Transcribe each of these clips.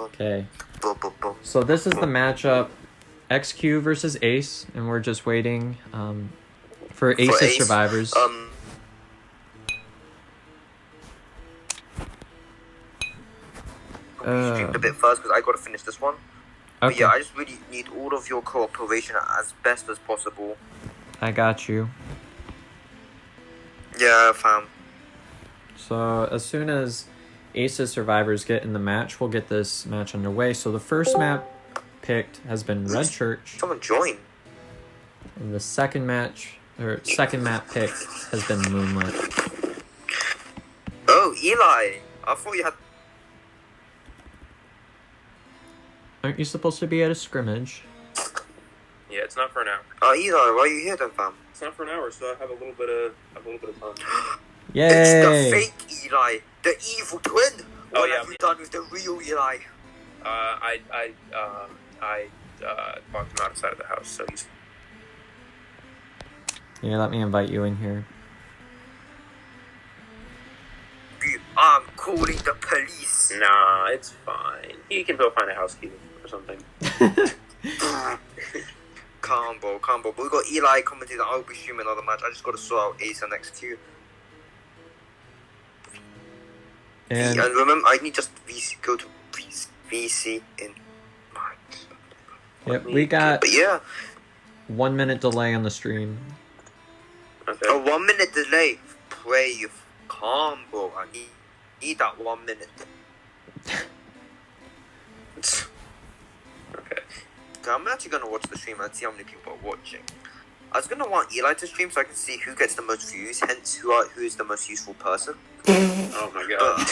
Okay. So this is the matchup, XQ versus Ace, and we're just waiting for Ace's survivors. A bit first because I got to finish this one. Okay. But yeah, I just really need all of your cooperation as best as possible. I got you. Yeah, fam. So as soon as Ace's survivors get in the match, we'll get this match underway. So the first map picked has been Red Church. Someone join. And the second map picked has been Moonlit. Oh, Eli! I thought you had. Aren't you supposed to be at a scrimmage? Yeah, it's not for an hour. Eli, why are you here then, fam? It's not for an hour, so I have a little bit of time. Yay! It's the fake Eli, the evil twin. Oh, What yeah, have you done with the real Eli? I locked him outside of the house, so he's. Yeah, let me invite you in here. I'm calling the police. Nah, it's fine. He can go find a housekeeper or something. Combo. But we got Eli commenting that I'll be streaming another match. I just got to sort out Ace and XQ. And remember, I need just go to VC in mind. yep, we got But yeah, 1 minute delay on the stream. Okay. a 1 minute delay. Play combo. I need that 1 minute. Okay. I'm actually gonna watch the stream and see how many people are watching. I was gonna want Eli to stream so I can see who gets the most views, hence who is the most useful person. Oh my god.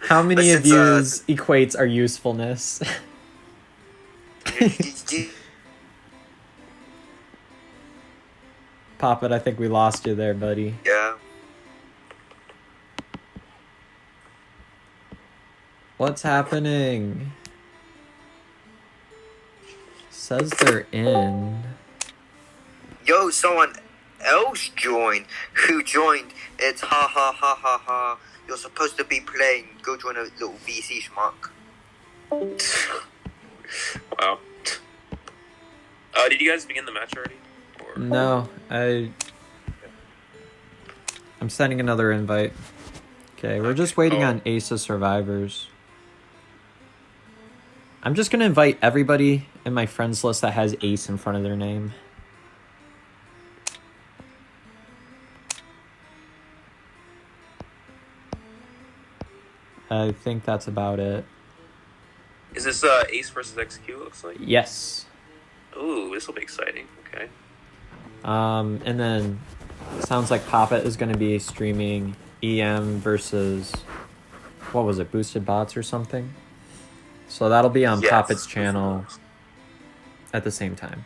How many of yous equates our usefulness? Poppet, I think we lost you there, buddy. Yeah. What's happening? Says they're in. Yo, someone else joined. Who joined? It's ha ha ha ha ha. You're supposed to be playing. Go join a little VC schmuck. Wow. Did you guys begin the match already? Or... No, I'm sending another invite. Okay, we're just waiting on Ace's survivors. I'm just gonna invite everybody in my friends list that has Ace in front of their name. I think that's about it. Is this Ace versus XQ, it looks like? Yes. Ooh, this will be exciting. Okay. And then sounds like Poppet is going to be streaming EM versus, what was it, Boosted Bots or something? So that'll be on Poppet's channel at the same time.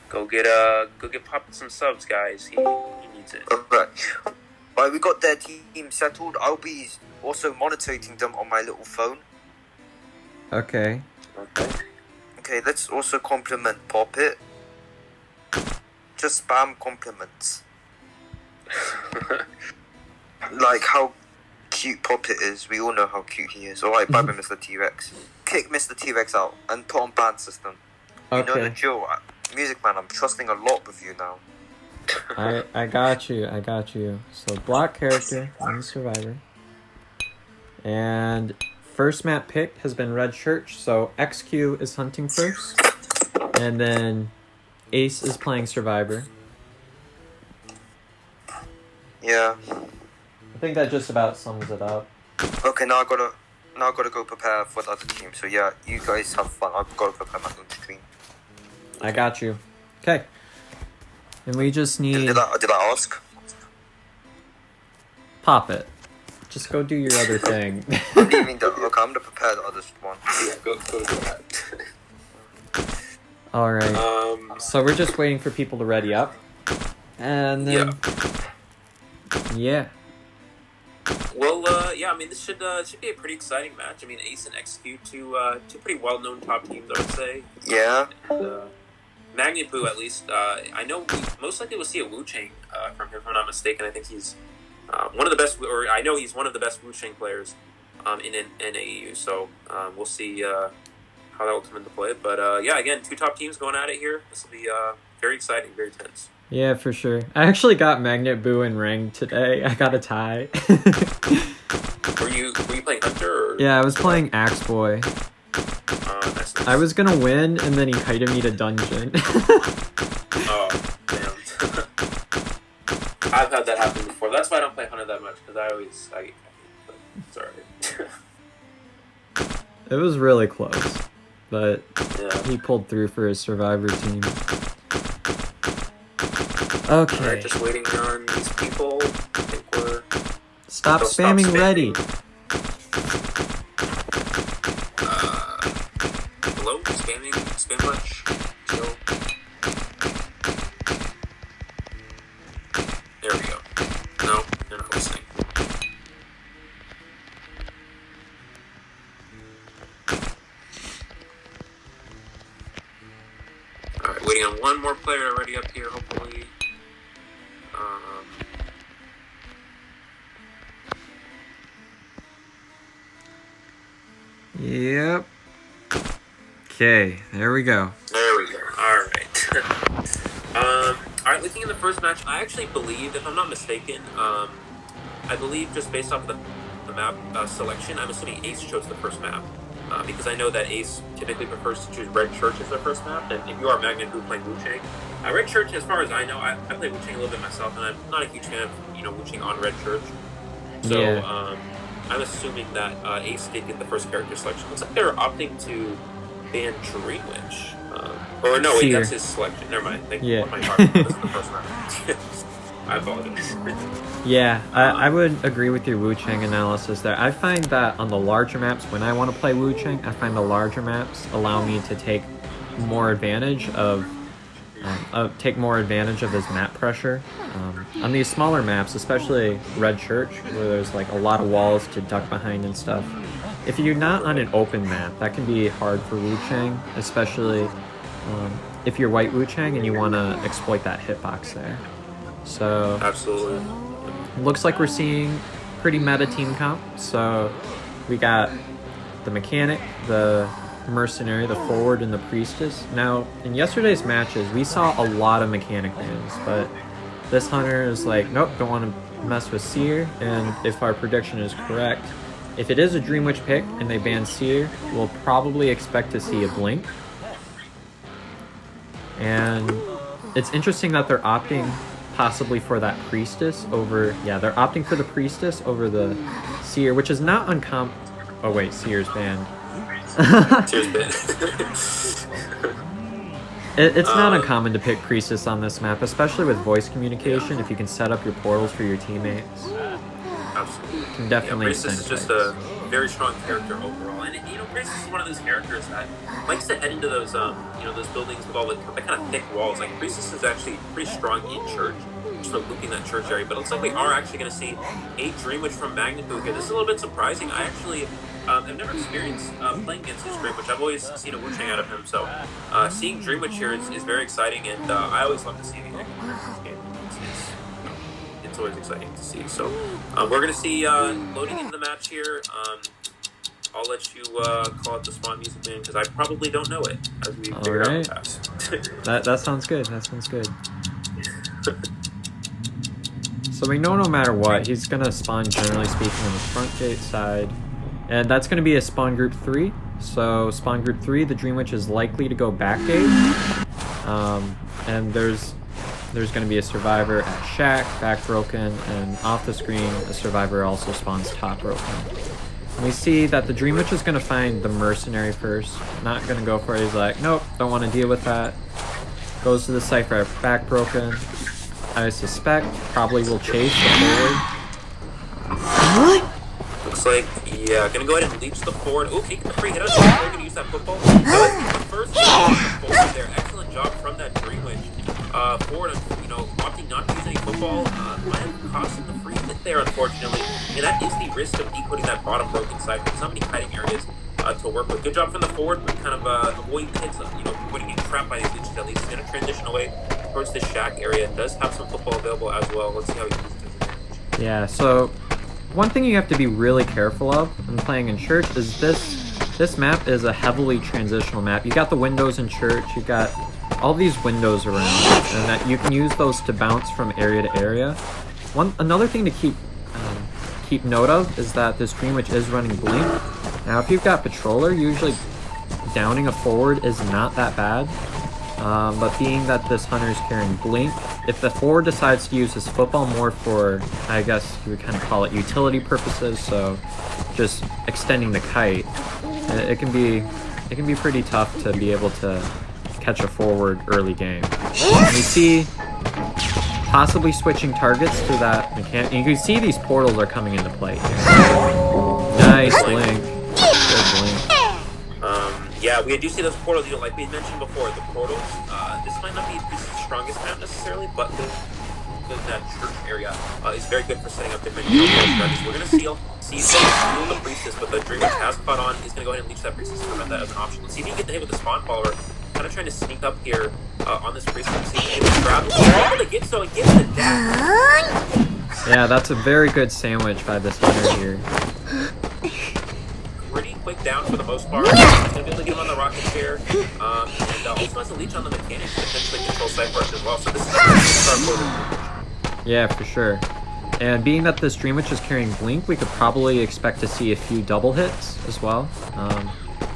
Go get Poppet some subs, guys. He needs it. Alright. Right, we got their team settled. I'll be also monitoring them on my little phone. Okay. Okay, let's also compliment Poppet. Just spam compliments. Like how cute Poppet is. We all know how cute he is. Alright, bye bye, Mr. T-Rex. Kick Mr. T-Rex out and put on ban system. You know the drill. Music Man, I'm trusting a lot with you now. I got you. So block character on the survivor. And first map picked has been Red Church, so XQ is hunting first. And then Ace is playing survivor. Yeah. I think that just about sums it up. Okay, now I gotta go prepare for the other team. So yeah, you guys have fun. I've got to prepare my own stream. I got you. Okay. And we just need... Did I ask? Poppet. Just go do your other thing. I'm leaving the... Okay, I'm gonna prepare the other one. Yeah, go do that. Alright. So we're just waiting for people to ready up. And then... Yeah. Well, I mean, this should be a pretty exciting match. I mean, Ace and XQ, two pretty well-known top teams, I would say. Yeah. And, Magnet Boo, at least, I know we most likely will see a Wu Chang from him, if I'm not mistaken. I think he's one of the best, or I know he's one of the best Wu Chang players in AEU. So we'll see how that will come into play. But yeah, again, 2 top teams going at it here. This will be very exciting, very tense. Yeah, for sure. I actually got Magnet Boo in ranked today. I got a tie. Were you playing Hunter? Or... Yeah, I was playing Axe Boy. Nice. I was gonna win, and then he kited me to dungeon. Oh, damn. I've had that happen before. That's why I don't play Hunter that much, because I it's alright. It was really close, but yeah. he pulled through for his survivor team. Okay. Alright, just waiting on these people. I think we're... Stop spamming ready. Hello? Spam much? Chill. There we go. No, they're not listening. Alright, waiting on one more player already up here, hopefully. Yep. Okay, there we go. There we go. Alright. Alright, looking in the first match, I actually believe, if I'm not mistaken, I believe just based off the map selection, I'm assuming Ace chose the first map. Because I know that Ace typically prefers to choose Red Church as their first map, and if you are Magnet Boo playing Wu Chang, Red Church, as far as I know, I play Wu Chang a little bit myself, and I'm not a huge fan of Wu Chang on Red Church. So Yeah. I'm assuming that Ace did get the first character selection. Looks like they're opting to ban Dream Witch. Or no, wait, Seer. that's his selection. Never mind. Yeah. What am I talking about? This is the first map. I apologize. Yeah, I would agree with your Wu Chang analysis there. I find that on the larger maps, when I want to play Wu Chang, I find the larger maps allow me to take more advantage of his map pressure. On these smaller maps, especially Red Church, where there's like a lot of walls to duck behind and stuff, if you're not on an open map, that can be hard for Wu Chang, especially if you're white Wu Chang and you want to exploit that hitbox there. So Absolutely. looks like we're seeing pretty meta team comp. So we got the mechanic, the mercenary, the forward, and the priestess. Now, in yesterday's matches, we saw a lot of mechanic bans, but this hunter is like, nope, don't want to mess with Seer. And if our prediction is correct, if it is a Dream Witch pick and they ban Seer, we'll probably expect to see a Blink. And it's interesting that they're opting possibly for that priestess over, yeah, they're opting for the priestess over the Seer, which is not uncommon. Oh wait, Seer's banned. Cheers, Ben. It's not uncommon to pick priestess on this map, especially with voice communication. If you can set up your portals for your teammates, Absolutely. can definitely. Priestess is just a very strong character overall, and Priestess is one of those characters that likes to head into those those buildings with all the kind of thick walls. Like Priestess is actually pretty strong in church, just for looping that church area. But it looks like we are actually going to see a Dream Witch from Magnet Boo here. This is a little bit surprising. I actually have never experienced playing against this Dream Witch. I've always seen a Wu Chang out of him, so seeing Dream Witch here is very exciting, and I always love to see the in this game. It's always exciting to see. So we're going to see loading into the match here. I'll let you call it the spawn music man because I probably don't know it, as we figured out in the past. That sounds good. That sounds good. So we know no matter what, he's going to spawn, generally speaking, on the front gate side. And that's going to be a spawn group 3. So spawn group 3, the Dream Witch is likely to go back gate. And there's going to be a survivor at shack, back broken, and off the screen, a survivor also spawns top broken. And we see that the Dream Witch is going to find the mercenary first. Not going to go for it. He's like, nope, don't want to deal with that. Goes to the Cypher at back broken. I suspect probably will chase the forward. Looks like, yeah, gonna go ahead and leech the forward. Oh, taking the free hit. They're gonna use that football. The first forward there. Excellent job from that Dream Witch. Forward, opting not to use any football. Might have cost him the free hit there, unfortunately. And that is the risk of decoding that bottom broken side. There's not many kiting areas to work with. Good job from the forward, but kind of avoiding hits, avoiding getting trapped by these leeches at least. He's going to transition away towards this shack area. Does have some football available as well. Let's see how he uses his advantage. Yeah, so one thing you have to be really careful of when playing in church is this map is a heavily transitional map. You got the windows in church, you got all these windows around, and that you can use those to bounce from area to area. Another thing to keep note of is that this Dream Witch is running Blink. Now, if you've got Patroller, usually downing a forward is not that bad. But being that this hunter is carrying Blink, if the forward decides to use his football more for, I guess you would kind of call it utility purposes, so just extending the kite, it can be pretty tough to be able to catch a forward early game. And you see possibly switching targets to that mechanic. You can see these portals are coming into play here. Nice Blink. Good Blink. Yeah, we do see those portals, like we mentioned before, the portals, this might not be the strongest map necessarily, but that church area is very good for setting up different strategies. We're going to steal the priestess, but the Dream Witch has caught on. He's going to go ahead and leech that priestess to prevent that as an option. Let's see if he can get the hit with the spawn follower. Kind of trying to sneak up here on this priestess. See if he can grab it. He's able to get so and gets the dash. Yeah, that's a very good sandwich by this hunter here. Pretty quick down for the most part. He's going to be able to get him on the rocket chair. And also has a leech on the mechanic to potentially control Cypher as well. So this is a good start for the Yeah, for sure. And being that this Dream Witch is carrying Blink, we could probably expect to see a few double hits as well.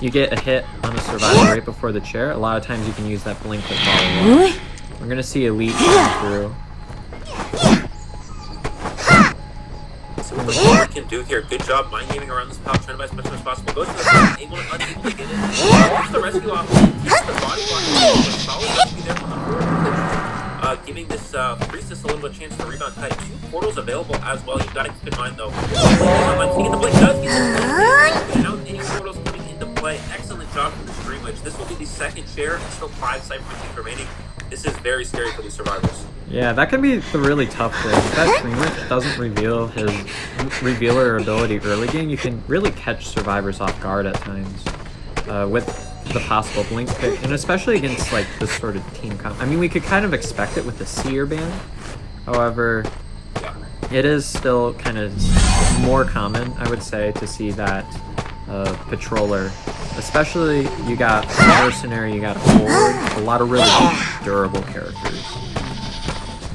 You get a hit on a survivor right before the chair. A lot of times you can use that Blink to follow up. We're going to see a leech come through. So what the forward can do here, good job mind gaming around this pop, trying to buy as much as possible. Goes to the front, unable to get it. Gets the rescue off, keeps the body block, solid rescue there from the forward. Giving this priestess a little bit of chance to rebound tight. 2 portals available as well. You've got to keep in mind though. Can he get the blink? Does get the blink? Without any portals coming into play. Excellent job from this Dream Witch. This will be the second share and still 5 Cypher machines remaining. This is very scary for these survivors. Yeah, that can be the really tough thing. If that Dream Witch doesn't reveal his revealer ability early game, you can really catch survivors off guard at times with the possible Blink pick, and especially against like this sort of team comp. I mean, we could kind of expect it with the Seer ban. However, it is still kind of more common, I would say, to see that Patroller. Especially, you got a Mercenary, you got a Forward, a lot of really durable characters.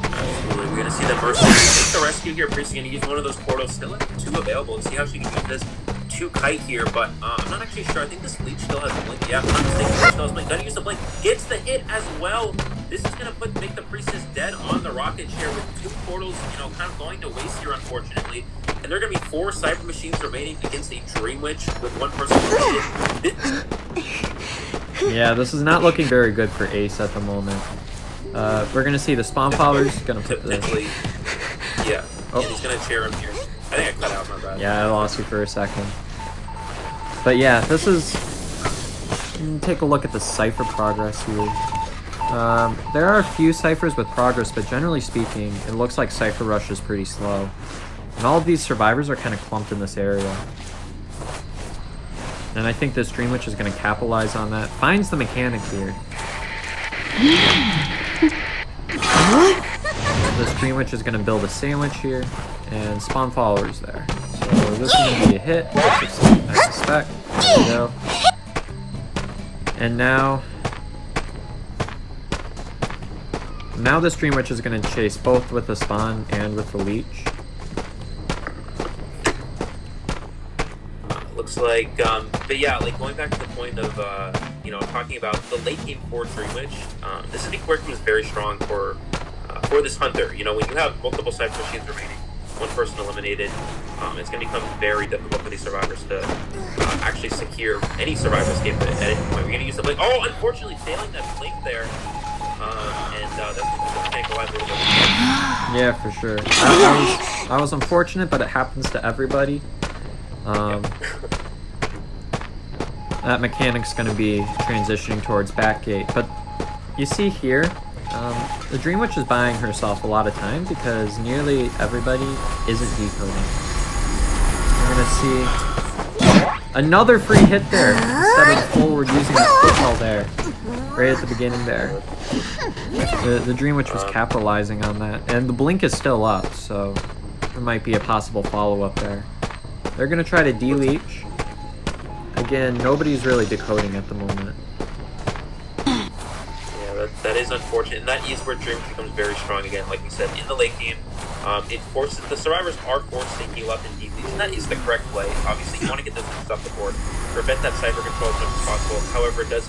Absolutely, we're going to see the Mercenary take the rescue here. Priest is going to use one of those portals, still have 2 available, and see how she can use this 2 kite here, but I'm not actually sure. I think this leech still has Blink. Yeah, I'm not mistaken. Leech still has Blink. Gotta use the Blink. Gets the hit as well. This is going to make the priestess dead on the rocket chair with 2 portals, kind of going to waste here, unfortunately. And there are going to be 4 Cypher machines remaining against a Dream Witch with 1 person eliminated. Yeah, this is not looking very good for Ace at the moment. We're going to see the spawn followers going to put the... Yeah, oh. He's going to chair him here. I think I cut out, my bad. Yeah, I lost you for a second. But yeah, this is... Take a look at the Cypher progress here. There are a few Cyphers with progress, but generally speaking, it looks like Cypher Rush is pretty slow. And all of these survivors are kind of clumped in this area. And I think this Dream Witch is going to capitalize on that. Finds the mechanic here. This Dream Witch is going to build a sandwich here. And spawn followers there. So this is going to be a hit, I suspect. There we go. And now this Dream Witch is going to chase both with the spawn and with the leech. Looks like, but yeah, like going back to the point of, talking about the late game for Dream Witch, this is where he was very strong for this hunter. When you have multiple Cypher machines remaining, 1 person eliminated, it's going to become very difficult for these survivors to actually secure any survivor escape at any point. We're going to use the Blink. Oh, unfortunately, failing that Blink there. That's going to take a little bit. Yeah, for sure. I was unfortunate, but it happens to everybody. That mechanic's going to be transitioning towards backgate. But you see here, the Dream Witch is buying herself a lot of time because nearly everybody isn't decoding. We're going to see Another free hit there instead of forward using the football there. Right at the beginning there. The Dream Witch was capitalizing on that. And the blink is still up, so there might be a possible follow-up there. They're going to try to de-leech. Again, nobody's really decoding at the moment. Yeah, that is unfortunate. And that is where Dream Witch becomes very strong again. Like we said, in the late game, it forces the survivors are forced to heal up and de-leech. And that is the correct play. Obviously, you want to get those things off the board. Prevent that cypher control as much as possible. However, it does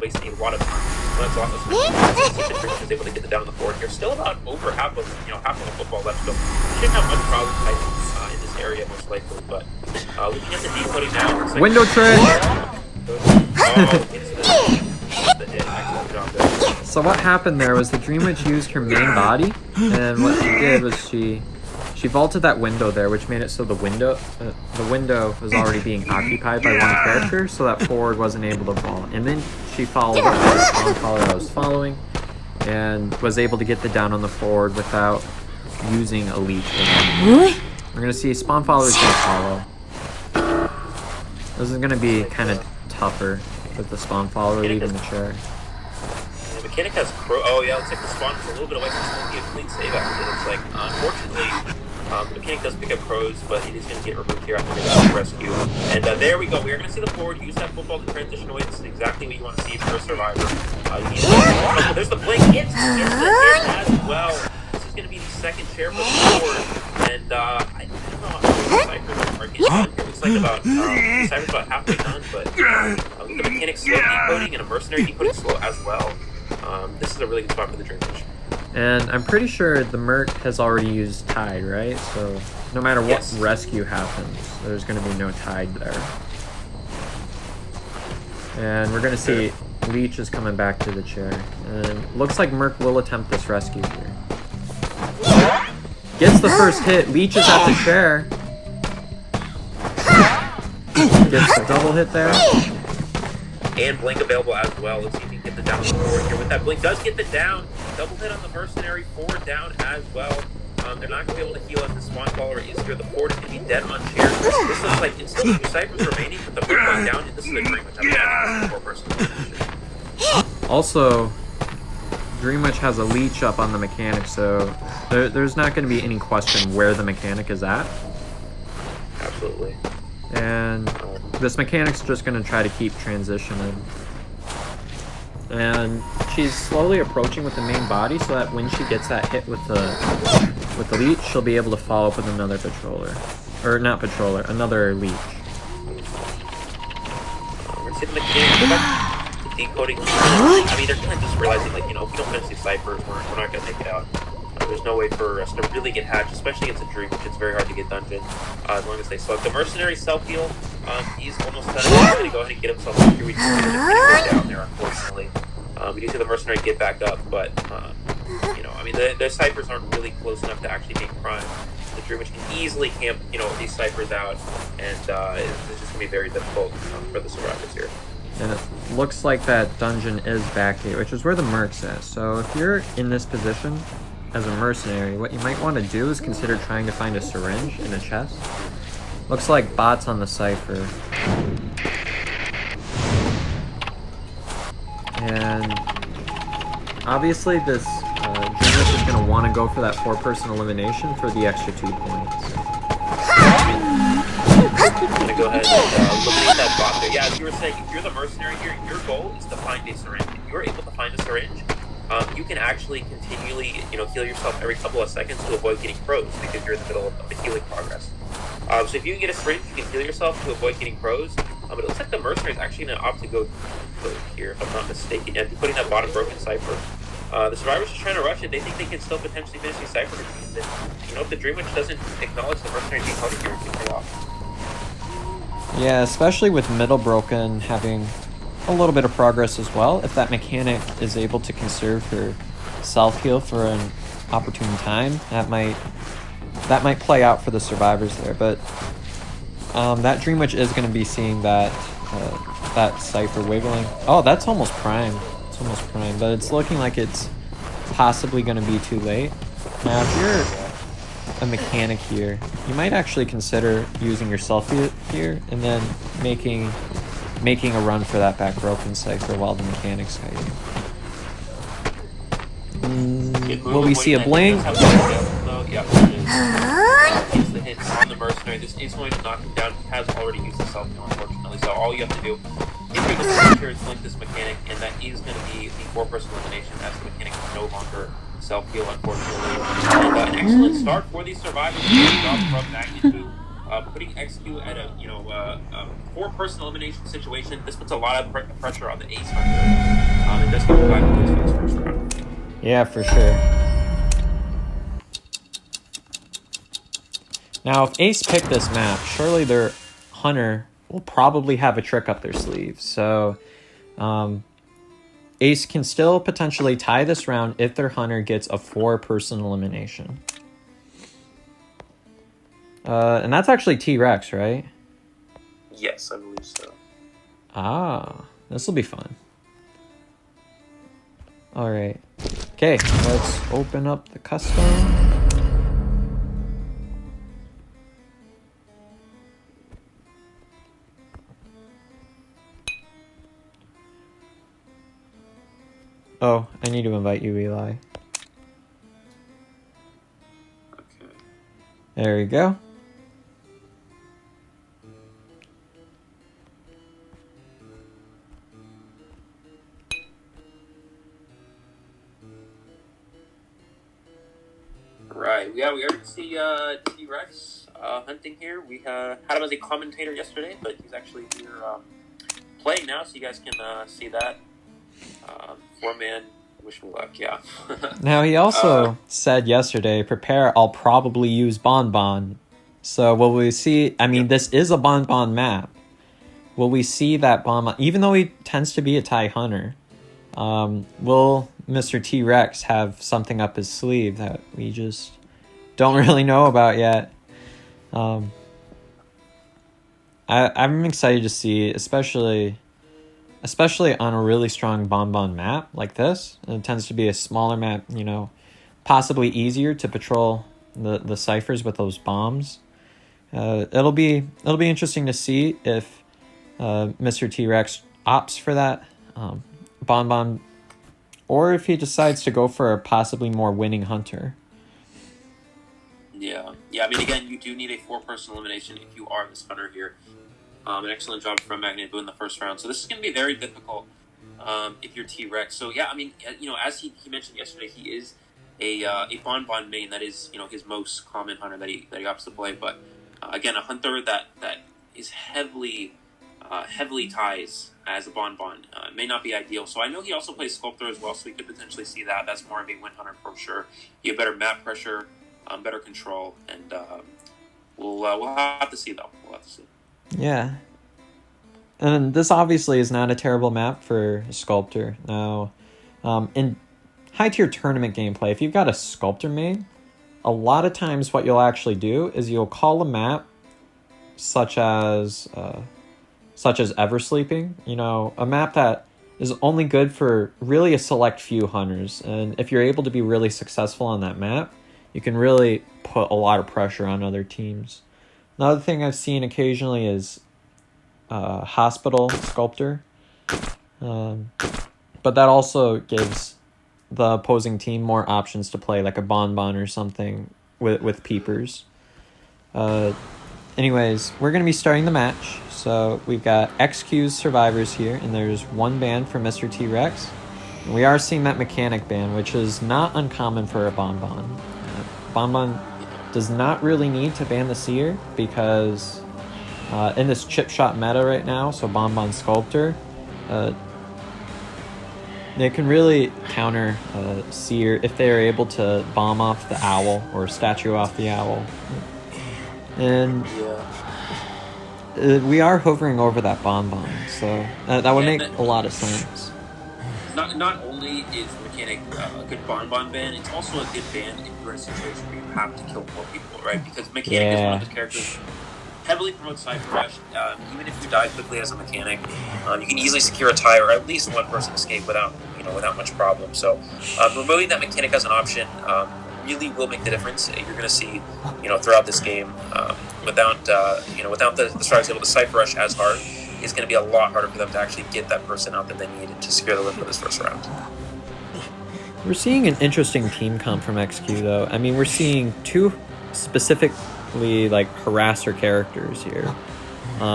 waste a lot of time. So that's a lot less time. The Dream Witch is able to get the down on the board. You're still about over half of the football left, so you shouldn't have much problem fighting in this area most likely. But looking at the decoding now, it's like, Window trick! So what happened there was the Dream Witch used her main body, and what she did was she vaulted that window there, which made it so the window was already being occupied by one character, so that forward wasn't able to fall. And then she followed up with the spawn follower I was following, and was able to get the down on the forward without using a leech. We're gonna see spawn followers gonna follow. This is gonna be kind of tougher with the spawn follower leaving the chair. The mechanic has oh yeah, looks like the spawn is a little bit away from the be a clean save after it. It's like, unfortunately, the mechanic does pick up crows, but it is going to get removed here after the rescue. And there we go. We are going to see the forward use that football to transition away. This is exactly what you want to see if you're a survivor. There's the blink. It's the hit as well. This is going to be the second chair for the forward. And I don't know how the Cyphers are getting done here. It looks like about the Cyphers about halfway done, but the mechanic slow decoding and a mercenary decoding slow as well. This is a really good spot for the Dream Witch. And I'm pretty sure the Merc has already used Tide, right? So no matter what rescue happens, there's going to be no Tide there. And we're going to see Leech is coming back to the chair. And looks like Merc will attempt this rescue here. Gets the first hit. Leech is at the chair. Gets the double hit there. And blink available as well. Let's see if he can get the down on the forward here. With that blink, does get the down. Double hit on the mercenary, forward down as well. They're not going to be able to heal as the spawn follower is here. The forward is going to be dead on chair. This looks like it's still 2 Cyphers remaining, but the first going down, and this is a Dream Witch. I think this is 4-person. Also, Dream Witch has a leech up on the mechanic, so there's not going to be any question where the mechanic is at. Absolutely. And this mechanic's just going to try to keep transitioning. And she's slowly approaching with the main body so that when she gets that hit with the leech, she'll be able to follow up with another patroller. Or not patroller, another leech. We're seeing the mechanic go back to decoding. I mean, they're kind of just realizing, like, if we don't finish these Cyphers, we're not going to make it out. There's no way for us to really get hatched, especially against a Dream, which it's very hard to get dungeon as long as they slug. The mercenary self-heal, he's almost done. He's going to go ahead and get himself up here. We just see him down there, unfortunately. We do see the mercenary get back up, but, I mean, the Cyphers aren't really close enough to actually make prime. The Dream Witch can easily camp, these Cyphers out, and it's just going to be very difficult for the survivors here. And it looks like that dungeon is back here, which is where the Merc's at. So if you're in this position as a mercenary, what you might want to do is consider trying to find a syringe in a chest. Looks like bots on the Cypher. And obviously this Dream Witch is going to want to go for that 4-person elimination for the extra 2 points. I'm going to go ahead and eliminate that bot there. Yeah, as you were saying, if you're the mercenary here, your goal is to find a syringe. If you're able to find a syringe, you can actually continually, heal yourself every couple of seconds to avoid getting froze because you're in the middle of the healing progress. So if you can get a syringe, you can heal yourself to avoid getting froze. But it looks like the mercenary is actually going to opt to go here, if I'm not mistaken. And putting that bottom broken Cypher. The survivors are trying to rush it. They think they can still potentially finish these Cypher machines. And, if the Dream Witch doesn't acknowledge the mercenary decoding here, it can pay off. Yeah, especially with middle broken having a little bit of progress as well. If that mechanic is able to conserve her self-heal for an opportune time, that might play out for the survivors there. But that Dream Witch is going to be seeing that Cypher wiggling. Oh, that's almost prime. It's almost prime, but it's looking like it's possibly going to be too late. Now, a mechanic here, you might actually consider using yourself here and then making a run for that back broken cipher while the mechanic's hiding. Will we see a blink? Yeah, it's the hit on the mercenary. This is going to knock him down. He has already used the self heal, unfortunately. So all you have to do, if you're the here, is blink this mechanic, and that is going to be the 4-person elimination as the mechanic is no longer self heal, unfortunately. And an excellent start for these survivors. Job from Magnitude. Putting XQ at a 4-person elimination situation. This puts a lot of pressure on the Ace Hunter. It does give him 5 points for this first round. Yeah, for sure. Now, if Ace picked this map, surely their Hunter will probably have a trick up their sleeve. So, Ace can still potentially tie this round if their Hunter gets a 4-person elimination. And that's actually T-Rex, right? Yes, I believe so. Ah, this will be fun. All right. Okay, let's open up the custom. Oh, I need to invite you, Eli. Okay. There we go. Right. Yeah, we already see T-Rex hunting here. We had him as a commentator yesterday, but he's actually here playing now, so you guys can see that. 4-man, wish me luck, yeah. Now, he also said yesterday, prepare, I'll probably use Bonbon. So will we see, I mean, this is a Bonbon map. Will we see that Bonbon, even though he tends to be a TIE hunter, will Mr. T-Rex have something up his sleeve that we just don't really know about yet? I'm excited to see, especially on a really strong Bonbon map like this. It tends to be a smaller map, you know, possibly easier to patrol the ciphers with those bombs. It'll be interesting to see if Mr. T-Rex opts for that Bonbon, or if he decides to go for a possibly more winning hunter. Yeah. I mean, again, you do need a 4-person elimination if you are this hunter here. An excellent job from Magnet in the first round. So this is going to be very difficult if you're T-Rex. So yeah, I mean, you know, as he mentioned yesterday, he is a Bonbon main. That is, you know, his most common hunter that he opts to play. But again, a hunter that is heavily ties as a Bonbon may not be ideal. So I know he also plays Sculptor as well, so we could potentially see that. That's more of a win hunter for sure. You have better map pressure, better control, and we'll have to see though. We'll have to see. Yeah. And this obviously is not a terrible map for a Sculptor. Now, in high-tier tournament gameplay, if you've got a Sculptor main, a lot of times what you'll actually do is you'll call a map such as Eversleeping, you know, a map that is only good for really a select few hunters. And if you're able to be really successful on that map, you can really put a lot of pressure on other teams. Another thing I've seen occasionally is Hospital Sculptor. But that also gives the opposing team more options to play, like a Bonbon or something with peepers. Anyways, we're going to be starting the match. So we've got XQ's survivors here, and there's one ban for Mr. T-Rex. And we are seeing that mechanic ban, which is not uncommon for a Bonbon. Bonbon does not really need to ban the Seer because in this chip shot meta right now, so Bonbon Sculptor, they can really counter Seer if they are able to bomb off the owl or statue off the owl. And we are hovering over that Bonbon, so that would make a lot of sense. Not only is mechanic a good Bonbon ban, it's also a good ban if you're in a situation where you have to kill more people, right? Because mechanic is one of the characters heavily promotes Cypher Rush. Even if you die quickly as a mechanic, you can easily secure a tie or at least one person escape without much problem. So removing that mechanic as an option really will make the difference. You're going to see, throughout this game, without the Strikers able to Cypher Rush as hard, it's going to be a lot harder for them to actually get that person out that they need to secure the win for this first round. We're seeing an interesting team comp from XQ, though. I mean, we're seeing two specifically, like, harasser characters here,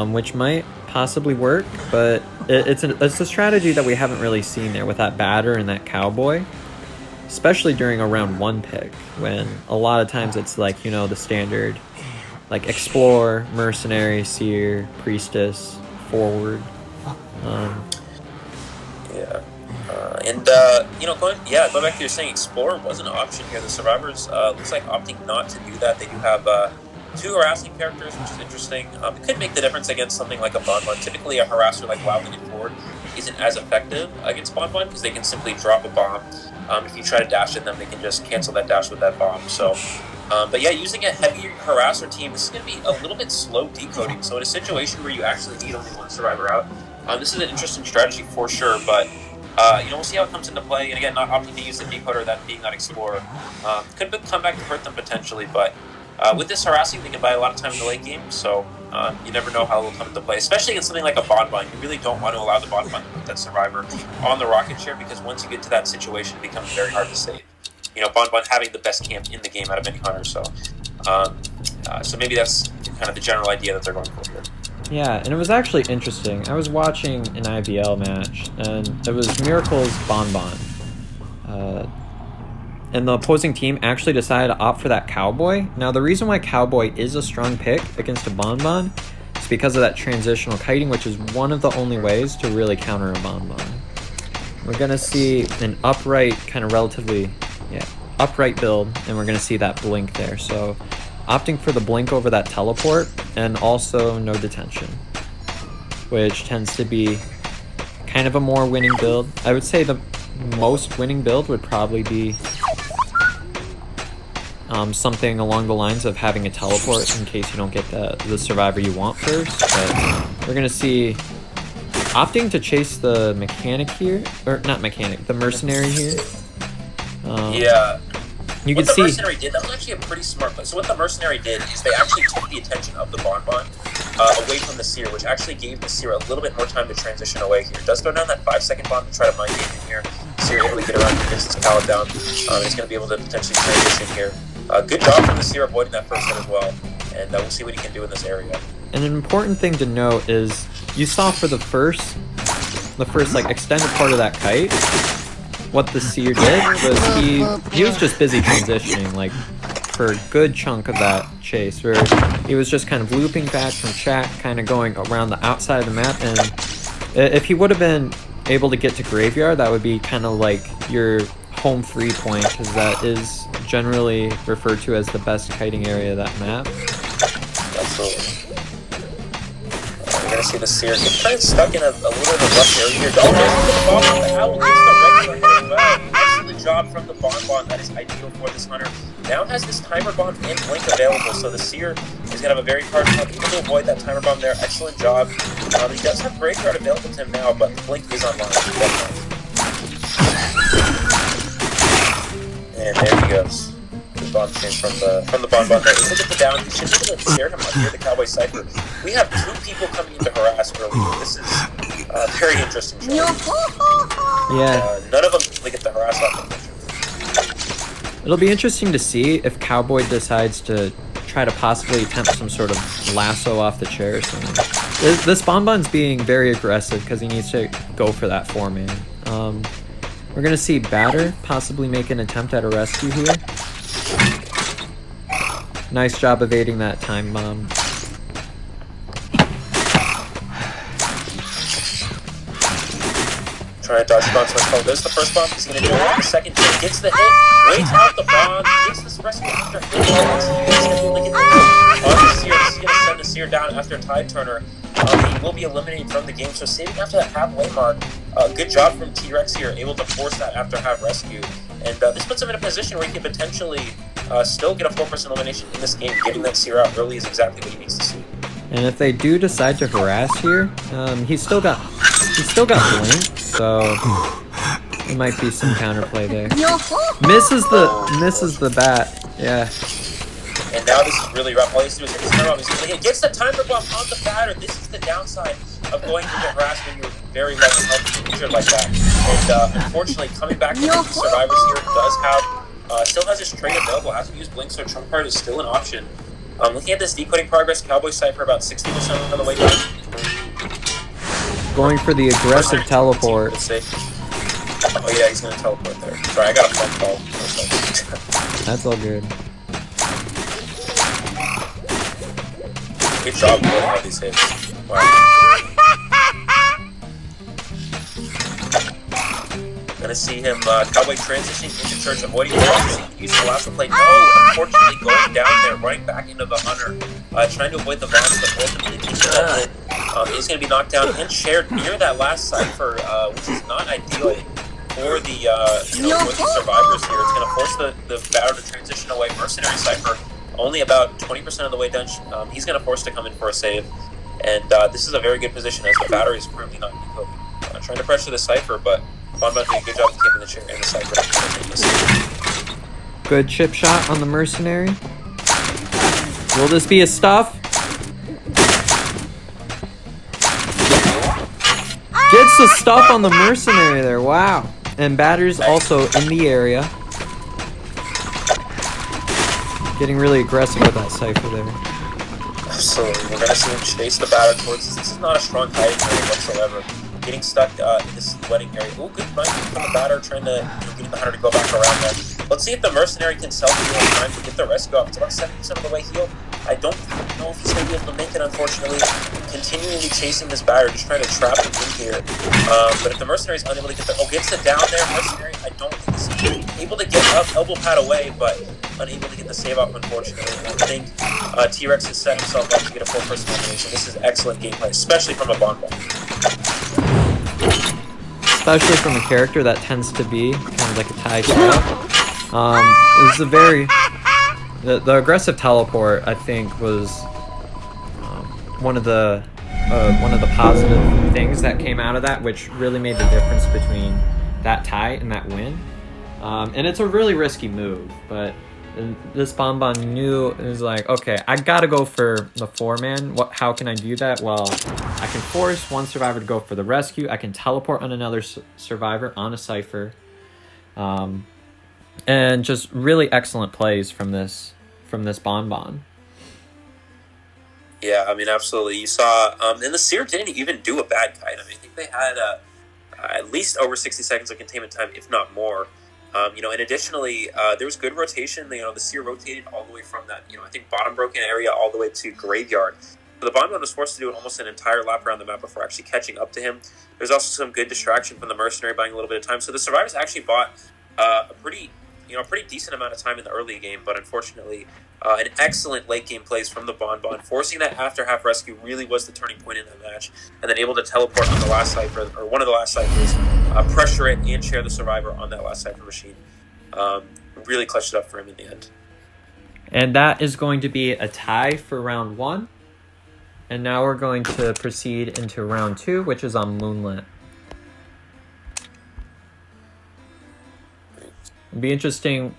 which might possibly work, but it's a strategy that we haven't really seen there with that batter and that cowboy, especially during a round 1 pick, when a lot of times it's like, the standard, like, Explorer, Mercenary, Seer, Priestess, Forward. Going back to your saying, Explorer was an option here. The Survivors looks like opting not to do that. They do have 2 harassing characters, which is interesting. It could make the difference against something like a Bonbon. Typically, a harasser like Wilding and Forward isn't as effective against Bonbon because they can simply drop a bomb. If you try to dash at them, they can just cancel that dash with that bomb. So, using a heavy harasser team, this is going to be a little bit slow decoding. So, in a situation where you actually need only 1 survivor out, this is an interesting strategy for sure, but we'll see how it comes into play. And again, not opting to use the decoder, that being that Explorer, could come back to hurt them potentially. But with this harassing, they can buy a lot of time in the late game. So you never know how it will come into play, especially against something like a Bonbon. You really don't want to allow the Bonbon to put that survivor on the rocket chair, because once you get to that situation, it becomes very hard to save. Bonbon having the best camp in the game out of any hunter. So maybe that's kind of the general idea that they're going for here. Yeah, and it was actually interesting. I was watching an IVL match, and it was Miracle's Bonbon. And the opposing team actually decided to opt for that Cowboy. Now, the reason why Cowboy is a strong pick against a Bonbon is because of that transitional kiting, which is one of the only ways to really counter a Bonbon. We're going to see an upright, kind of relatively, upright build, and we're going to see that blink there. So, opting for the blink over that teleport, and also no detention, which tends to be kind of a more winning build. I would say the most winning build would probably be something along the lines of having a teleport in case you don't get the survivor you want first. But we're going to see opting to chase the mechanic here, or not mechanic, the mercenary here. You can see what the mercenary did, that was actually a pretty smart play. So what the mercenary did is they actually took the attention of the Bonbon away from the Seer, which actually gave the Seer a little bit more time to transition away here. It does go down that 5-second bomb to try to mind game in here. Seer able to get around, gets his pallet down. He's going to be able to potentially transition here. Good job from the Seer avoiding that first hit as well. And we'll see what he can do in this area. And an important thing to note is you saw for the first like extended part of that kite, what the Seer did was he was just busy transitioning like for a good chunk of that chase, where he was just kind of looping back from chat, kind of going around the outside of the map. And if he would have been able to get to Graveyard, that would be kind of like your home free point, because that is generally referred to as the best kiting area of that map. Absolutely. We're going to see the Seer get kind of stuck in a little bit of a rough area here. Oh, the Bonbon, the Owl gets the regular hit as well. Excellent job from the Bonbon. That is ideal for this hunter. Now has this timer bomb and blink available, so the Seer is going to have a very hard time able to avoid that timer bomb there. Excellent job. He does have Graveyard available to him now, but the blink is online. And there he goes. The bomb chain from the Bonbon there. Able to get the down. He should be able to scare him up here, the Cowboy Cypher. We have 2 people coming into harass early. This is very interesting. Yeah. None of them really get the harass off the picture. It'll be interesting to see if Cowboy decides to try to possibly attempt some sort of lasso off the chair or something. This Bonbon's being very aggressive because he needs to go for that 4-man. We're going to see Batter possibly make an attempt at a rescue here. Nice job evading that time bomb. Trying to dodge the bomb, so there's the first bomb. He's going to do it. The second hit gets the hit, waits out the bomb, gets this rescue after hit. He's going to be able to get the hit on the Seer. This is going to send the Seer down after a Tide Turner. He will be eliminated from the game, so saving after that halfway mark. Good job from T-Rex here, able to force that after half rescue. And this puts him in a position where he can potentially still get a 4% elimination in this game. Getting that Seer out early is exactly what he needs to see. And if they do decide to harass here, he's still got blink, so There might be some counterplay there. Misses the bat. Yeah. And now this is really rough. All he has to do is hit his timer bomb. He gets the timer bomb on the batter. This is the downside of going to get harassed when you're very low and healthy and injured like that. And unfortunately, coming back to the survivors here does have, still has his trade available. Hasn't used Blink, so Trump card is still an option. Looking at this decoding progress, Cowboy Cypher about 60% of the way down. Going for the aggressive teleport. Oh yeah, he's going to teleport there. Sorry, I got a phone call. That's all good. Good job pulling all these hits. Wow. Gonna see him Cowboy transitioning into church, avoiding the use the last play. No, unfortunately going down there, running back into the hunter, trying to avoid the bounce, but ultimately keeping that hit. He's gonna be knocked down and shared near that last cipher, which is not ideal for the for the survivors here. It's gonna force the batter to transition away. Mercenary Cypher only about 20% of the way done. He's going to force to come in for a save. And this is a very good position as the batter is currently not decoding. Trying to pressure the Cypher, but Bonbon doing a good job of keeping the chair and the Cypher. Good chip shot on the Mercenary. Will this be a stuff? Gets the stuff on the Mercenary there. Wow. And batter's also in the area. Getting really aggressive with that Cypher there. Absolutely. We're going to see him chase the batter towards this. This is not a strong hiding area whatsoever. Getting stuck in this wedding area. Oh, good run from the batter, trying to get the hunter to go back around there. Let's see if the Mercenary can self-heal in time to get the rescue off. It's about 70% of the way healed. I don't know if he's going to be able to make it, unfortunately. Continually chasing this batter, just trying to trap him in here. But if the Mercenary is unable to get the... Oh, gets it down there. Mercenary, I don't think he's able to get up, elbow pad away, but unable to get the save off, unfortunately. And I think T-Rex has set himself up to get a full-person elimination. This is excellent gameplay, especially from a Bonbon. Especially from a character that tends to be kind of like a tie trap. This is a very... The aggressive teleport, I think, was one of the positive things that came out of that, which really made the difference between that tie and that win. And it's a really risky move, but this Bonbon knew, it was like, okay, I gotta go for the 4-man. How can I do that? Well, I can force one survivor to go for the rescue. I can teleport on another survivor on a Cypher. And just really excellent plays from this Bonbon. Yeah, I mean, absolutely. You saw, and the Seer didn't even do a bad kite. I mean, I think they had at least over 60 seconds of containment time, if not more. And additionally, there was good rotation. The Seer rotated all the way from that, I think bottom broken area all the way to Graveyard. So the Bonbon was forced to do almost an entire lap around the map before actually catching up to him. There's also some good distraction from the Mercenary buying a little bit of time. So the survivors actually bought a pretty decent amount of time in the early game, but unfortunately, an excellent late game plays from the Bonbon. Forcing that after half rescue really was the turning point in that match, and then able to teleport on the last Cypher, or one of the last Cyphers, pressure it and share the survivor on that last Cypher machine. Really clutched it up for him in the end. And that is going to be a tie for round 1. And now we're going to proceed into round 2, which is on Moonlit. It'll be interesting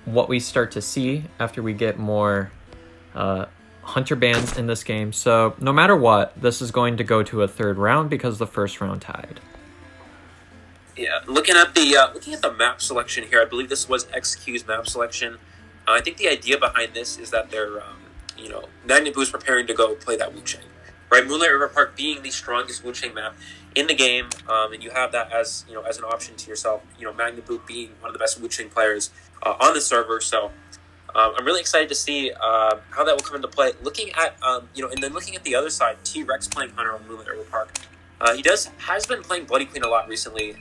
what we start to see after we get more hunter bans in this game. So no matter what, this is going to go to a 3rd round because the 1st round tied. Yeah, looking at the map selection here, I believe this was XQ's map selection. I think the idea behind this is that they're, Magnet Boo's preparing to go play that Wu-Chang. Right, Moonlight River Park being the strongest Wu-Chang map in the game, and you have that as as an option to yourself. Magnet Boo being one of the best Wu-Chang players on the server, so I'm really excited to see how that will come into play. Looking at and then looking at the other side, T-Rex playing Hunter on Moonlight River Park. He has been playing Bloody Queen a lot recently,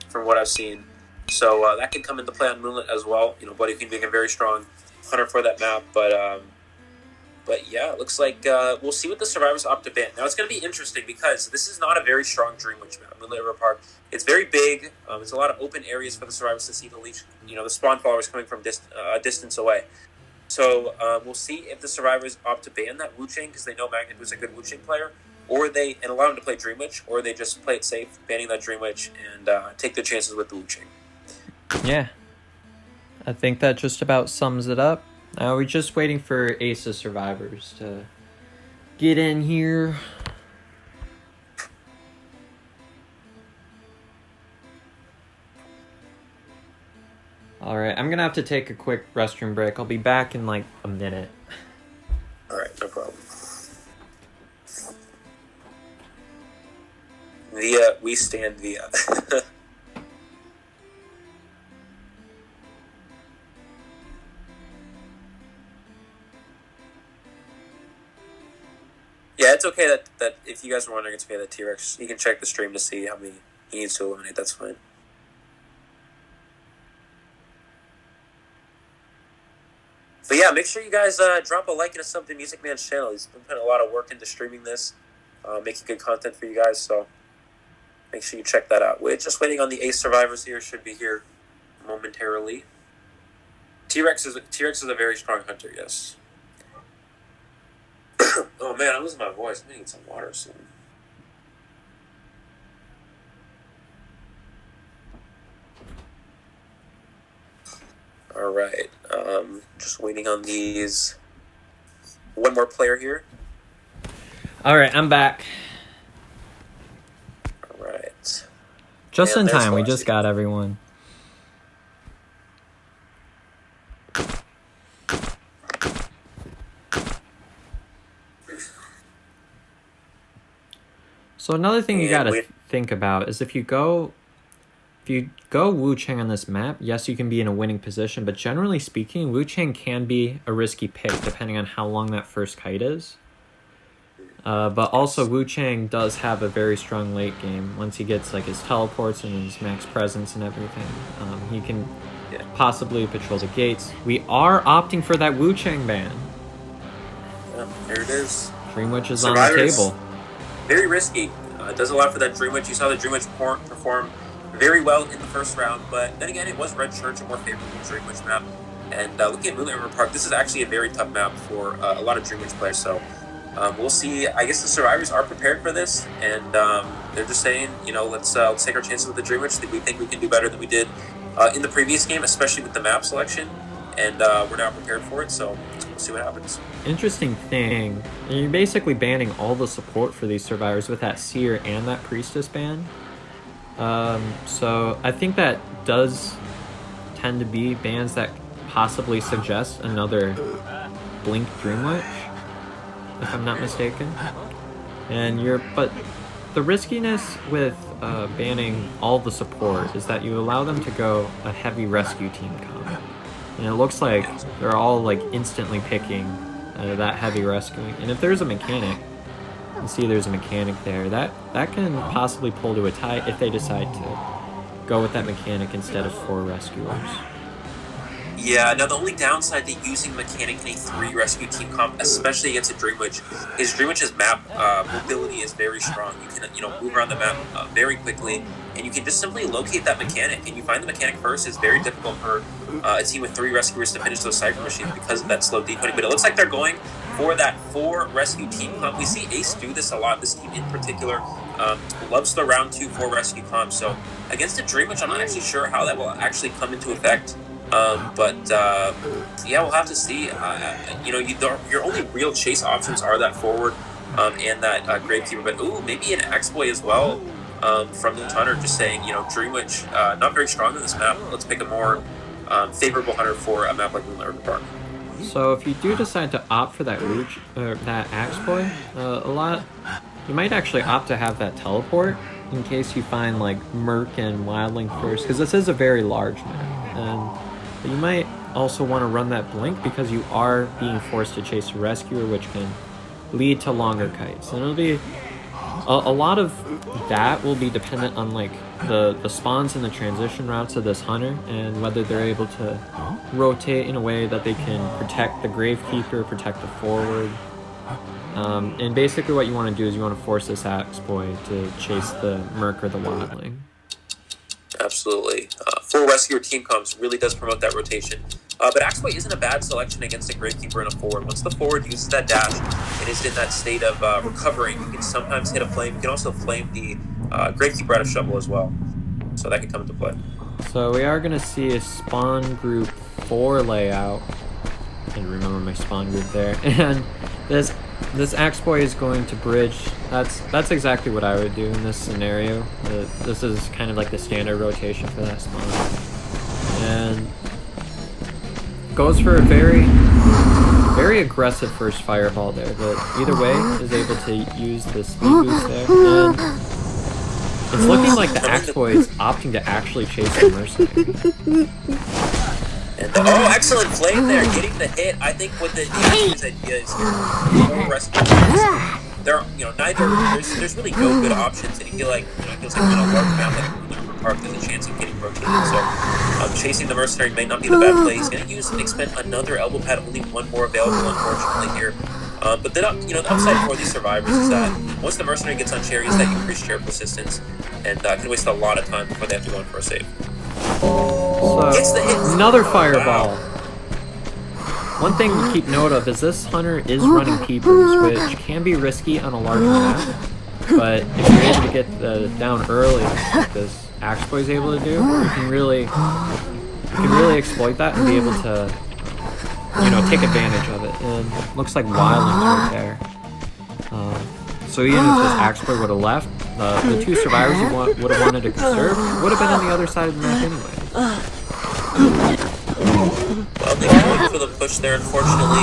from what I've seen. So that could come into play on Moonlit as well. Bloody Queen being a very strong hunter for that map, But yeah, it looks like we'll see what the survivors opt to ban. Now it's going to be interesting because this is not a very strong Dream Witch map. Moonlit River Park, it's very big. It's a lot of open areas for the survivors to see the leech. The spawn followers coming from distance away. So we'll see if the survivors opt to ban that Wu-Chang because they know Magnet was a good Wu-Chang player, or they and allow them to play Dream Witch, or they just play it safe, banning that Dream Witch and take their chances with the Wu-Ching. Yeah, I think that just about sums it up. We're just waiting for Ace of Survivors to get in here. All right, I'm gonna have to take a quick restroom break. I'll be back in like a minute. All right, no problem. We stand via. Yeah, it's okay that if you guys are wondering, it's okay that T-Rex, you can check the stream to see how many he needs to eliminate. That's fine. But yeah, make sure you guys drop a like and a sub to Music Man's channel. He's been putting a lot of work into streaming this, making good content for you guys. So make sure you check that out. We're just waiting on the Ace Survivors here. Should be here momentarily. T-Rex is a very strong hunter. Yes. Oh man, I'm losing my voice. I'm gonna need some water soon. All right. Just waiting on these. One more player here. All right, I'm back. All right. Just in time. We just got everyone. So another thing you gotta think about is if you go Wu-Chang on this map, yes, you can be in a winning position, but generally speaking, Wu-Chang can be a risky pick depending on how long that first kite is. But also Wu-Chang does have a very strong late game. Once he gets like his teleports and his max presence and everything, he can possibly patrol the gates. We are opting for that Wu-Chang ban. Yeah, there it is. Dream Witch is on the table. Very risky. It does allow for that Dream Witch. You saw the Dream Witch perform very well in the first round, but then again, it was Red Church, a more favorable Dream Witch map. And looking at Moonlight River Park, this is actually a very tough map for a lot of Dream Witch players. So we'll see. I guess the Survivors are prepared for this, and they're just saying, you know, let's take our chances with the Dream Witch. We think we can do better than we did in the previous game, especially with the map selection. And we're now prepared for it, so we'll see what happens. Interesting thing, you're basically banning all the support for these Survivors with that Seer and that Priestess ban. So I think that does tend to be bans that possibly suggest another Blink Dream Witch, if I'm not mistaken. But the riskiness with banning all the support is that you allow them to go a heavy rescue team comp. And it looks like they're all like instantly picking that heavy rescuing. And if there's a mechanic, you see there's a mechanic there, that can possibly pull to a tie if they decide to go with that mechanic instead of 4 rescuers. Yeah, now the only downside to using mechanic in a 3 rescue team comp, especially against a Dream Witch, is Dream Witch's map mobility is very strong. You can move around the map very quickly, and you can just simply locate that mechanic. And you find the mechanic first. It's very difficult for a team with 3 rescuers to finish those Cypher machines because of that slow decoding. But it looks like they're going for that 4 rescue team comp. We see Ace do this a lot. This team in particular loves the round 2 4 rescue comp. So against a Dream Witch, I'm not actually sure how that will actually come into effect. Yeah, we'll have to see. Your only real chase options are that forward and that Gravekeeper. But maybe an X-Boy as well from the hunter, just saying, Dream Witch not very strong in this map. Let's pick a more favorable hunter for a map like Moonlight River Park. So if you do decide to opt for that that Axe-Boy, you might actually opt to have that teleport in case you find like Merc and Wildling first, because this is a very large map. But you might also want to run that Blink because you are being forced to chase a rescuer, which can lead to longer kites. And it'll be a lot of that will be dependent on like the spawns and the transition routes of this hunter and whether they're able to rotate in a way that they can protect the Gravekeeper, protect the forward. And basically what you want to do is you want to force this Axe Boy to chase the Merc or the Wildling. Absolutely. full rescuer team comes, really does promote that rotation. But Axway isn't a bad selection against a Gravekeeper and a forward. Once the forward uses that dash and is in that state of recovering, you can sometimes hit a flame. You can also flame the Gravekeeper out of shovel as well. So that can come into play. So we are going to see a spawn group 4 layout. And remember my spawn group there. And this Axeboy is going to bridge. That's exactly what I would do in this scenario. This is kind of like the standard rotation for that spawn. And goes for a very, very aggressive first fireball there, but either way is able to use the speed boost there. And it's looking like the Axeboy is opting to actually chase the Mercenary. And excellent flame there, getting the hit. I think what the Axeboy's idea is here, rescue. There are, there's really no good options, and you feel like, it feels like on a large map like River Park, there's a chance of getting rotated. So, chasing the Mercenary may not be the bad play. He's going to use and expend another elbow pad, only one more available, unfortunately, here. But then, the upside for these survivors is that once the Mercenary gets on chair, he has that increased chair persistence, and can waste a lot of time before they have to go in for a save. So, Gets the hit. Another fireball. Wow. One thing to keep note of is this hunter is running peepers, which can be risky on a larger map. But if you're able to get the down early, like this Axeboy is able to do, you can really exploit that and be able to, take advantage of it. And looks like Wildling's right there. So even if this Axeboy would have left, the two survivors who would have wanted to conserve would have been on the other side of the map anyway. Well, they going for the push there, unfortunately.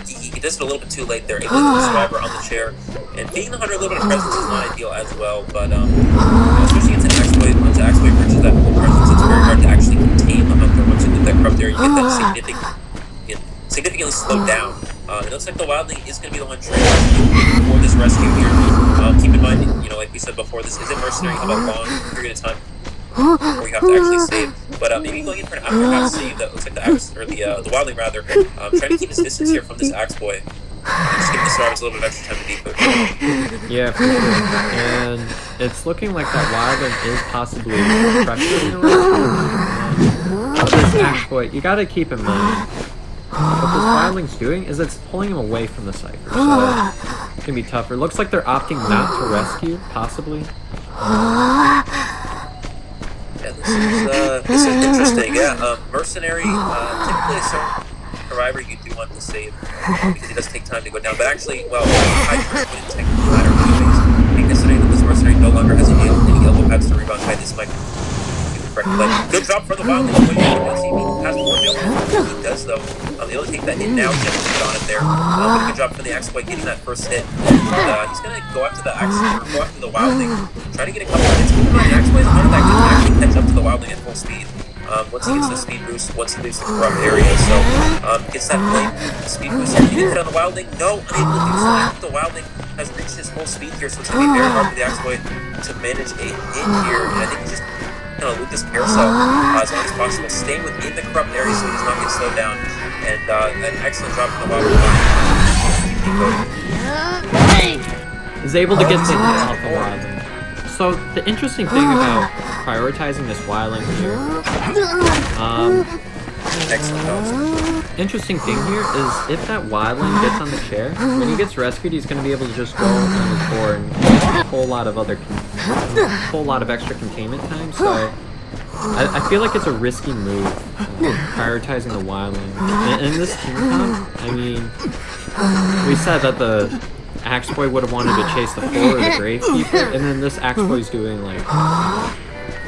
He does it a little bit too late there, able to get the survivor on the chair. And getting the hunter a little bit of presence is not ideal as well, but especially against an Axeboy, once the Axeboy reaches that full presence, it's very hard to actually contain the hunter. Once you get that corrupt there, you get that significantly slowed down. It looks like the Wildling is going to be the one trying for this rescue here. Keep in mind, like we said before, this is a mercenary. How about long period of time before you have to actually save? But maybe going in for an after-half save that looks like the Wildling rather, trying to keep his distance here from this Axeboy. Just giving the survivors a little bit of extra time to decoach. Yeah, for sure. And it's looking like that Wildling is possibly pressuring the rescue. This Axeboy, you gotta keep in mind, what this Wildling's doing is it's pulling him away from the Cypher, so it can be tougher. Looks like they're opting not to rescue, possibly. Yeah, this is interesting. Yeah, Mercenary, typically a survivor you do want to save, because it does take time to go down. But actually, Hydra wouldn't technically matter anyways. I think yesterday that this Mercenary no longer has any elbow pads to rebound by this mic. Good job for the Wildling. He has more available. He does, though. He'll take that hit now. He's on it there. But a good job for the Axeboy getting that first hit. And he's going to go after the Wildling. Try to get a couple of hits. Keep in mind, the Axeboy is the hunter that can actually catch up to the Wildling at full speed. Once he gets the speed boost, once he leaves the corrupt area. So, gets that flame speed boost. Can he hit on the Wildling? No, unable to do so. I think the Wildling has reached his full speed here, so it's going to be very hard for the Axeboy to manage a hit here. And I think he's just going to loop this carousel as long as possible, stay within the corrupt area so he does not get slowed down. And an excellent job from the Wildling. Is able to get the hit off the Wildling. So the interesting thing about prioritizing this Wildling here, interesting thing here is if that Wildling gets on the chair, when he gets rescued, he's going to be able to just go on his board and get a whole lot of extra containment time. So I feel like it's a risky move, prioritizing the Wildling. In this team comp, I mean, we said that the Axeboy would have wanted to chase the forward or the Gravekeeper, and then this Axeboy's doing like,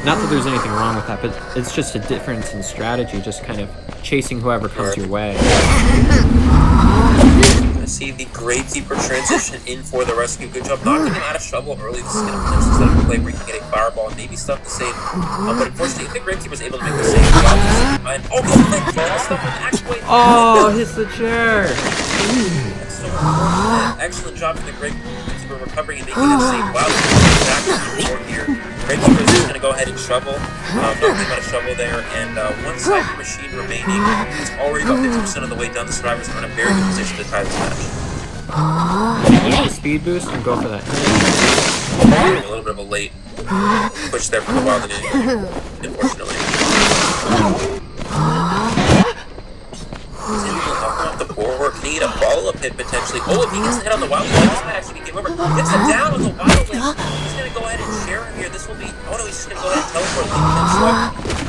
not that there's anything wrong with that, but it's just a difference in strategy, just kind of chasing whoever comes your way. I see the Gravekeeper transition in for the rescue. Good job knocking him out of shovel early. This is going to potentially set up a play where he can get a fireball and maybe stuff to save. But unfortunately, if the Gravekeeper is able to make the save, hits the chair. Excellent job for the Gravekeeper recovering and making that save. Wow, back to the board here. Gravekeeper is just going to go ahead and shovel. Nothing about a shovel there, and one Cypher machine remaining. It's already about 50% of the way down. The survivors are in a very good position to tie this match. Use the speed boost and go for that. A little bit of a late push there from the Wildling. unfortunately. Off the board. Need a follow-up hit potentially. Oh, if he gets a hit on the Wild Link, this might actually be game over. Gets it down on the Wild Link. He's going to go ahead and share him here. This will be... Oh no, he's just going to go ahead and teleport.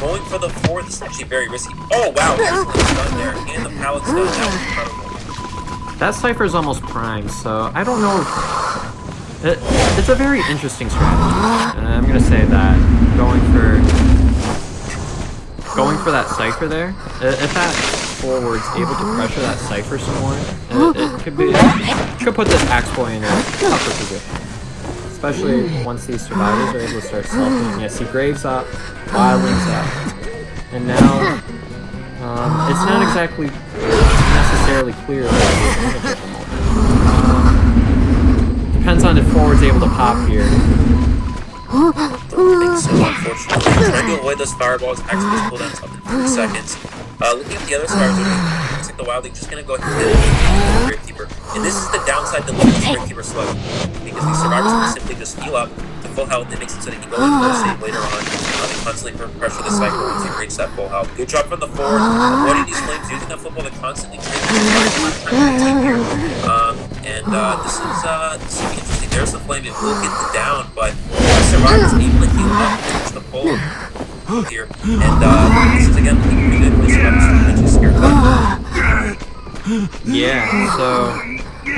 Going for the 4. This is actually very risky. Oh wow, excellent stun there. And the pallet stun. That was incredible. That Cypher is almost primed, so I don't know if... It's a very interesting strategy. And I'm going to say that going for that Cypher there, if that forward's able to pressure that Cypher some more, it could put this Axe Boy in a tougher position. Especially once these survivors are able to start selfing. Yeah, see Graves up, Wildling's up. And now, it's not exactly necessarily clear that he's at the moment. Depends on if forward's able to pop here. Don't think so, unfortunately. Trying to avoid those fireballs. Actually, just pull down something in 3 seconds. Looking at the other stars, looks like the Wild League just going to go ahead and hit the Gravekeeper. And this is the downside to leaving the Gravekeeper slow. Because these survivors can simply just heal up to full health. It makes it so they can go into a save later on. They constantly pressure the Cypher once they reach that full health. Good job from the forward. Avoiding these flames, using that football to constantly change the team here. And this is interesting. There's the flame. It will get the down, but the survivors able to heal up and finish the full here. And this is again looking pretty good for the survivors to eventually scare them. Yeah, so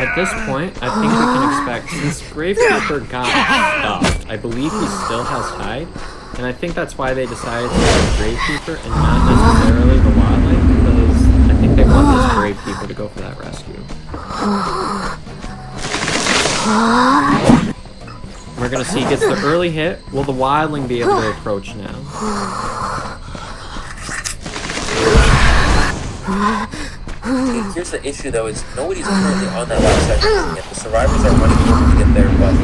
at this point, I think we can expect, since Gravekeeper got stuffed, I believe he still has hide, and I think that's why they decided to go Gravekeeper and not necessarily the Wildling, because I think they want this Gravekeeper to go for that rescue. We're gonna see, gets the early hit. Will the Wildling be able to approach now? Here's the issue though, is nobody's currently on that last section yet. The survivors are running over to get there, but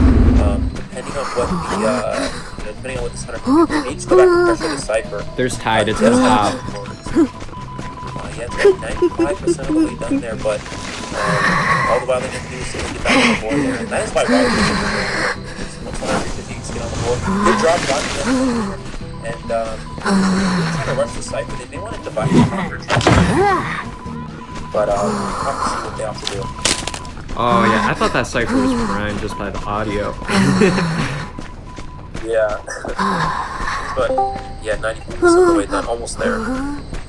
depending on what the depending on what this hunter can do, they need to go back and pressure the Cypher. There's tide, it's gonna pop. Yeah, it's like 95% of the way done there, but all the Wildling can do is get back on the board there, and that is why Wildling is once 150 can get on the board. Good job, Wildling. And trying to rush the Cypher. They may want to divide the counter, but we'll have to see what they have to do. Oh yeah, I thought that Cypher was primed just by the audio. Yeah. But yeah, 90% of the way done, almost there.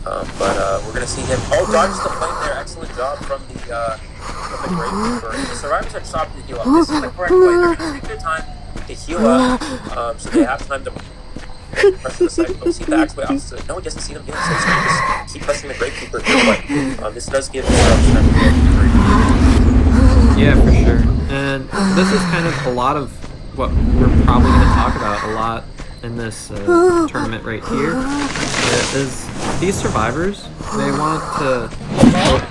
But we're gonna see him. Oh, dodges the flame there. Excellent job from the Gravekeeper. The survivors are stopping to heal up. This is the correct way. They're gonna take their time to heal up, so they have time to pressure the Cypher. We'll see the Axe Boy opposite. No, he doesn't see them healing, so he's gonna just keep pressing the Gravekeeper here. But this does give the survivors time to heal. Yeah, for sure. And this is kind of a lot of what we're probably going to talk about a lot in this tournament right here. Is these survivors, they want to,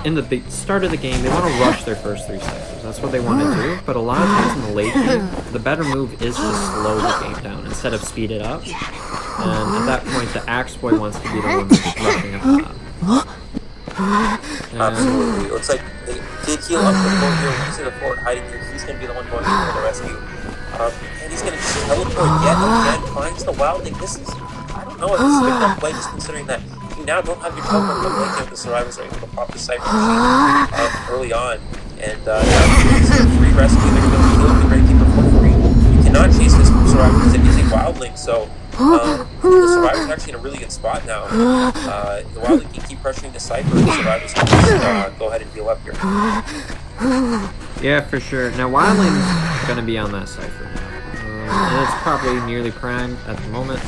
in the start of the game, they want to rush their first 3 Cyphers. That's what they want to do. But a lot of times in the late game, the better move is to slow the game down instead of speed it up. And at that point, the Axe Boy wants to be the one that's rushing at the top. Absolutely. It looks like they did heal up the forward here. When you see the forward hiding here, he's going to be the one going in for the rescue. And he's going to just teleport yet again, finds the Wildling. This is, I don't know if this is a good enough play, just considering that you now don't have your teleport from late game. The survivors are able to pop the Cypher machine early on. And now it's a free rescue. They're going to heal the Gravekeeper for free. You cannot chase this survivor because it is a Wildling, so the survivors are actually in a really good spot now. The Wildling can keep pressuring the Cypher, and the survivors can just go ahead and heal up here. Yeah, for sure. Now, Wildling's going to be on that Cypher now. And it's probably nearly primed at the moment.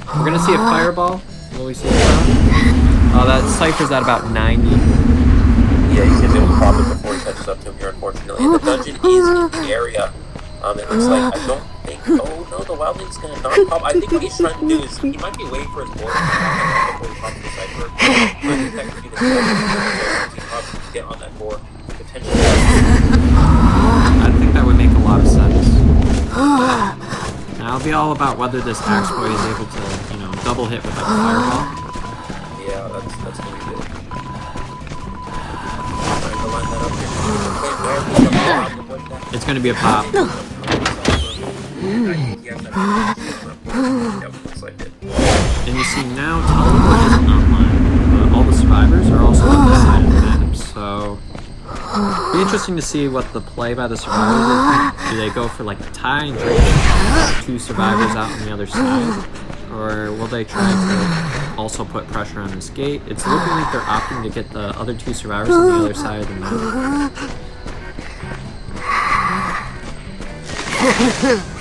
We're going to see a Fireball. Will we see it now? Oh, that Cypher's at about 90. Yeah, he's going to be able to pop it before he catches up to him here, unfortunately. And the dungeon is in the area. It looks like, I don't think, oh no, the Wildling's going to not pop. I think what he's trying to do is, he might be waiting for his board to pop before he pops the Cypher. I think that could be the case. He pops to get on that board, potentially. I think that would make a lot of sense. Now, it'll be all about whether this Axe Boy is able to, you know, double hit with that Fireball. Yeah, that's going to be good. Trying to line that up here. It's going to be a pop. Yep, looks like it. see now teleport isn't online, but all the survivors are also on the side of the map, so it'll be interesting to see what the play by the survivors is. Do they go for like a tie and try to get 2 survivors out on the other side? Or will they try to also put pressure on this gate? It's looking like they're opting to get the other 2 survivors on the other side of the map.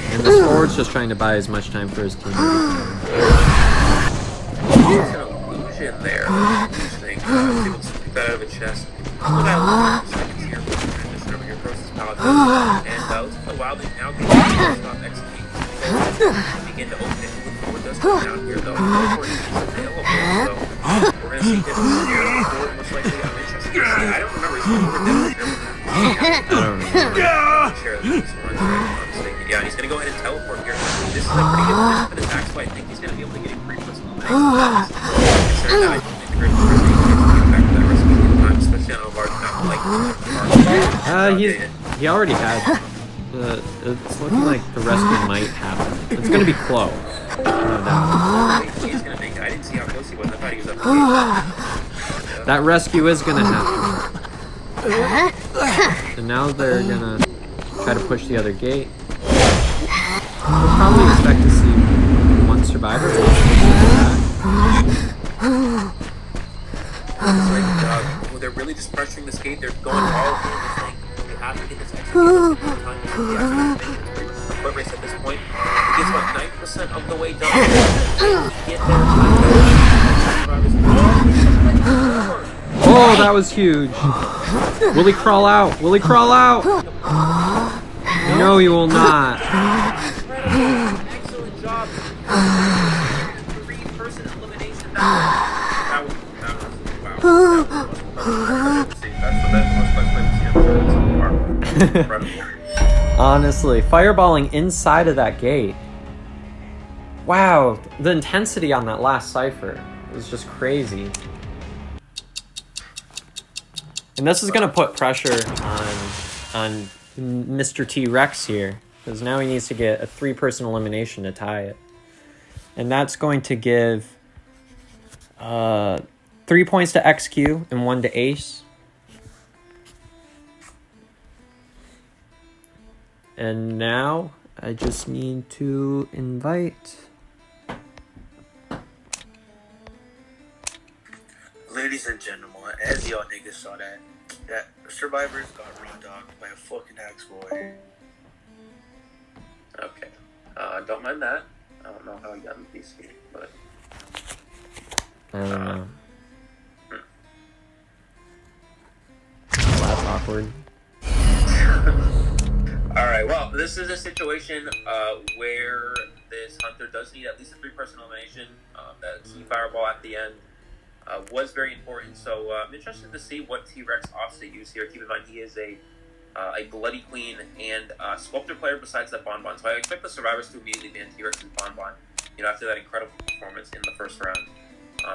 And this forward's just trying to buy as much time for his team. There's an illusion there. Interesting. Able to pick that out of a chest. Pull that out of seconds here. Transition over here across this pallet. And looks like wildly now can stop execute. Begin to open it. Forward does come down here though. Forward is available. So we're going to see him here. Forward most likely. I'm interested to see. I don't remember. Is Forward definitely here? I don't know. Share this one, right? Yeah, he's going to go ahead and teleport here. This is a pretty good position for the attack, so I think he's going to be able to get a free personal attack. Considering that I don't think the great person can get back to that rest of the time, especially on a large map like he already had. It's looking like the rescue might happen. It's going to be close. No doubt. He's going to make it. I didn't see how close he was. I thought he was up the gate. That rescue is going to happen. And now they're going to try to push the other gate. We'll probably expect to see 1 survivor. They're really just pressuring this gate. They're going all over this thing. They have to get this executed time. Foot race at this point. He gets about 9% of the way done. Get Oh, that was huge. Will he crawl out? Will he crawl out? No, he will not. Excellent job. 3-person elimination. That was wow. That's the best most so far. Honestly, fireballing inside of that gate. Wow, the intensity on that last cipher was just crazy. And this is going to put pressure on Mr. T-Rex here, because now he needs to get a 3-person elimination to tie it. And that's going to give 3 points to XQ and 1 to Ace. And now I just need to invite... Ladies and gentlemen, as y'all niggas saw that survivors got raw dogged by a fucking axe boy. Okay. Don't mind that. I don't know how he got in PC, but... I don't know. Well, that's awkward. Alright, well, this is a situation where this hunter does need at least a 3-person elimination. That key fireball at the end was very important, so I'm interested to see what T-Rex opts to use here. Keep in mind, he is a Bloody Queen and Sculptor player besides that Bonbon, so I expect the survivors to immediately ban T-Rex and Bonbon, after that incredible performance in the first round.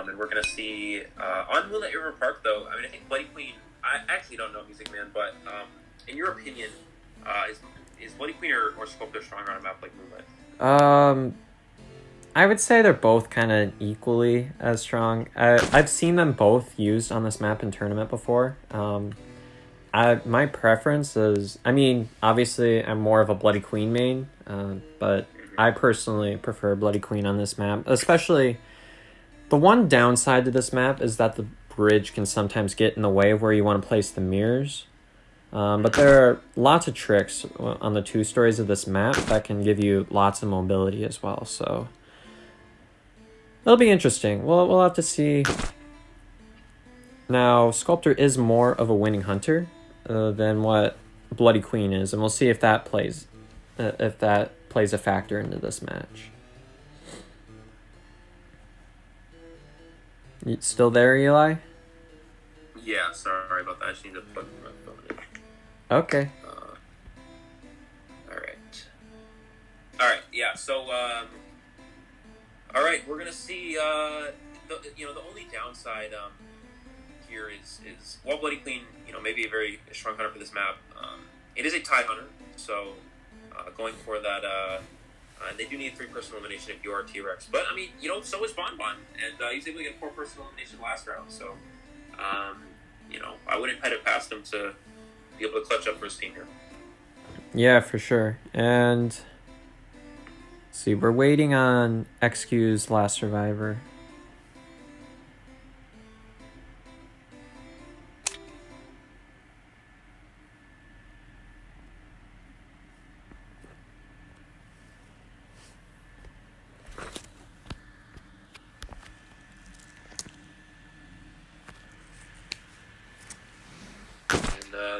And we're going to see, on Moonlight River Park, though, I think Bloody Queen, I actually don't know Music Man, but in your opinion, is Bloody Queen or Sculptor stronger on a map like Moonlight? I would say they're both kind of equally as strong. I've seen them both used on this map in tournament before. My preference is, obviously I'm more of a Bloody Queen main, but I personally prefer Bloody Queen on this map. Especially, the one downside to this map is that the bridge can sometimes get in the way of where you want to place the mirrors. But there are lots of tricks on the 2 stories of this map that can give you lots of mobility as well, so... It'll be interesting. We'll have to see. Now, Sculptor is more of a winning hunter than what Bloody Queen is, and we'll see if that plays a factor into this match. You still there, Eli? Yeah, sorry about that. I just need to plug my phone in. Okay. Alright, yeah, so, alright, we're gonna see, the only downside, here is while Bloody Queen, maybe a very strong hunter for this map, it is a tie hunter, so, going for that, And they do need 3-person elimination if you are T-Rex. But, I mean, you know, so is Bonbon. And he was able to get 4-person elimination last round. So, you know, I wouldn't put it past him to be able to clutch up for his team here. Yeah, for sure. And let's see, we're waiting on XQ's last survivor.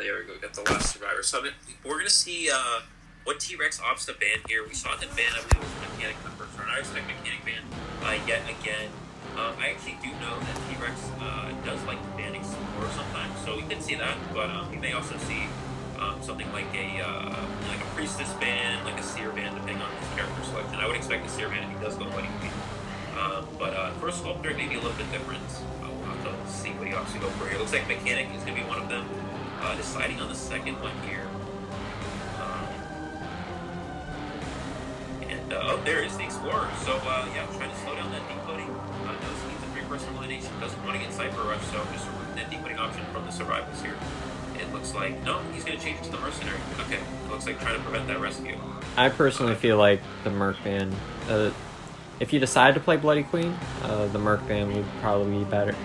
There we go, got the last survivor. So we're going to see what T-Rex opts to ban here. We saw them ban, I believe it was Mechanic in the first round. I expect Mechanic ban yet again. I actually do know that T-Rex does like ban Explorer sometimes, so we could see that, but we may also see something like a Priestess ban, like a Seer ban, depending on his character selection. I would expect a Seer ban if he does go Bloody Queen. But for Sculptor, it may be a little bit different. We'll have to see what he opts to go for here. It looks like Mechanic is going to be one of them. Deciding on the second one here. Oh, there is the Explorer. So, yeah, trying to slow down that decoding. Knows he needs a 3-person elimination. Doesn't want to get Cypher Rush, so just removing that decoding option from the survivals here. It looks like, no, he's going to change it to the Mercenary. Okay, it looks like trying to prevent that rescue. I personally feel like the Merc ban, if you decide to play Bloody Queen, the Merc ban would probably be better.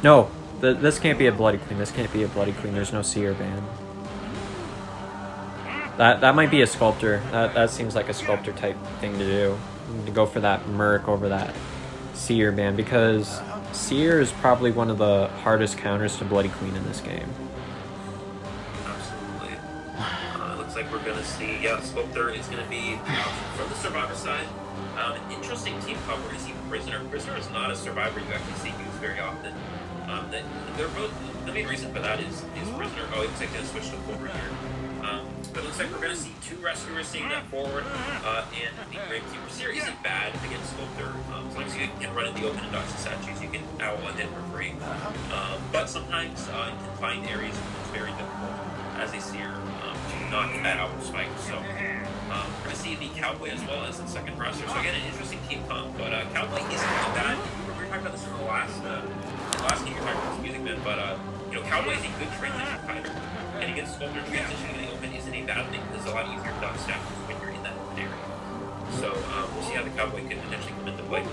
No. This can't be a Bloody Queen. This can't be a Bloody Queen. There's no Seer ban. That might be a Sculptor. That seems like a Sculptor type thing to do. To go for that Merc over that Seer ban, because Seer is probably one of the hardest counters to Bloody Queen in this game. Absolutely. It looks like we're going to see, yeah, Sculptor is going to be from the Survivor side. An interesting team comp. We're going to see Prisoner. Prisoner is not a Survivor you actually see used very often. They're both, the main reason for that is Prisoner. Oh, it looks like they switched to forward here. But it looks like we're going to see 2 rescuers seeing that forward, and the Gravekeeper. Seer isn't bad against Sculptor. As long as you can run in the open and dodge the statues, you can owl a hit for free. But sometimes in confined areas, it's very difficult as a Seer to not get that outward spike. So we're going to see the Cowboy as well as the second roster. So again, an interesting team comp, but Cowboy isn't bad. We were talking about this in the last game you're talking about Music Man, but you know, Cowboy is a good transition fighter, and against Sculptor, transitioning in the open isn't a bad thing because it's a lot easier to dodge statues when you're in that open area. So we'll see how the Cowboy could potentially come into play.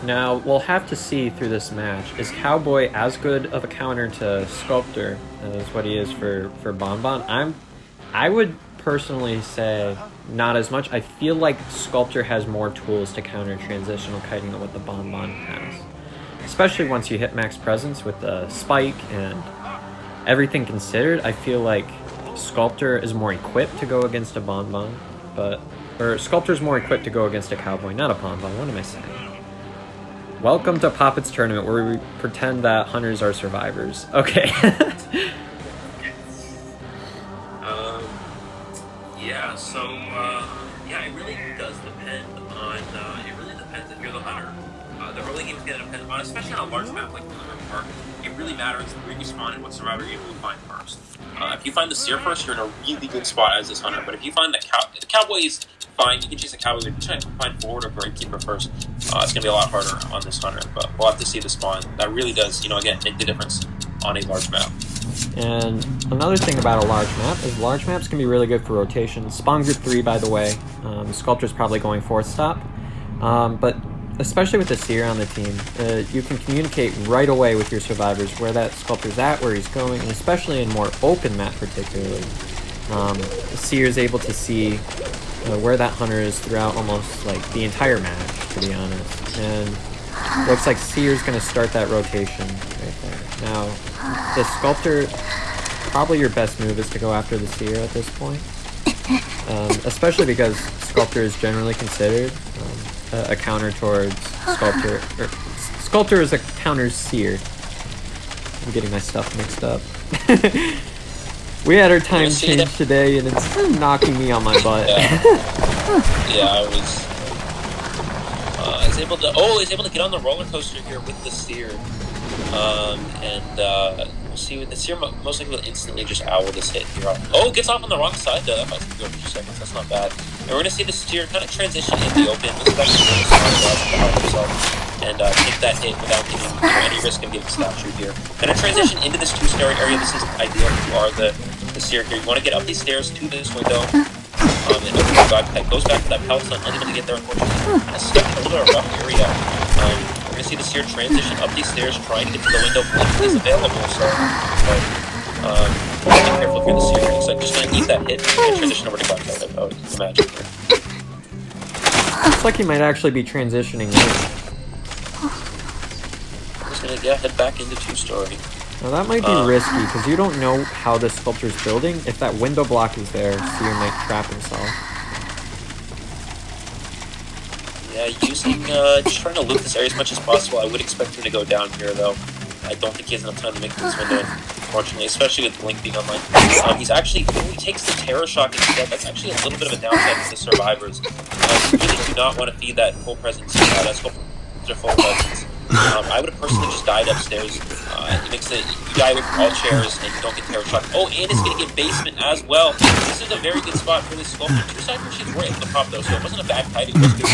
Now, we'll have to see through this match, is Cowboy as good of a counter to Sculptor as what he is for Bonbon? I would personally say not as much. I feel like Sculptor has more tools to counter transitional kiting than what the Bonbon has. Especially once you hit max presence with the spike and everything considered, I feel like Sculptor is more equipped to go against a Bonbon, or Sculptor's more equipped to go against a Cowboy, not a Bonbon. What am I saying? Welcome to PÖPPET'S tournament where we pretend that hunters are survivors. Okay. Yeah, so, yeah, it really does depend on, it really depends if you're the hunter. The early game is going to depend on, especially on a large map like River Park, it really matters where you spawn and what survivor you're able to find first. If you find the Seer first, you're in a really good spot as this hunter, but if you find the Cowboy is fine, you can chase the Cowboy, but if you're trying to find forward or Gravekeeper first, it's going to be a lot harder on this hunter, but we'll have to see the spawn. That really does, you know, again, make the difference on a large map. And another thing about a large map is large maps can be really good for rotation. Spawn group 3, by the way. Sculptor's probably going 4th stop. But especially with the Seer on the team, you can communicate right away with your survivors where that Sculptor's at, where he's going, and especially in more open map particularly. The Seer is able to see where that hunter is throughout almost like the entire match, to be honest. And looks like Seer's going to start that rotation right there. Now, the Sculptor, probably your best move is to go after the Seer at this point. Especially because Sculptor is generally considered a counter towards Sculptor. Or Sculptor is a counter Seer. I'm getting my stuff mixed up. We had our time change today, and it's knocking me on my butt. Yeah, I was able to. Oh, I was able to get on the roller coaster here with the Seer, and we'll see, the seer most likely will instantly just owl this hit here. Oh, gets off on the wrong side though. That might go for 2 seconds. That's not bad. And we're gonna see the seer kind of transition in the open. This is actually really smart to owl himself and take that hit without taking any risk of getting statue here. Gonna transition into this 2-story area. This is ideal if you are the seer here. You want to get up these stairs to this window. And open the god pipe. Goes back to that pallet stun, unable to get there unfortunately. Kind of stuck in a little bit of a rough area. We're gonna see the seer transition up these stairs, trying to get to the window. Blink is available, so be careful if you're the seer here. So I'm just gonna eat that hit and transition over to god pipe, I would imagine here. Looks like he might actually be transitioning later. Just gonna head back into 2-story. Now that might be risky, because you don't know how this sculpture's building. If that window block is there, seer might trap himself. Yeah, using, just trying to loot this area as much as possible. I would expect him to go down here, though. I don't think he has enough time to make this window, unfortunately, especially with Blink being online. He's actually, he takes the Terror Shock instead. That's actually a little bit of a downside for the survivors. You really do not want to feed that full presence, that full presence. I would have personally just died upstairs. It makes it, you die away from all chairs and you don't get Terror Shock. Oh, and it's going to get basement as well. This is a very good spot for this sculpture. 2 side machines were able to pop though, so it wasn't a bad fight. It was good.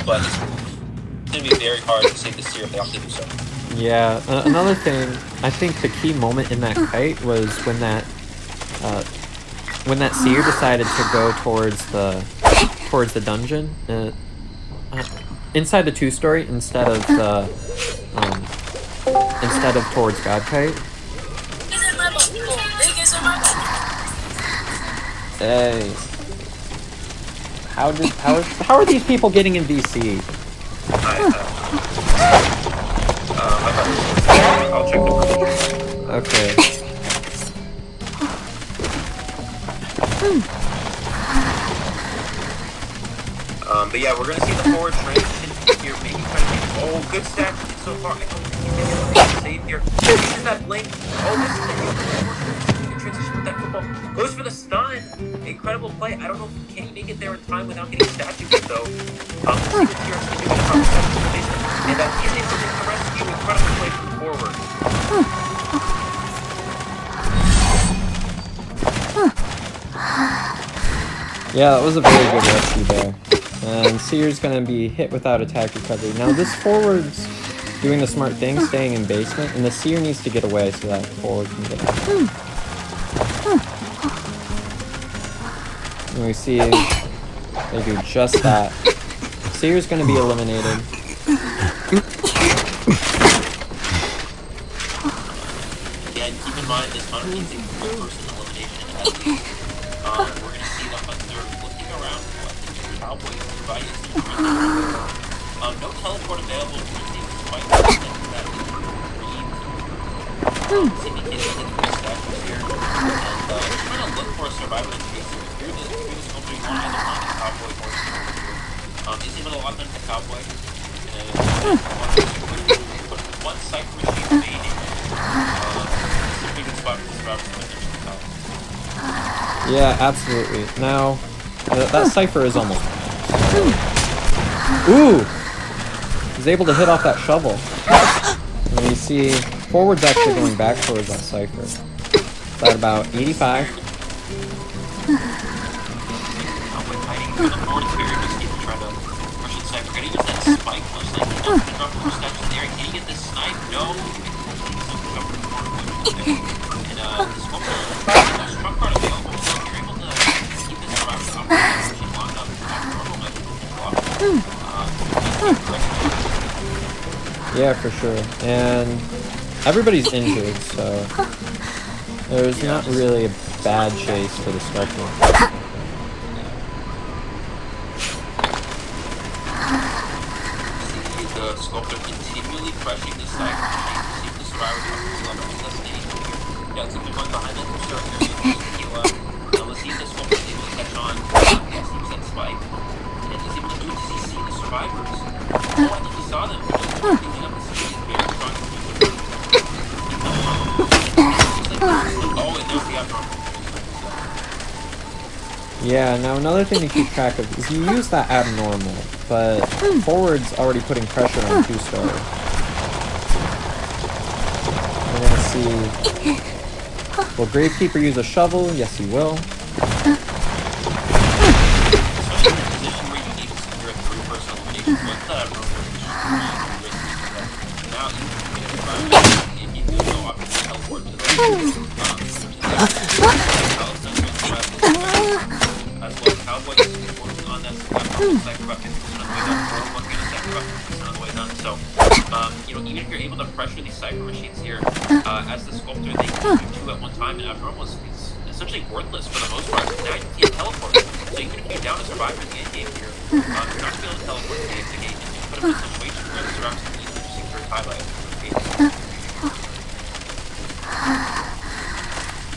But it's going to be very hard to save the seer if they have to do so. Yeah, another thing, I think the key moment in that kite was when that seer decided to go towards the dungeon. Inside the 2-story instead of towards God Kite. Hey, how are these people getting in VC? I'll check the Okay. But yeah, we're gonna see the forward transition here, maybe try to make, oh, good stack so far. I don't think he can get a save here. Uses that blink. Oh, this is the good transition with that football. Goes for the stun. Incredible play. I don't know, can he make it there in time without getting statue hit though? Let's see what TRX can do with the competition. And he's able to rescue. Incredible play from forward. Yeah, that was a very good rescue there. And Seer's gonna be hit without attack recovery. Now this forward's doing the smart thing, staying in basement, and the Seer needs to get away so that forward can get out. And we see they do just that. Seer's gonna be eliminated. Again, keep in mind this hunter needs a full-person elimination at least. We're gonna see the hunter looking around for the cowboy device. No teleport available. We're gonna see this fight that syndicated in the statues here. And just trying to look for a survivor in case through this sculpture you want to either find a cowboy or a survivor. Is able to lock onto the cowboy. And put one cypher machine remaining. It's a pretty good spot for the survivor to finish the cowboy. Yeah, absolutely. Now, that Cypher is almost... Ooh! He's able to hit off that shovel. And you see, forward's actually going back towards that Cypher. It's at about 85. Cowboy fighting for the forward period, just keep trying to push it Cypher. Gonna use that spike, most likely. Drop more steps in there. Can he get this snipe? No. And the sculptor, there's truck card available. Yeah, for sure. And everybody's injured, so there's not really a bad chase for the sculptor. The sculptor continually crushing the side to see if the survivor is listening. Yeah, it's going behind the start here. Now let's see if the sculptor is able to catch on. Yes, he was that spike. And he's able to do it. Does he see the survivors? Oh, I think he saw them. Picking up the speed. Very strong. Oh, and there's the abnormal. Yeah, now another thing to keep track of is you use that abnormal, but forward's already putting pressure on 2-star. We're gonna see. Will Gravekeeper use a shovel? Yes, he will. Even if you're able to pressure these cipher machines here, as the sculptor, they can do two at one time, and abnormal is essentially worthless for the most part. Now you can't teleport. So even if you're down to survive in the end game here, you're not going to be able to teleport to the exit gate, and just put him in a situation where this surrounds can easily just secure highlight the gates.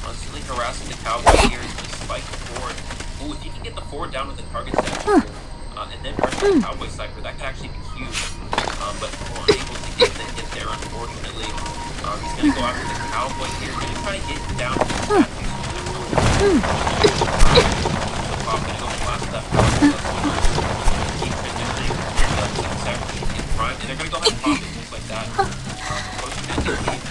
Constantly harassing the cowboy here is going to spike the forward. Ooh, if you can get the forward down with the target statue here, and then pressure the cowboy cipher, that could actually be huge. But we're unable to get the hit there, unfortunately. He's going to go after the cowboy here. Going to try to get down to the statue. The pop going to go blast that power. Keep positioning. And the cipher machine in prime. And they're going to go ahead and pop it just like that. Approaching that gate.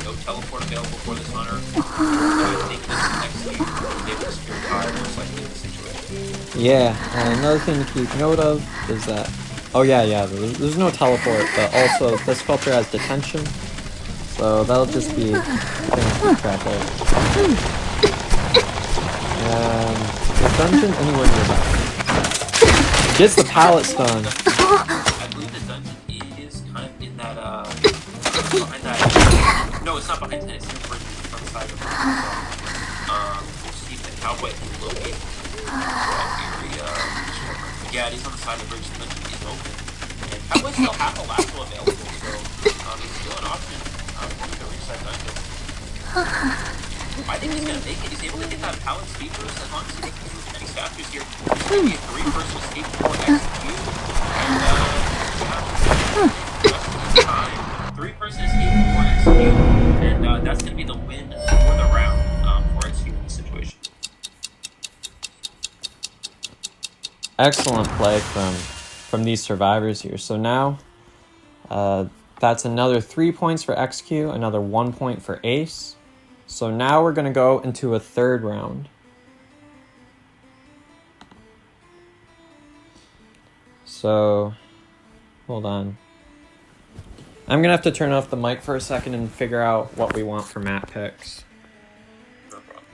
No teleport available for this hunter. So I think this next game will be able to secure high, most likely in the situation. Yeah, and another thing to keep note of is that, oh yeah, there's no teleport, but also this sculptor has detention, so that'll just be a thing to keep track of. And the dungeon anywhere nearby. Gets the pallet stun. I believe the dungeon is kind of in that, behind that, no, it's not behind tennis, it's from the side of the we'll see if the cowboy can locate that area. Yeah, it is on the side of the bridge, the dungeon is open. And cowboy still have a lasso available, so it's still an option to reach that dungeon. I think he's going to make it. He's able to get that pallet speed boost as long as he makes many statues here. It's going to be a 3-person escape for execute. And, time. 3-person escape for execute. And that's going to be the win for the round for execute in this situation. Excellent play from these survivors here. So now, that's another 3 points for XQ, another 1 point for Ace. So now we're going to go into a third round. So, hold on. I'm going to have to turn off the mic for a second and figure out what we want for map picks. No problem.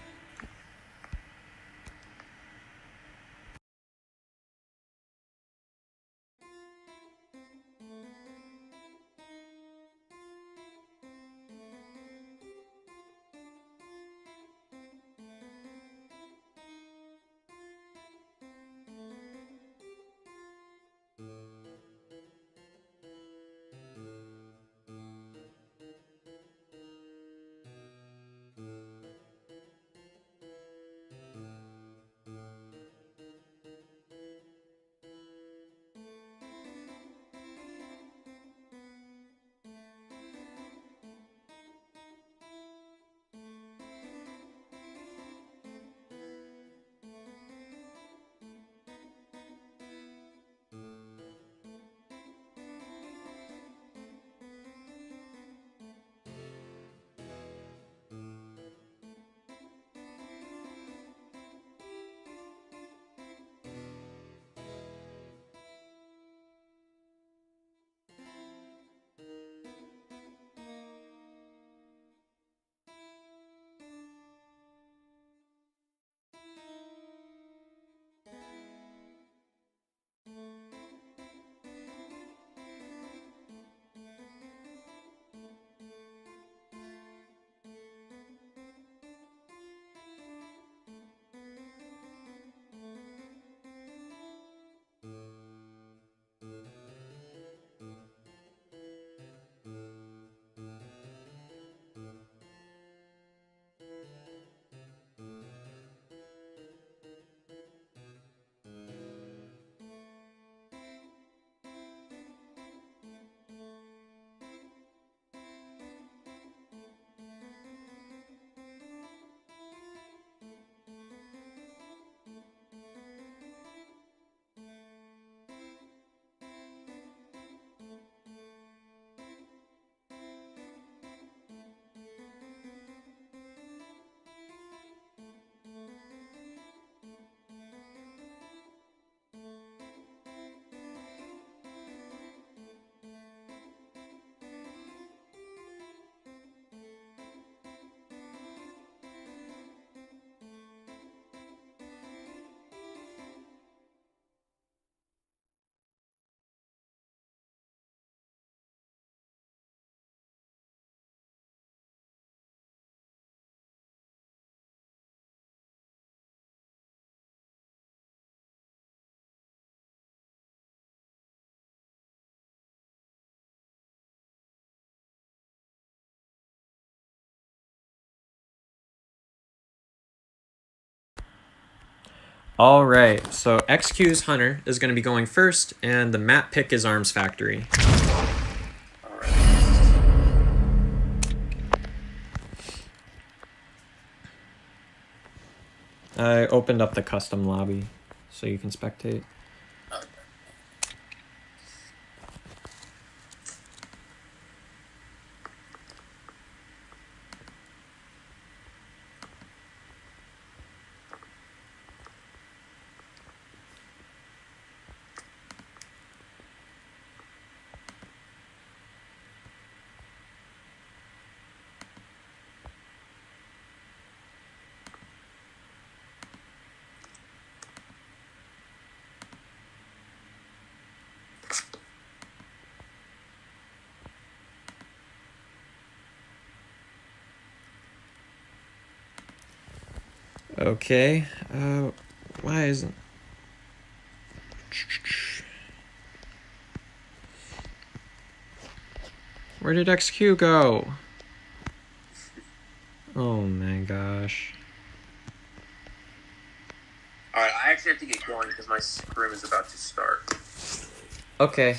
All right, so XQ's Hunter is going to be going first, and the map pick is Arms Factory. All right. I opened up the custom lobby so you can spectate. Okay, why isn't... Where did XQ go? Oh my gosh. Alright, I actually have to get going because my scrim is about to start. Okay.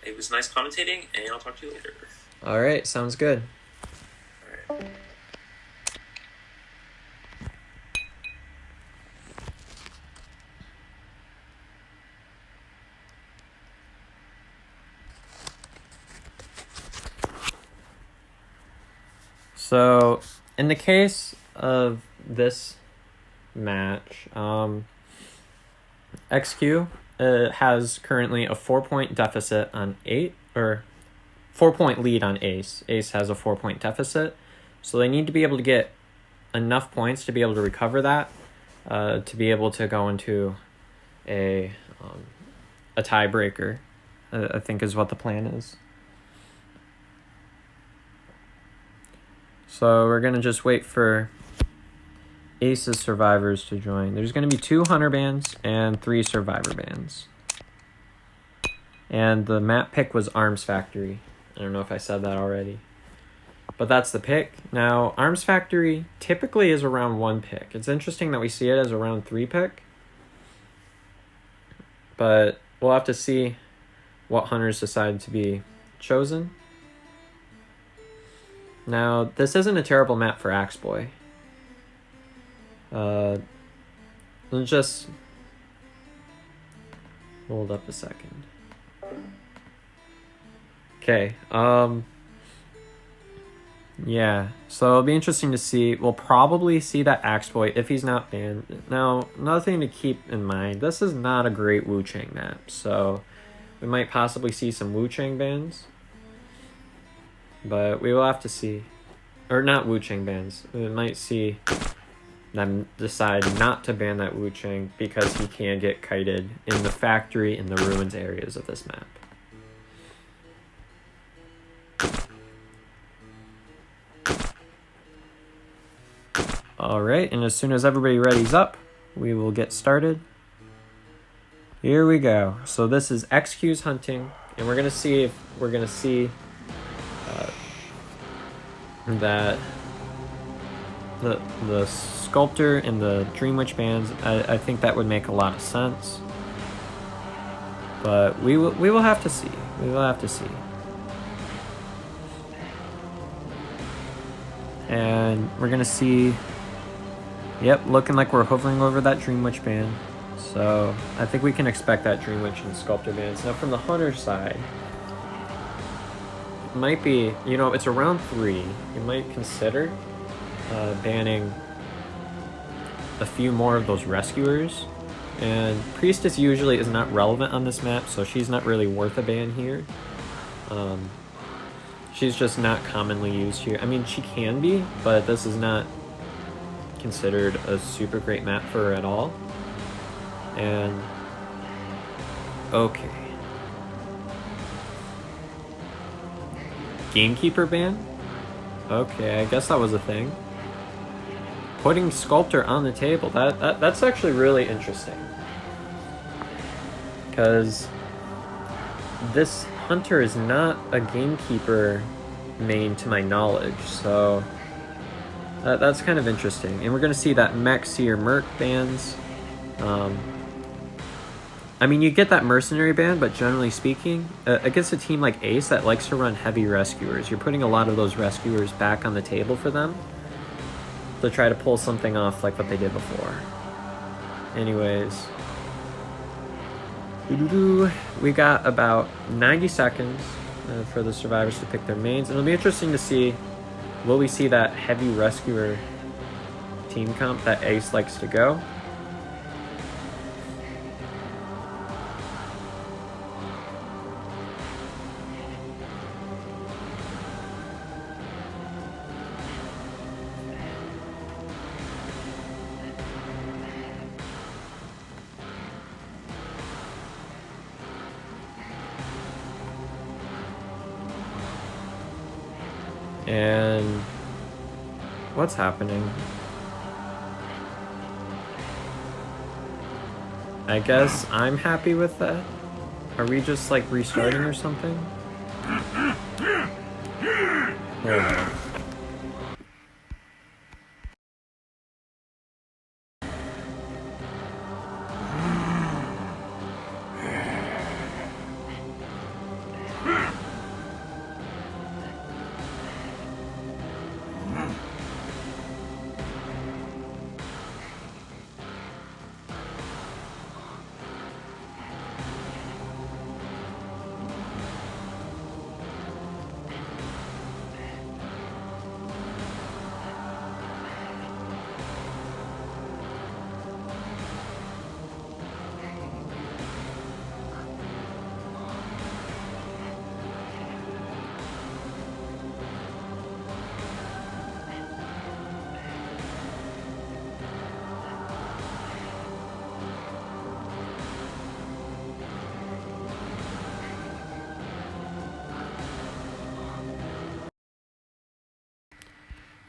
It was nice commentating, and I'll talk to you later. Alright, sounds good. Alright. So, in the case of this match, XQ has currently a 4-point deficit on 8, or 4-point lead on Ace. Ace has a 4-point deficit, so they need to be able to get enough points to be able to recover that, to be able to go into a tiebreaker, I think is what the plan is. So we're going to just wait for Ace's survivors to join. There's going to be 2 Hunter bands and 3 survivor bands. And the map pick was Arms Factory. I don't know if I said that already. But that's the pick. Now, Arms Factory typically is around 1 pick. It's interesting that we see it as around 3 pick. But we'll have to see what hunters decide to be chosen. Now, this isn't a terrible map for Axeboy. Let's just hold up a second. Okay, yeah, so it'll be interesting to see. We'll probably see that Axeboy if he's not banned. Now, another thing to keep in mind, this is not a great Wu Chang map, so we might possibly see some Wu Chang bans. But we will have to see. Or not Wu Chang bans. We might see them decide not to ban that Wu Chang because he can get kited in the factory in the ruins areas of this map. Alright, and as soon as everybody readies up, we will get started. Here we go. So this is XQ's hunting, and we're going to see if we're going to see that the sculptor and the Dream Witch bands, I think that would make a lot of sense. But we will have to see. We will have to see. And we're gonna see. Yep, looking like we're hovering over that Dream Witch band. So I think we can expect that Dream Witch and sculptor bands. Now from the hunter side, might be, you know, it's around 3. You might consider banning a few more of those rescuers. And Priestess usually is not relevant on this map, so she's not really worth a ban here. She's just not commonly used here. I mean, she can be, but this is not considered a super great map for her at all. And okay. Gamekeeper ban? Okay, I guess that was a thing. Putting Sculptor on the table, that's actually really interesting. Because this hunter is not a Gamekeeper main to my knowledge, so That's kind of interesting. And we're going to see that mech, seer, merc bands. I mean, you get that mercenary band, but generally speaking, against a team like Ace that likes to run heavy rescuers, you're putting a lot of those rescuers back on the table for them to try to pull something off like what they did before. Anyways, we got about 90 seconds for the survivors to pick their mains, and it'll be interesting to see, will we see that heavy rescuer team comp that Ace likes to go? And what's happening? I guess I'm happy with that. Are we just like restarting or something? Hold on.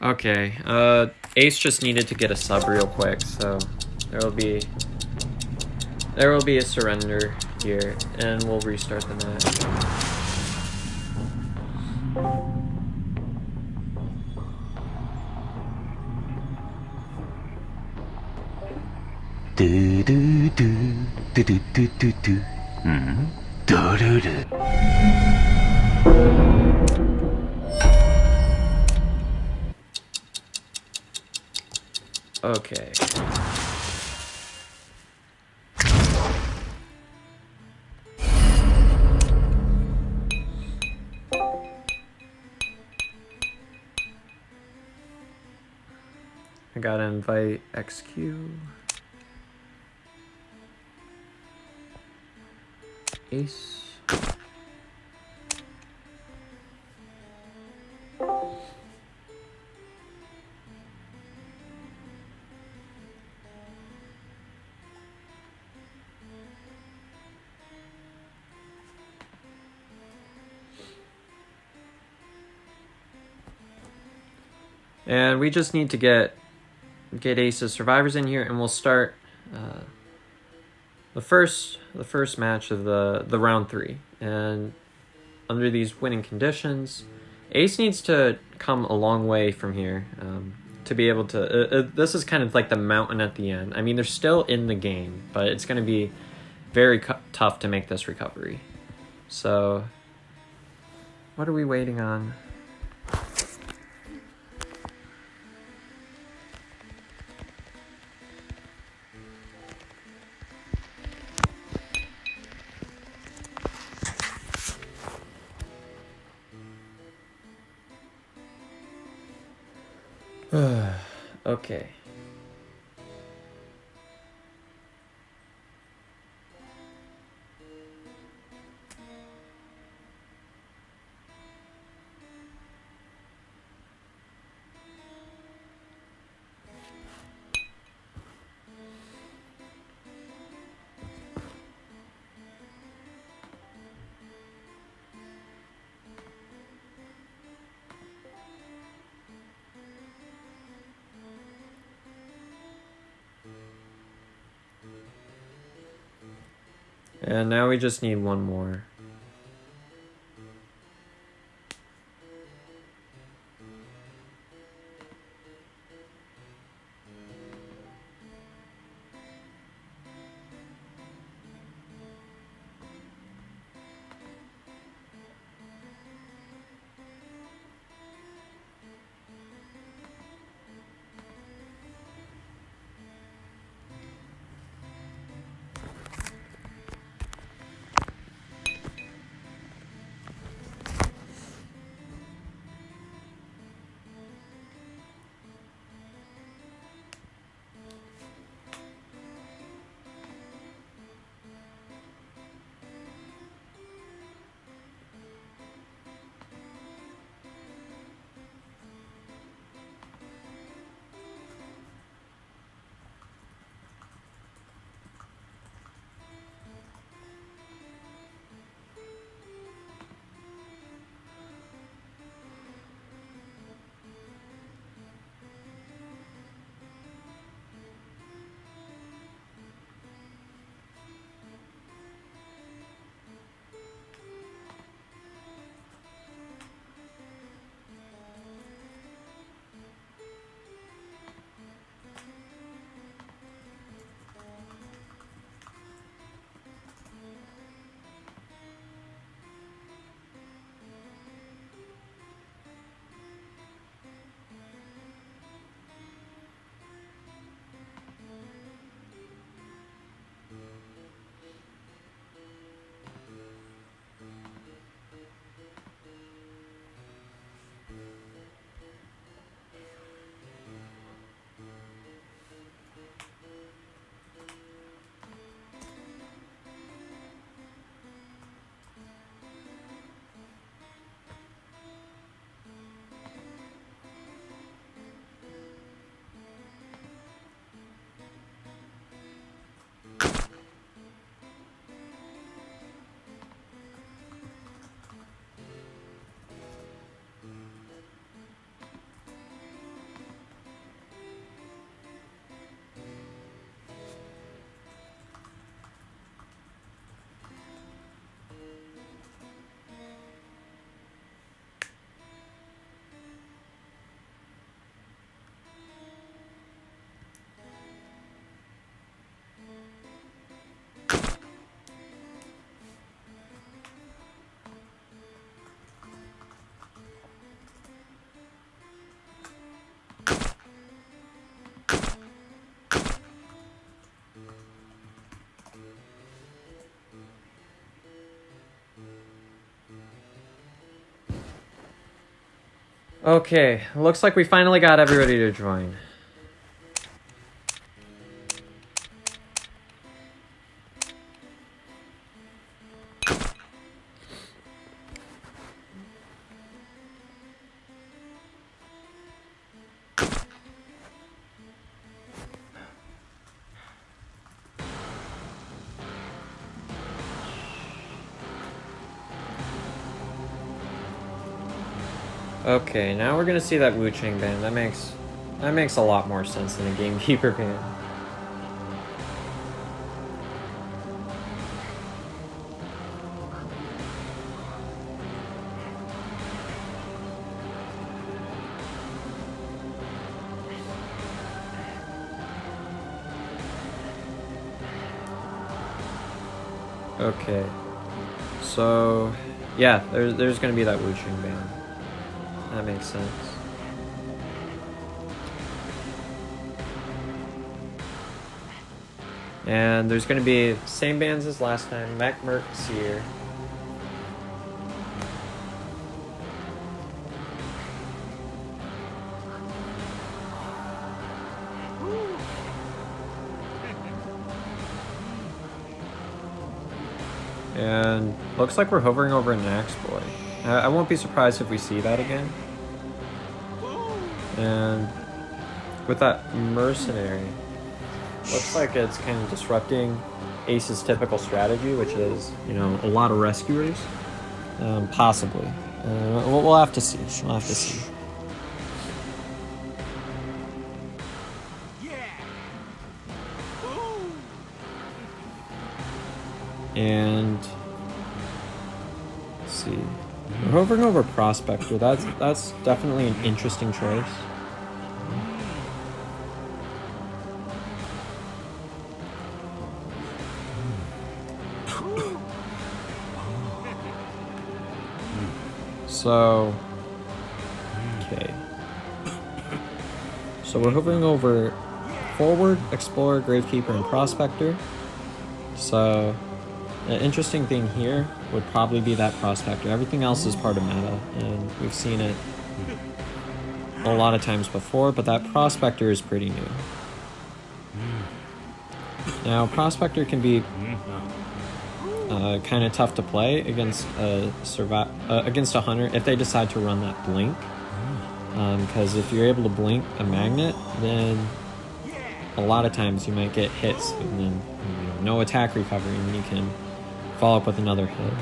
Okay, Ace just needed to get a sub real quick, so there will be a surrender here, and we'll restart the match. Do do do do do do do do. Do do do. Okay. I gotta invite XQ. Ace. And we just need to get Ace's survivors in here, and we'll start the first match of the round 3. And under these winning conditions, Ace needs to come a long way from here to be able to. This is kind of like the mountain at the end. I mean, they're still in the game, but it's going to be very tough to make this recovery. So, what are we waiting on? Okay. And now we just need one more. Okay, looks like we finally got everybody to join. Okay, now we're gonna see that Wu Chang band. That makes a lot more sense than a Gamekeeper band. Okay, so yeah, there's gonna be that Wu Chang band. That makes sense. And there's going to be same bands as last time. Mac Merc Seer. And looks like we're hovering over an Axe Boy. I won't be surprised if we see that again. And with that Mercenary, looks like it's kind of disrupting Ace's typical strategy, which is, you know, a lot of rescuers. Possibly. We'll have to see. We'll have to see. And let's see. We're hovering over Prospector. That's definitely an interesting choice. So, okay. So we're hovering over Forward, Explorer, Gravekeeper, and Prospector. So the interesting thing here would probably be that Prospector. Everything else is part of meta, and we've seen it a lot of times before, but that Prospector is pretty new. Now, Prospector can be kind of tough to play against against a hunter if they decide to run that blink. Because if you're able to blink a magnet, then a lot of times you might get hits and then no attack recovery, and you can follow up with another hit.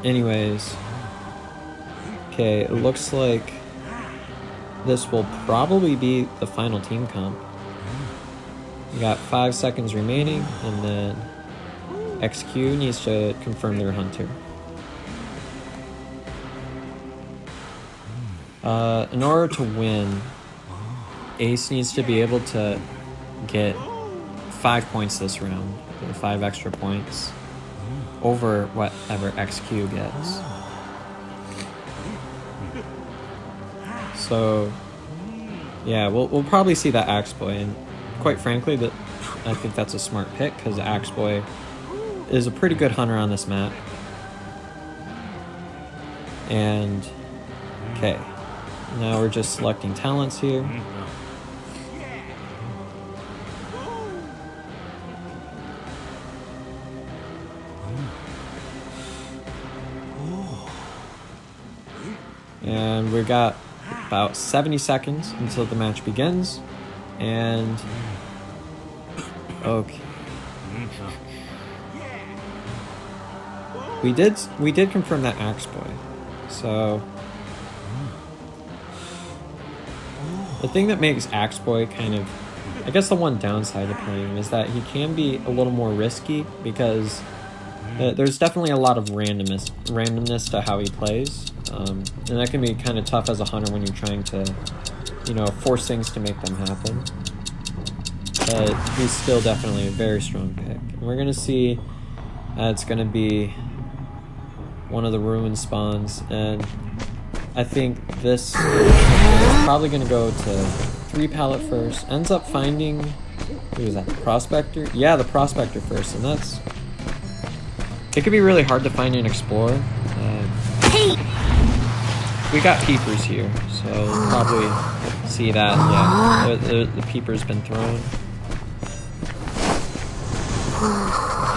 Anyways, okay, it looks like this will probably be the final team comp. We got 5 seconds remaining, and then XQ needs to confirm their hunter. In order to win, Ace needs to be able to get 5 points this round, 5 extra points, over whatever XQ gets. So, yeah, we'll probably see that Axe Boy, and quite frankly, I think that's a smart pick, because Axe Boy is a pretty good hunter on this map. And, okay, now we're just selecting talents here. And we got about 70 seconds until the match begins. And okay, we did confirm that Axe Boy. So the thing that makes Axe Boy kind of, I guess the one downside of playing him is that he can be a little more risky, because there's definitely a lot of randomness to how he plays, and that can be kind of tough as a hunter when you're trying to, you know, force things to make them happen. But he's still definitely a very strong pick. And we're gonna see it's gonna be one of the ruin spawns, and I think this is probably gonna go to 3 pallet first. Ends up finding, who was that, the Prospector? Yeah, the Prospector first, and it could be really hard to find an Explorer. we got peepers here, so we'll probably see that. Yeah, the peeper's been thrown.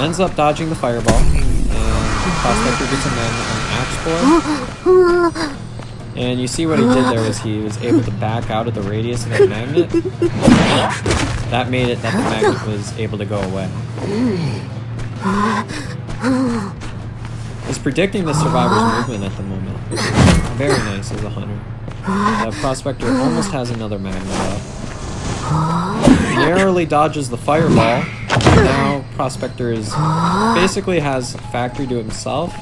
Ends up dodging the fireball, and Prospector gets a magnet on Axe Boy. And you see what he did there was he was able to back out of the radius of that magnet. That made it that the magnet was able to go away. He's predicting the survivor's movement at the moment. Very nice as a hunter. The Prospector almost has another magnet up. Narrowly dodges the fireball. Now Prospector is basically has factory to himself.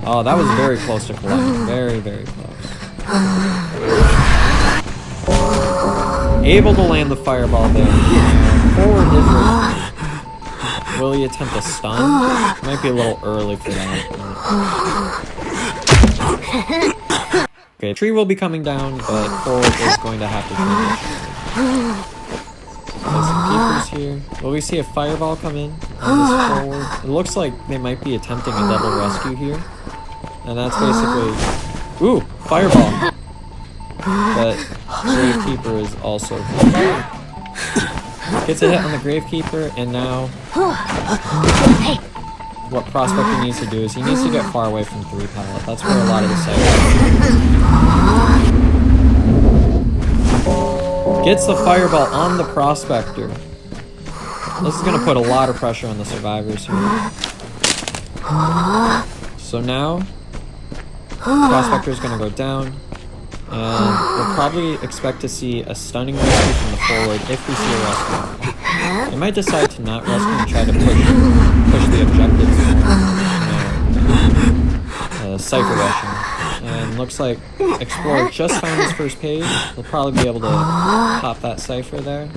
Oh, that was very close to colliding. Very, very close. Able to land the fireball there. Forward is ready. Will he attempt a stun? Might be a little early for that. Okay, tree will be coming down, but forward is going to have to transition. There's some peepers here. Will we see a fireball come in on this forward? It looks like they might be attempting a double rescue here. And that's basically... Ooh! Fireball! But Gravekeeper is also... Gets a hit on the Gravekeeper, and now... What Prospector needs to do is he needs to get far away from 3 pallet. That's where a lot of the sight. Gets the fireball on the Prospector. This is going to put a lot of pressure on the survivors here. So now... Prospector is going to go down, and we'll probably expect to see a stunning rescue from the forward if we see a rescue. They might decide to not rescue and try to push the objectives more. Cypher rushing. And looks like Explorer just found his first page. He'll probably be able to pop that Cypher there,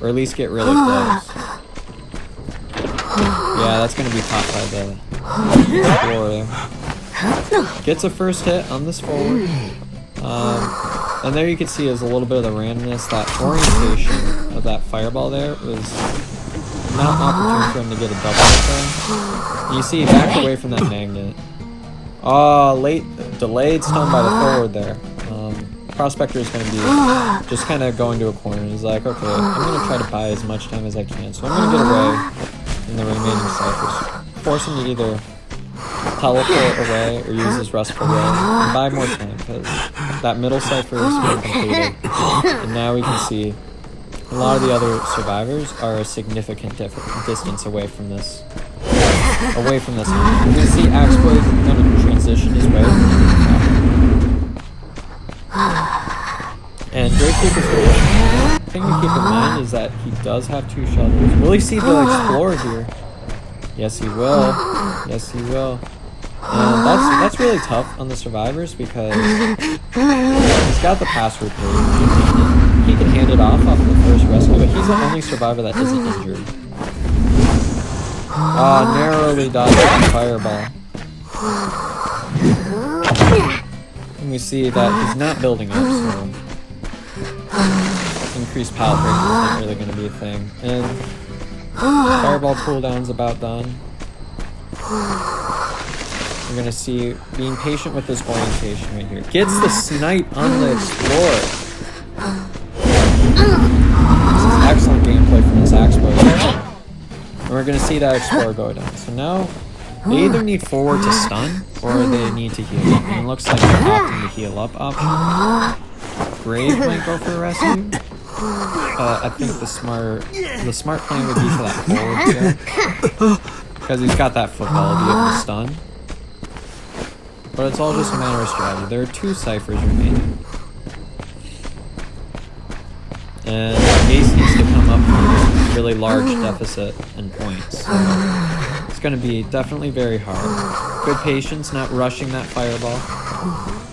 or at least get really close. Yeah, that's going to be popped by the Explorer. Gets a first hit on this forward. And there you can see is a little bit of the randomness. That orientation of that fireball there was not opportune for him to get a double hit there. You see he backed away from that magnet. Late delayed stun by the forward there. Prospector is going to be just kind of going to a corner. He's like, okay, I'm going to try to buy as much time as I can. So I'm going to get away in the remaining ciphers. Force him to either teleport away or use his restful way and buy more time, because that middle cipher is been completed. And now we can see a lot of the other survivors are a significant distance away from this. We see Axe Boy going to transition his way. And Gravekeeper's the thing to keep in mind is that he does have 2 shelters. Will he see the Explorer here? Yes, he will. Yes, he will. And that's really tough on the survivors because he's got the password page. He can hand it off of the first rescue, but he's the only survivor that isn't injured. Narrowly dodged the fireball. And we see that he's not building up, so increased pallet break is not really going to be a thing. And fireball cooldown's about done. We're going to see being patient with this orientation right here. Gets the snipe on the Explorer. This is excellent gameplay from this Axe Boy. And we're going to see that Explorer go down. So now, they either need forward to stun, or they need to heal up. And it looks like they're opting the heal up option. Grave might go for a rescue. I think the smart plan would be for that forward here. Because he's got that football to be able to stun. But it's all just a matter of strategy. There are 2 ciphers remaining. And Ace needs to come up from a really large deficit in points. So it's going to be definitely very hard. Good patience, not rushing that fireball.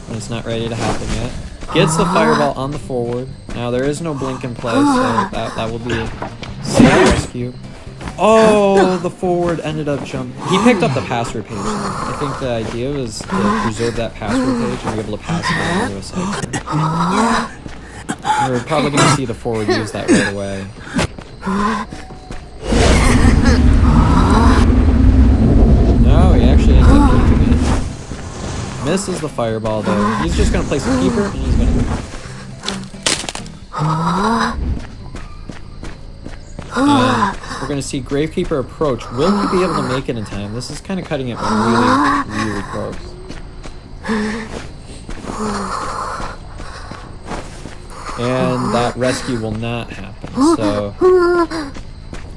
And it's not ready to happen yet. Gets the fireball on the forward. Now there is no blink in play, so that will be a safe rescue. Oh, the forward ended up jumping. He picked up the password page. I think the idea was to preserve that password page and be able to pass it on to a cipher. We're probably going to see the forward use that right away. No, he actually ends up keeping it. Misses the fireball though. He's just gonna place a keeper and he's gonna. And we're gonna see Gravekeeper approach. Will he be able to make it in time? This is kind of cutting it really, really close. And that rescue will not happen. So,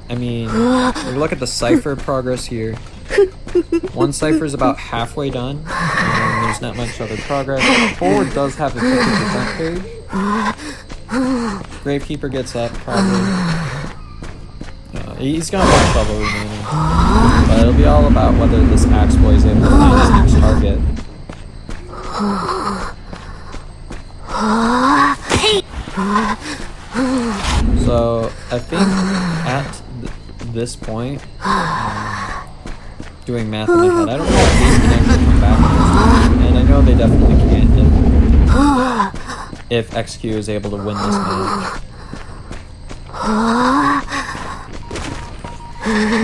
I mean, we look at the cipher progress here. One cipher is about halfway done, and there's not much other progress. Forward does have a 50% page. Gravekeeper gets up, probably. He's gonna have trouble remaining. But it'll be all about whether this axe boy is able to find his next target. So, I think at this point, doing math in my head, I don't know if these can actually come back in this match, and I know they definitely can't if XQ is able to win this match.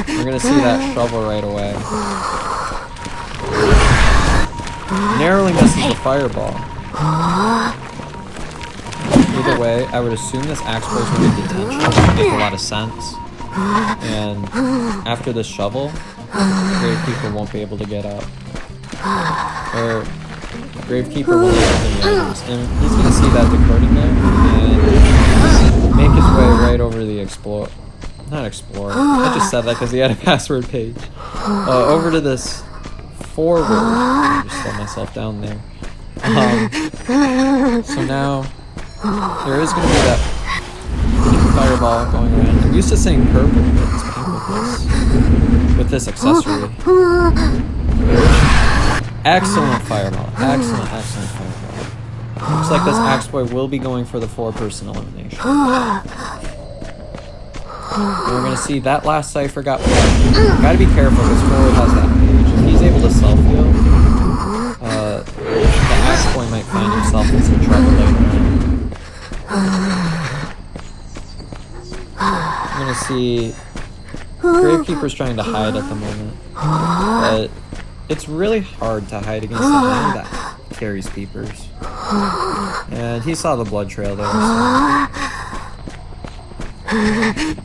We're gonna see that shovel right away. Narrowly misses the fireball. Either way, I would assume this axe boy is going to get detention. It would make a lot of sense. And after this shovel, Gravekeeper won't be able to get up. Or Gravekeeper will need the items. And he's going to see that decoding there and make his way right over the Explorer. Not Explorer. I just said that because he had a password page. Over to this forward. I just let myself down there. So now there is going to be that pink fireball going around. I'm used to saying purple, but it's pink with this accessory. Excellent fireball. Excellent fireball. Looks like this axe boy will be going for the 4-person elimination. And we're going to see that last cipher got pushed. Gotta be careful because forward has that page. If he's able to self-heal, the axe boy might find himself in some trouble later on. I'm going to see Gravekeeper's trying to hide at the moment. But it's really hard to hide against the enemy that carries keepers. And he saw the blood trail there. So.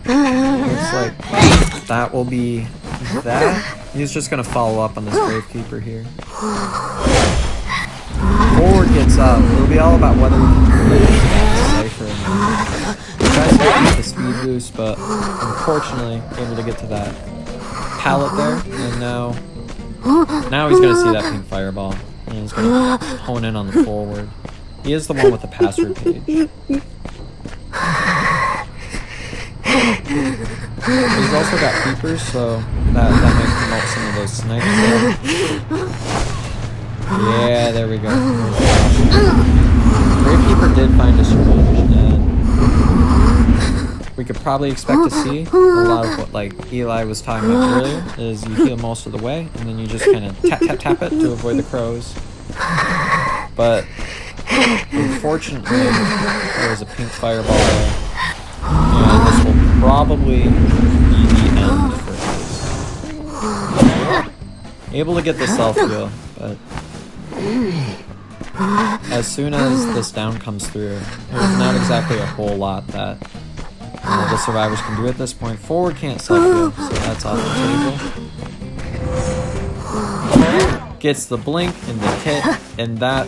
Looks like that will be that. He's just going to follow up on this Gravekeeper here. Forward gets up. It'll be all about whether we can get that cipher. He tries to get the speed boost, but unfortunately able to get to that pallet there. And now he's going to see that pink fireball. And he's going to hone in on the forward. He is the one with the password page. He's also got keepers, so that might promote some of those snipes there. Yeah, there we go. Gravekeeper did find a syringe, and we could probably expect to see a lot of what like Eli was talking about earlier, is you heal most of the way, and then you just kind of tap it to avoid the crows. But unfortunately, there was a pink fireball there. And this will probably be the end for us. Able to get the self-heal, but as soon as this down comes through, there's not exactly a whole lot that the survivors can do at this point. Forward can't self-heal, so that's off the table. Gets the blink and the hit, and that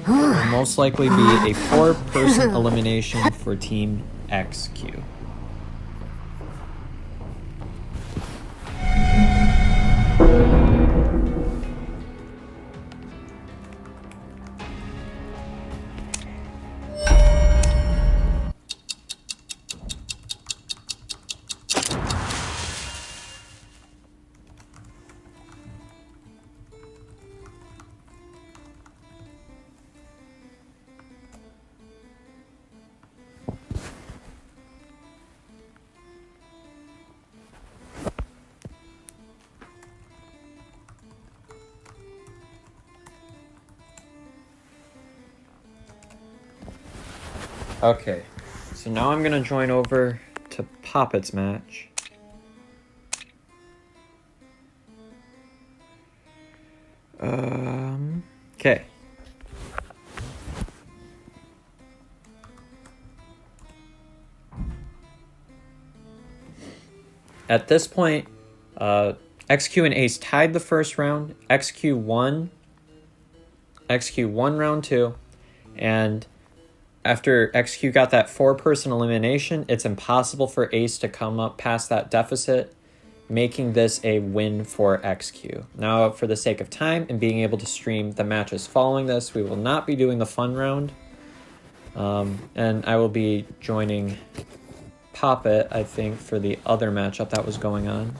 will most likely be a 4-person elimination for Team XQ. Okay, so now I'm gonna join over to PÖPPET'S match. Okay. At this point, XQ and Ace tied the first round. XQ won. XQ won round 2. And after XQ got that 4-person elimination, it's impossible for Ace to come up past that deficit, making this a win for XQ. Now, for the sake of time and being able to stream the matches following this, we will not be doing the fun round. And I will be joining Poppet, I think, for the other matchup that was going on.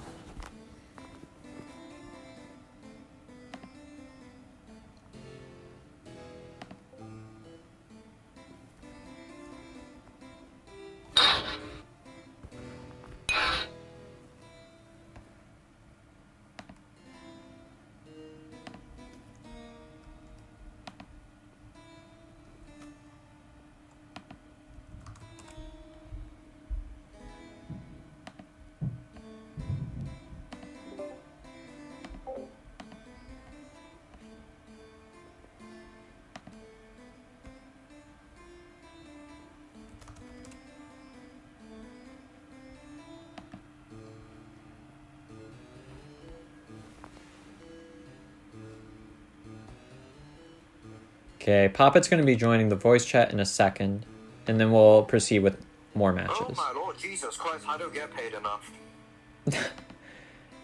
Okay, Poppet's going to be joining the voice chat in a second, and then we'll proceed with more matches. Oh my Lord Jesus Christ, I don't get paid enough.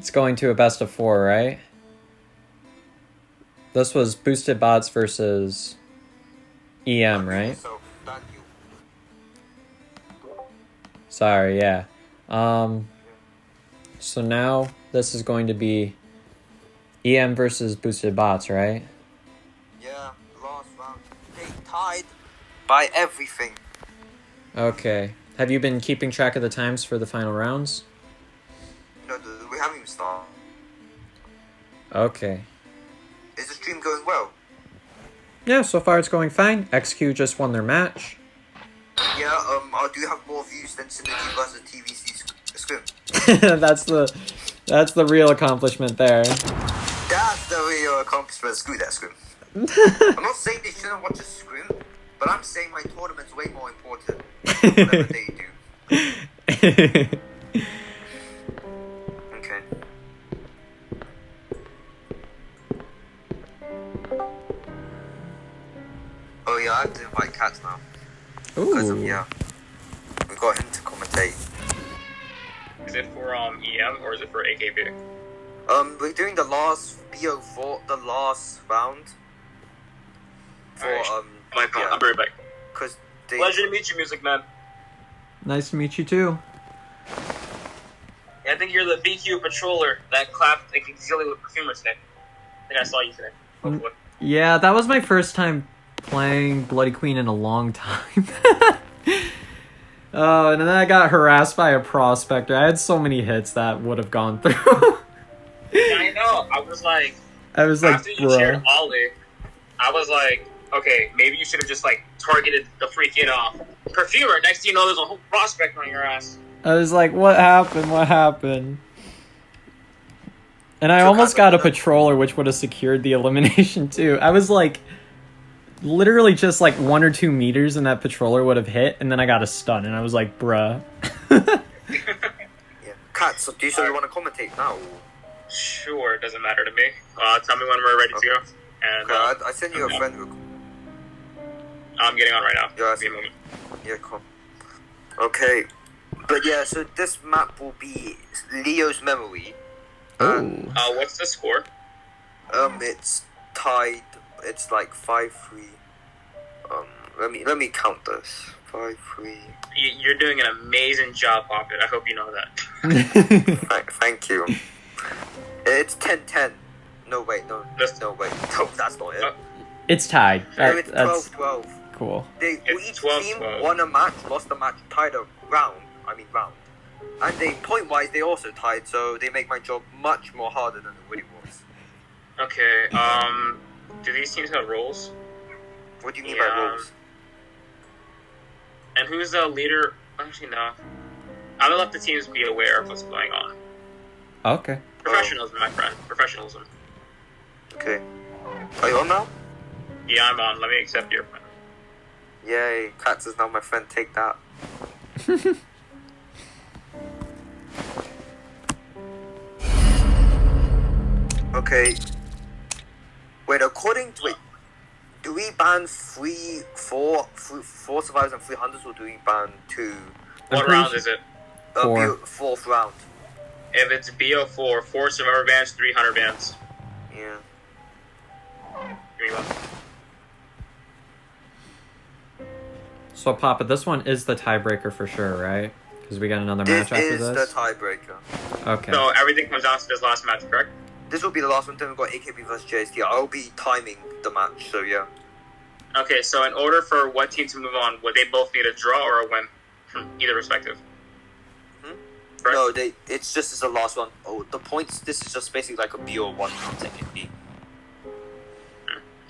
It's going to a best of 4, right? This was Boosted Bots versus EM, right? So, thank you. Sorry, yeah. So now this is going to be EM versus Boosted Bots, right? Yeah, last round. They tied by everything. Okay. Have you been keeping track of the times for the final rounds? No, we haven't even started. Okay. Is the stream going well? Yeah, so far it's going fine. XQ just won their match. Yeah, I do have more views than Synergy versus TVC Scrim. That's the real accomplishment there. That's the real accomplishment. Screw that Scrim. I'm not saying they shouldn't watch a Scrim, but I'm saying my tournament's way more important than whatever they do. Okay. Oh yeah, I have to invite Cats now. Because of, Ooh. yeah. We got him to commentate. Is it for EM or is it for AKB? We're doing the last BO4, the last round. For, Alright. My phone. yeah. I'll be right back. Because they... Pleasure to meet you, Music Man. Nice to meet you too. Yeah, I think you're the BQ patroller that clapped like exactly with Perfumer today. I think I saw you today. Hopefully. Yeah, that was my first time playing Bloody Queen in a long time. Oh, and then I got harassed by a prospector. I had so many hits that would have gone through. Yeah, I know. I was like, after you bro. shared Ollie, I was like, okay, maybe you should have just like targeted the freaking Perfumer. Next thing you know, there's a whole prospect on your ass. I was like, what happened? What happened? And I almost got a patroller, which would have secured the elimination too. I was like, literally just like 1 or 2 meters and that patroller would have hit, and then I got a stun, and I was like, bruh. Yeah. Kat, so do you want to commentate now? Sure, it doesn't matter to me. Tell me when we're ready to go. And Okay, I sent you a friend request. I'm getting on right now. Yeah, Give me a moment. Yeah, cool. Okay. But yeah, so this map will be Leo's Memory. Oh. What's the score? It's tied. It's like 5-3. Let me count this. 5-3. You're doing an amazing job, Poppet. I hope you know that. Thank you. It's 10-10. No, wait, no, that's not it. It's tied. No, it's That's 12-12. cool. Each 12-12. team won a match, lost a match, tied a round. And they, point-wise, they also tied, so they make my job much more harder than it really was. Okay, do these teams have roles? What do you mean by roles? And who's the leader? Actually, no. I'm gonna let the teams be aware of what's going on. Okay. Professionalism, my friend. Professionalism. Okay. Are you on now? Yeah, I'm on. Let me accept your friend. Yay, Katz is now my friend. Take that. Okay. Wait, do we ban four survivors and 300s, or do we ban 2? What round is it? Fourth round. If it's BO4, 4 survivor bands, 300 bands. Yeah. Give me one. So, Papa, this one is the tiebreaker for sure, right? Because we got another match after this? This is the tiebreaker. Okay. So everything comes down to this last match, correct? This will be the last one. Then we've got AKB versus JST. I'll be timing the match, so yeah. Okay, so in order for one team to move on, would they both need a draw or a win from either respective? Correct? No, it's just as the last one. Oh, the points. This is just basically like a BO1 round technically.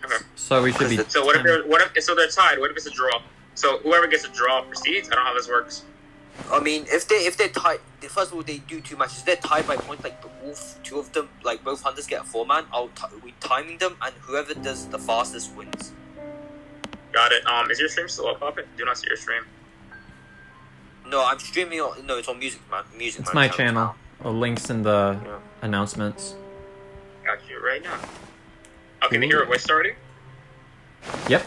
Okay. So we should be. So what if so they're tied? What if it's a draw? So whoever gets a draw proceeds. I don't know how this works. I mean, if they're tied, first of all, they do 2 matches. If they're tied by points, like two of them, like both hunters get a 4-man. We timing them, and whoever does the fastest wins. Got it. Is your stream still up, Poppet? Do not see your stream. No, I'm streaming on. No, it's on Music Man. It's my channel. Links in the announcements. Got you right now. Oh, can you hear a voice already? Yep.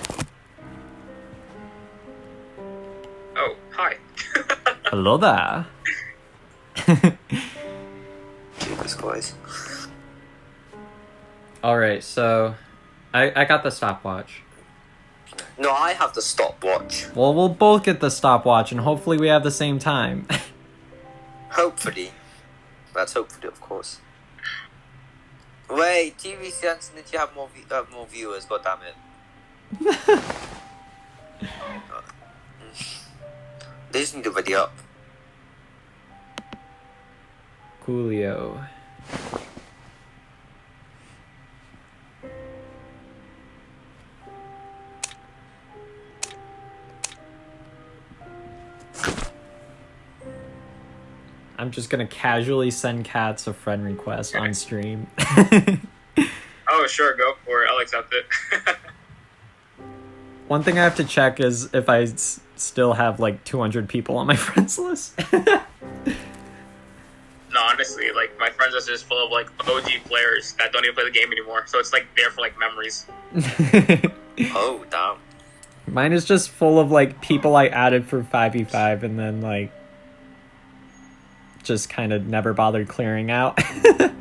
Oh, hi. Hello there. Jesus Christ. Alright, so I got the stopwatch. No, I have the stopwatch. Well, we'll both get the stopwatch, and hopefully we have the same time. Hopefully. That's hopefully, of course. Wait, TV Sense need to have more viewers, goddammit. They just need to ready up. Coolio. I'm just gonna casually send Cats a friend request on stream. Oh, sure, go for it. I'll accept it. One thing I have to check is if I still have like 200 people on my friends list. No, honestly, like, my friends list is full of, like, OG players that don't even play the game anymore. So it's, like, there for, like, memories. Oh, damn. Mine is just full of like people I added for 5v5 and then like just kind of never bothered clearing out. Alright,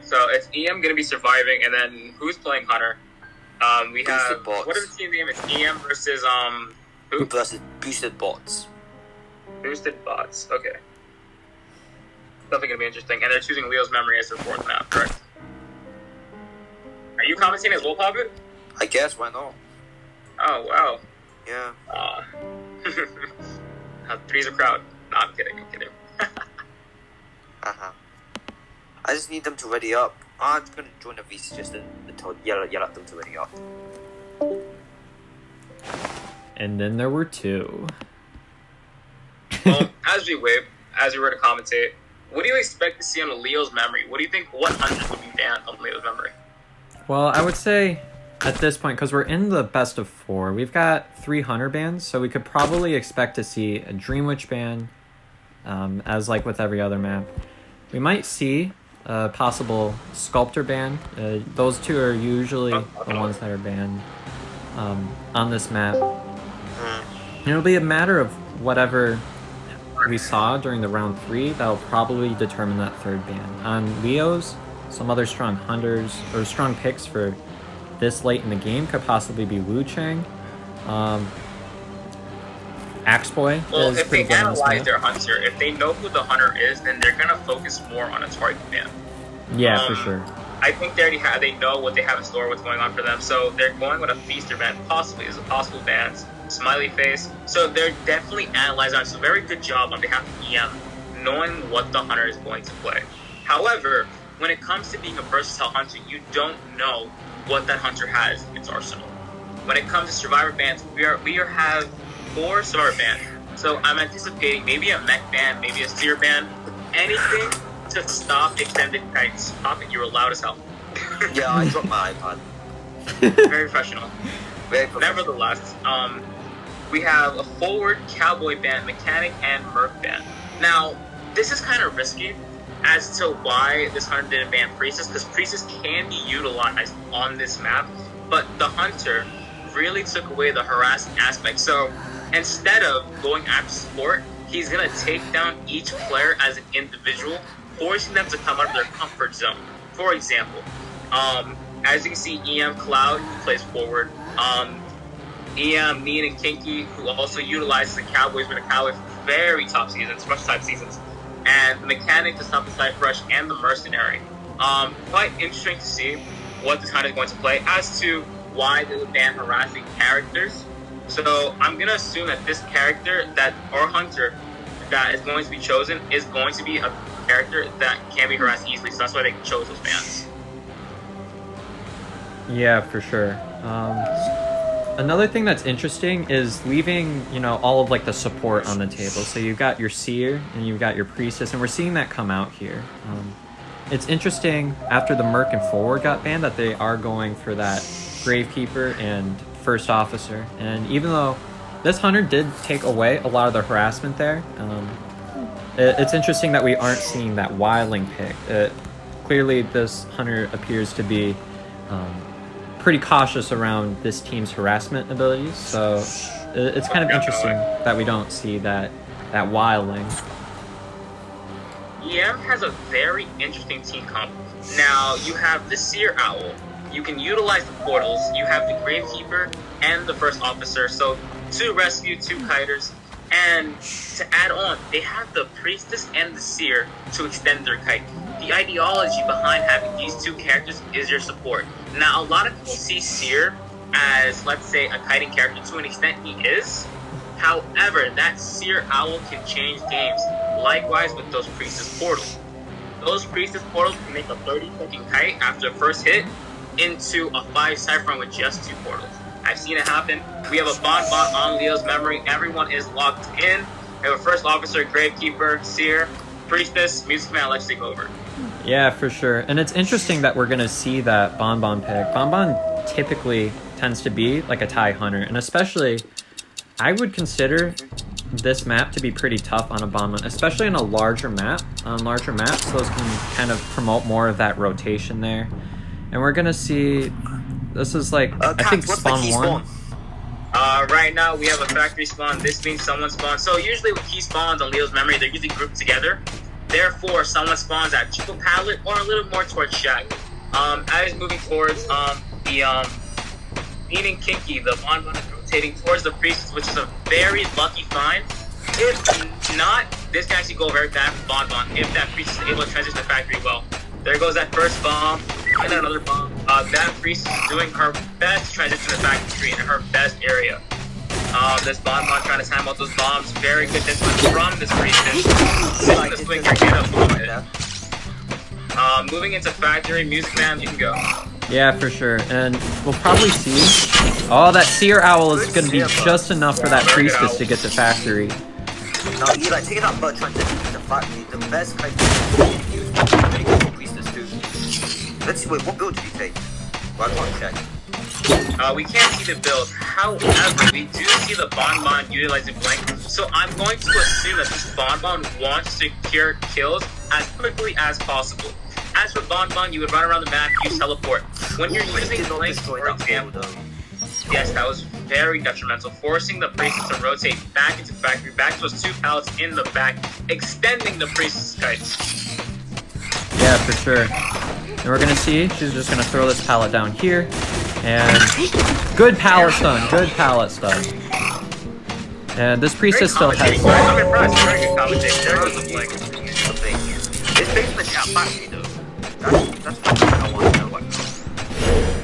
so it's EM going to be surviving, and then who's playing Hunter? We have, what is the team name? It's EM versus, who? Versus Boosted Bots. Boosted Bots, okay. Definitely going to be interesting. And they're choosing Leo's Memory as their 4th map, correct? Are you commenting as well, Poppet? I guess, why not? Oh, wow. Yeah. Three's a crowd. No, I'm kidding. Uh-huh. I just need them to ready up. I'm just gonna join the VC just to yell at them to ready up. And then there were 2. Well, as we were to commentate, what do you expect to see on Leo's Memory? What do you think, what 100 would be banned on Leo's Memory? Well, I would say at this point, because we're in the best of 4, we've got 300 bans, so we could probably expect to see a Dream Witch ban, as like with every other map. We might see a possible Sculptor ban. Those 2 are usually the ones that are banned on this map. And it'll be a matter of whatever we saw during the round 3 that'll probably determine that 3rd ban. On Leo's, some other strong hunters or strong picks for this late in the game could possibly be Wu Chang. Axeboy well, is if pretty they good on this analyze map. their hunter, if they know who the hunter is, then they're gonna focus more on a target ban. Yeah, for sure. I think they already they know what they have in store, what's going on for them, so they're going with a feaster ban, possibly as a possible bans, smiley face. So they're definitely analyzing it. So very good job on behalf of EM, knowing what the hunter is going to play. However, when it comes to being a versatile hunter, you don't know what that hunter has in its arsenal. When it comes to survivor bans, we have 4 survivor bans. So I'm anticipating maybe a mech ban, maybe a steer ban, anything to stop extended kites. Poppet, you were loud as hell. Yeah, I dropped my iPad. Very professional. Very professional. Nevertheless, we have a forward cowboy band, mechanic, and merc band. Now, this is kind of risky as to why this hunter didn't ban priestess, because priestess can be utilized on this map, but the hunter really took away the harassing aspect. So instead of going after support, he's gonna take down each player as an individual, forcing them to come out of their comfort zone. For example, as you can see, EM Cloud, who plays forward, EM, Mean, and Kinky, who also utilizes the Cowboys, been a Cowboy for very top seasons, rush type seasons, and the mechanic to stop the side rush, and the mercenary. Quite interesting to see what this hunter is going to play as to why they would ban harassing characters. So I'm gonna assume that this character or hunter that is going to be chosen is going to be a character that can be harassed easily. So that's why they chose those bans. Yeah, for sure. Another thing that's interesting is leaving, you know, all of like the support on the table. So you've got your seer and you've got your priestess, and we're seeing that come out here. It's interesting after the merc and forward got banned that they are going for that gravekeeper and first officer. And even though this hunter did take away a lot of the harassment there, it's interesting that we aren't seeing that wildling pick. Clearly this hunter appears to be pretty cautious around this team's harassment abilities, so it's kind of interesting that we don't see that wildling. EM has a very interesting team comp. Now, you have the Seer Owl. You can utilize the portals. You have the Gravekeeper and the First Officer, so 2 rescue, 2 kiters. And to add on, they have the Priestess and the Seer to extend their kite. The ideology behind having these 2 characters is your support. Now, a lot of people see Seer as, let's say, a kiting character. To an extent, he is. However, that Seer Owl can change games. Likewise with those Priestess portals. Those Priestess portals can make a 30-second kite after the first hit into a 5 Cypher with just 2 portals. I've seen it happen. We have a Bonbon on Leo's memory. Everyone is locked in. We have a First Officer, Gravekeeper, Seer, Priestess, Music Man. Let's take over. Yeah, for sure. And it's interesting that we're going to see that Bonbon pick. Bonbon typically tends to be like a tie hunter, and especially I would consider this map to be pretty tough on a Bonbon, especially on a larger map. On larger maps, those can kind of promote more of that rotation there. And we're going to see, this is like, I think spawn 1. Right now we have a factory spawn. This means someone spawns. So usually with key spawns on Leo's memory, they're usually grouped together. Therefore, someone spawns at Chico Pallet or a little more towards Shack. As moving towards the Meaning Kinky, the Bonbon is rotating towards the Priestess, which is a very lucky find. If not, this can actually go very bad for Bonbon if that Priestess is able to transition the factory well. There goes that first bomb, and then another bomb. That Priestess is doing her best to transition the factory in her best area. This Bonbon trying to time out those bombs. Very good distance from this Priestess. This swing can get up moving into factory, Music Man, you can go. Yeah, for sure. And we'll probably see. Oh, that Seer Owl is going to be just enough for that Priestess to get to factory. Now, Eli, taking that bird transition to factory, the best kind of use very good for Priestess too. Let's see, wait, what build did you take? Well, I can't check. We can't see the build. However, we do see the Bonbon utilizing Blink. So I'm going to assume that this Bonbon wants to secure kills as quickly as possible. As for Bonbon, you would run around the map, use teleport. When you're using Blink, for example, yes, that was very detrimental, forcing the Priestess to rotate back into factory, back to those 2 pallets in the back, extending the Priestess kites. Yeah, for sure. And we're gonna see, she's just gonna throw this pallet down here. And good pallet stun, good pallet stun. And this Priestess still has... I'm impressed, very good commentating. There goes the Blink. It's basically a factory though. That's what I want to know about.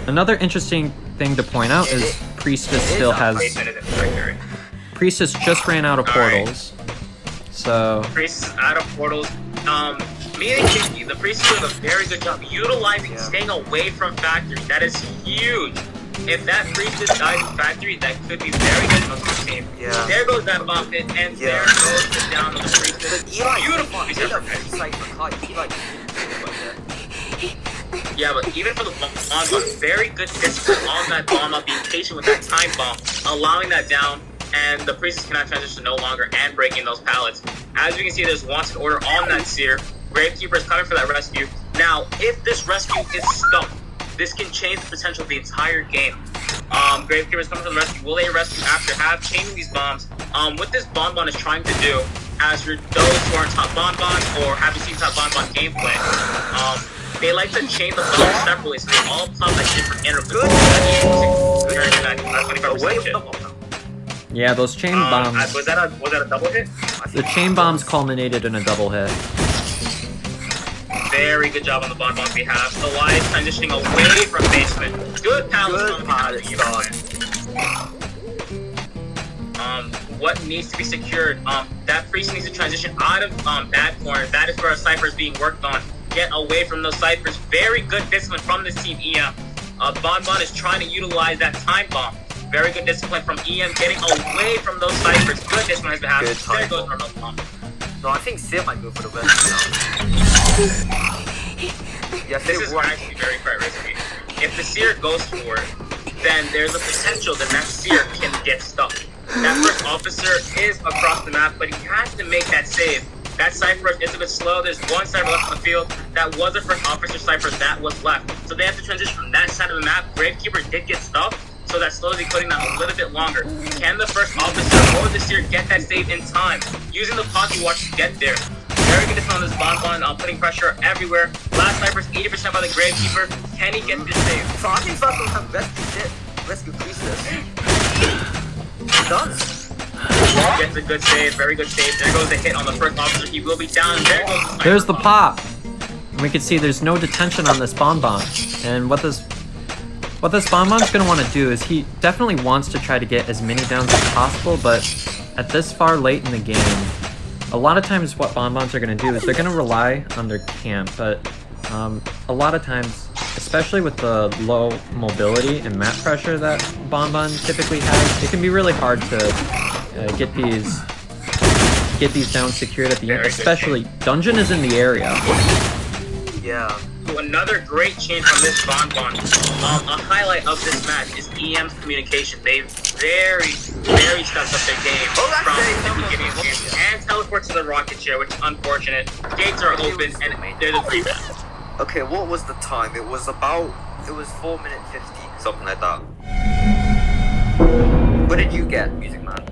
Another interesting thing to point out is Priestess still has... Priestess just ran out of portals. So... Priestess out of portals. Me and Kinky, the Priestess does a very good job utilizing staying away from factory. That is huge. If that Priestess dies in factory, that could be very good for the team. Yeah. There goes that bomb pit, and there goes the down of the Priestess. Eli, Beautiful. Eli, Yeah, but even for the bonbon, very good discipline on that bonbon, being patient with that time bomb, allowing that down, and the priestess cannot transition no longer and breaking those pallets. As you can see, there's wanted order on that seer. Gravekeeper is coming for that rescue. Now, if this rescue is stuck, this can change the potential of the entire game. Gravekeeper is coming for the rescue. Will they rescue after have chaining these bombs? What this bonbon is trying to do, as for those who aren't top bonbons or haven't seen top bonbon gameplay, they like to chain the bombs separately, so they all pop at different intervals. Yeah, those chain bombs. Was that a double hit? The chain bombs culminated in a double hit. Very good job on the bonbon's behalf. The light transitioning away from basement. Good palace from what needs to be secured? That priest needs to transition out of that corner. That is where a cipher is being worked on. Get away from those ciphers. Very good discipline from this team, EM. Bonbon is trying to utilize that time bomb. Very good discipline from EM, getting away from those ciphers. Good discipline has been happening. There goes Normal Bomb. No, I think Sim might go for the best now. Yes, this is actually very quite risky. If the seer goes for it, then there's a potential that seer can get stuck. That first officer is across the map, but he has to make that save. That cipher is a bit slow. There's one cipher left on the field. That was the first officer cipher that was left. So they have to transition from that side of the map. Gravekeeper did get stuck, so that's slowly putting them a little bit longer. Can the first officer or the seer get that save in time? Using the pocket watch to get there. Very good discipline on this bonbon, putting pressure everywhere. Last sniper's 80% by the Gravekeeper. Can he get this save? So I think first one have rescue shit. Rescue priestess. He does. Gets a good save, very good save. There goes the hit on the first officer. He will be down. There goes there's the pop. And we can see there's no detention on this bonbon. And what this bonbon's gonna want to do is he definitely wants to try to get as many downs as possible, but at this far late in the game, a lot of times what bonbons are going to do is they're going to rely on their camp, but a lot of times, especially with the low mobility and map pressure that bonbon typically has, it can be really hard to get these downs secured at the end, especially Dungeon is in the area. Yeah. So another great change from this bonbon. A highlight of this match is EM's communication. They very stepped up their game from the beginning of the game and teleport to the rocket chair, which is unfortunate. Gates are open and there's a 3-man. Okay, what was the time? It was 4 minutes 50, something like that. What did you get, Music Man?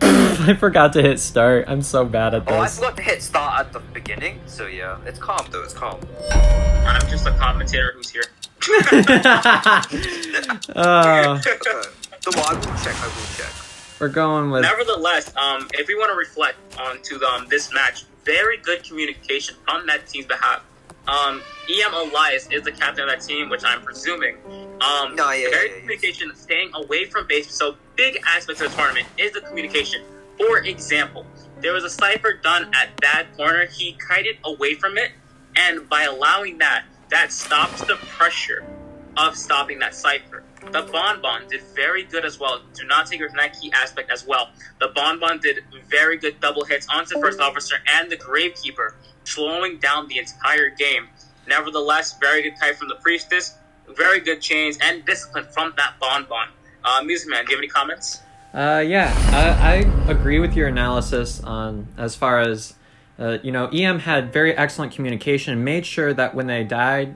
I forgot to hit start. I'm so bad at this. Oh, I forgot to hit start at the beginning, so yeah. It's calm though, it's calm. I'm just a commentator who's here. Okay. So I will check. We're going with... Nevertheless, if we want to reflect onto this match, very good communication on that team's behalf. EM Elias is the captain of that team, which I'm presuming. Very communication, staying away from base. So big aspect of the tournament is the communication. For example, there was a cipher done at that corner. He kited away from it, and by allowing that stops the pressure of stopping that cipher. The bonbon did very good as well. Do not take away from that key aspect as well. The bonbon did very good double hits onto the first officer and the Gravekeeper, slowing down the entire game. Nevertheless, very good kite from the priestess, very good chains and discipline from that bonbon. Music Man, do you have any comments? I agree with your analysis on as far as EM had very excellent communication and made sure that when they died,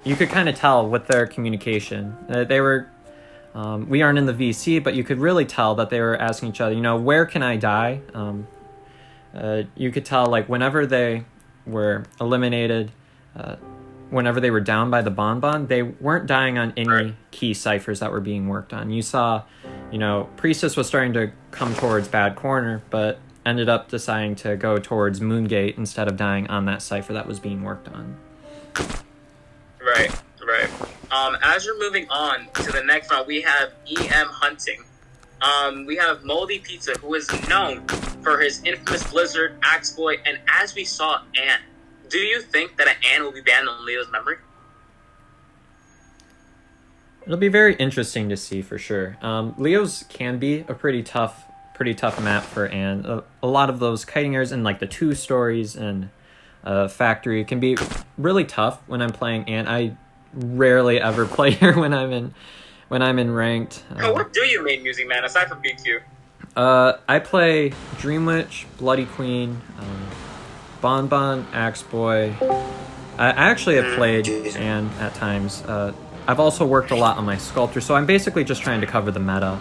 you could kind of tell with their communication. They were, we aren't in the VC, but you could really tell that they were asking each other, where can I die? You could tell, like, whenever they were eliminated, whenever they were down by the bonbon, they weren't dying on any key ciphers that were being worked on. You saw, Priestess was starting to come towards Bad Corner, but ended up deciding to go towards Moongate instead of dying on that cipher that was being worked on. Right. As we're moving on to the next round, we have EM Hunting. We have Moldy Pizza, who is known for his infamous Blizzard, Axploit, and as we saw, Ann. Do you think that an Ann will be banned on Leo's memory? It'll be very interesting to see for sure. Leo's can be a pretty tough map for Ann. A lot of those kiting errors in like the 2 stories and Factory can be really tough when I'm playing, and I rarely ever play her when I'm in ranked. What do you main Music Man aside from BQ? I play Dream Witch, Bloody Queen, Bon Bon, Axe Boy. I actually have played Anne at times. I've also worked a lot on my Sculptor, so I'm basically just trying to cover the meta.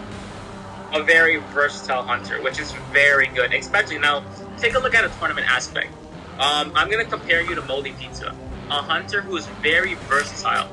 A very versatile hunter, which is very good. Especially now, take a look at a tournament aspect. I'm going to compare you to Moldy Pizza, a hunter who is very versatile.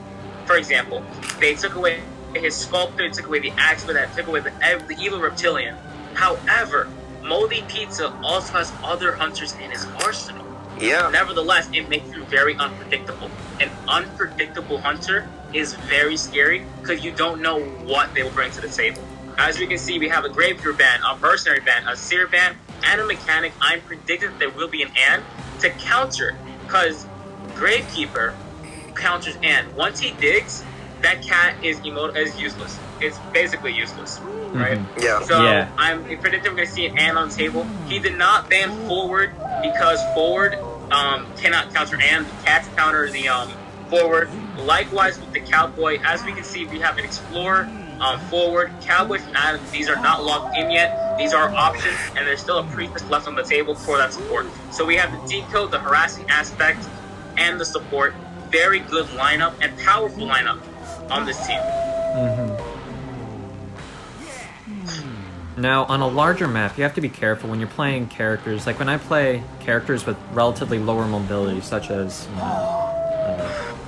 For example, they took away his Sculptor, they took away the Axe, that took away the evil Reptilian. However, Moldy Pizza also has other hunters in his arsenal. Yeah. Nevertheless, it makes him very unpredictable. An unpredictable hunter is very scary because you don't know what they will bring to the table. As we can see, we have a Gravekeeper ban, a Mercenary ban, a Seer ban, and a Mechanic. I'm predicting that there will be an Anne to counter, because Gravekeeper counters Anne. Once he digs, that cat is useless. It's basically useless, right? Yeah. So I'm predicting we're going to see an Anne on the table. He did not ban Forward because Forward cannot counter Anne. The cats counter the Forward. Likewise with the Cowboy, as we can see, we have an Explorer, Forward, Cowboy, and these are not locked in yet. These are options, and there's still a Priestess left on the table for that support. So we have the Decode, the harassing aspect, and the support. Very good lineup and powerful lineup on this team. Now, on a larger map, you have to be careful when you're playing characters. Like when I play characters with relatively lower mobility, such as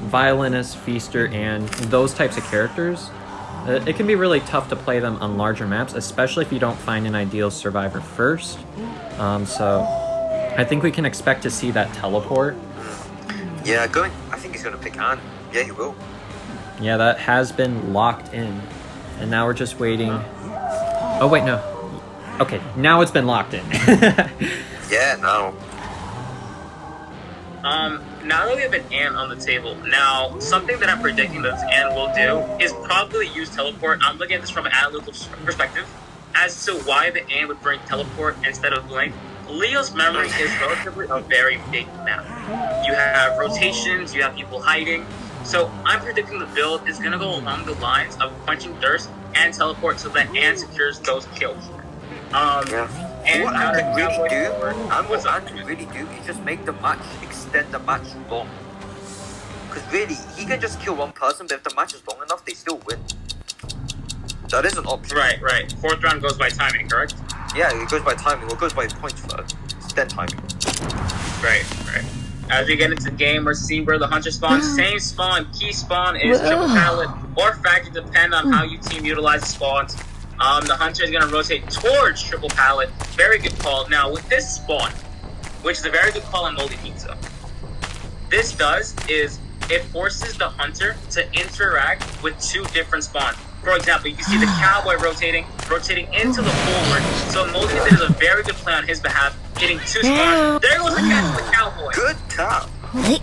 Violinist, Feaster, and those types of characters, it can be really tough to play them on larger maps, especially if you don't find an ideal survivor first. So I think we can expect to see that teleport. Yeah, I think he's going to pick Anne. Yeah, he will. Yeah, that has been locked in. And now we're just waiting. Oh, wait, no. Okay, now it's been locked in. Yeah, no. Now that we have an Anne on the table, now something that I'm predicting that this Anne will do is probably use teleport. I'm looking at this from an analytical perspective as to why the Anne would bring teleport instead of Blink. Leo's memory is relatively a very big map. You have rotations, you have people hiding. So I'm predicting the build is going to go along the lines of quenching thirst and teleport so that Anne secures those kills. And what Anne can really do is just make the match, extend the match long. Because really, he can just kill one person, but if the match is long enough, they still win. That is an option. Right. Fourth round goes by timing, correct? Yeah, it goes by timing, or it goes by points first. It's then timing. Right. As we get into the game, we're seeing where the hunter spawns. Same spawn, key spawn is triple pallet or factor, depend on how you team utilizes spawns. The hunter is going to rotate towards triple pallet. Very good call. Now, with this spawn, which is a very good call on Moldy Pizza, this does is it forces the hunter to interact with two different spawns. For example, you can see the Cowboy rotating into the Forward. So Moldy Pizza does a very good play on his behalf, getting two spawns. There goes the catch of the Cowboy. Good cop. Look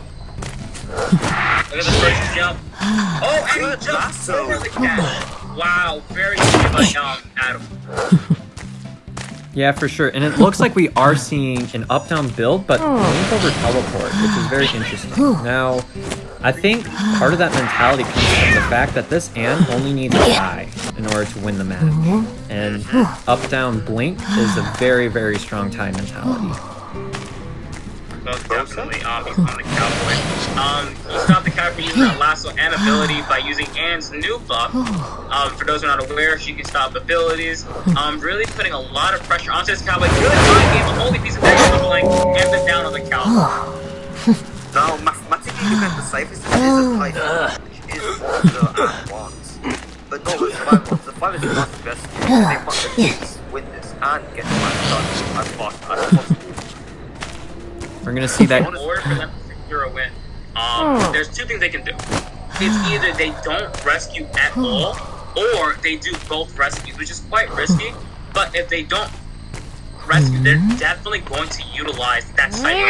at the first jump. Oh, and he jumps over the catch. Wow, very good by Adam. Yeah, for sure. And it looks like we are seeing an up-down build, but Blink over teleport, which is very interesting. Now, I think part of that mentality comes from the fact that this Anne only needs a die in order to win the match. And up-down Blink is a very, very strong tie mentality. Most definitely, he's on the Cowboy. He stopped the Cowboy using that lasso and ability by using Anne's new buff. For those who are not aware, she can stop abilities. Really putting a lot of pressure onto this Cowboy. Good mind game, a Moldy Piece of Blink, and the down on the Cowboy. Now, mathematically, you can decipher this is a title, which is what the Anne wants. But not with Survivor. Survivor is the last best. They must at least win this and get the match done as fast as possible. We're gonna see that. In order for them to secure a win, there's two things they can do. It's either they don't rescue at all, or they do both rescues, which is quite risky. But if they don't rescue, they're definitely going to utilize that cycle.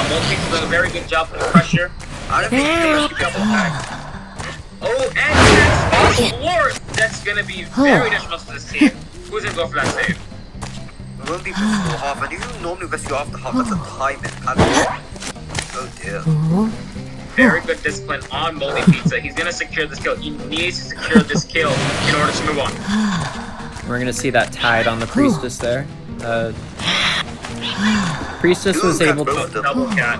Most people do a very good job putting pressure. I don't think you can rescue double attack. Oh, and that's Explorer! That's gonna be very detrimental to this team. Who's gonna go for that save? It won't be rescue half, and if you normally rescue after half, that's a time mentality. Oh dear. Very good discipline on Moldy Pizza. He's gonna secure this kill. He needs to secure this kill in order to move on. We're gonna see that tide on the Priestess there. Priestess was able to... Double cat.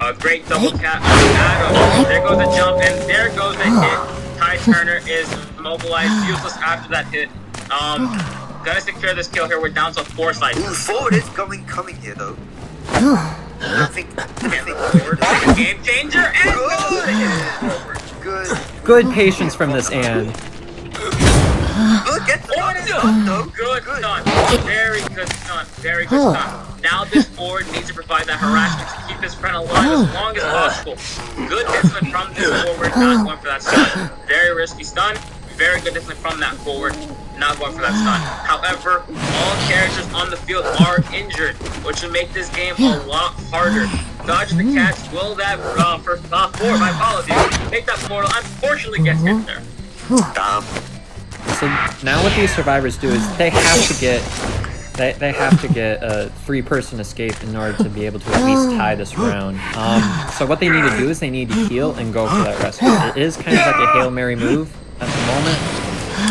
A great double cat on Adam. There goes a jump, and there goes a hit. Ty Turner is immobilized, useless after that hit. Gonna secure this kill here. We're down to 4 sides. Ooh, forward is coming here though. I think forward. Game changer, and good. Good patience from this Anne. Good, get the stun though. Good stun. Very good stun. Very good stun. Now this forward needs to provide that harassment to keep his friend alive as long as possible. Good discipline from this forward, not going for that stun. Very risky stun. Very good discipline from that forward, not going for that stun. However, all characters on the field are injured, which will make this game a lot harder. Dodging the catch, will that for my apologies, make that portal unfortunately gets hit there. Damn. So now what these survivors do is they have to get they have to get a 3-person escape in order to be able to at least tie this round. So what they need to do is they need to heal and go for that rescue. It is kind of like a Hail Mary move at the moment,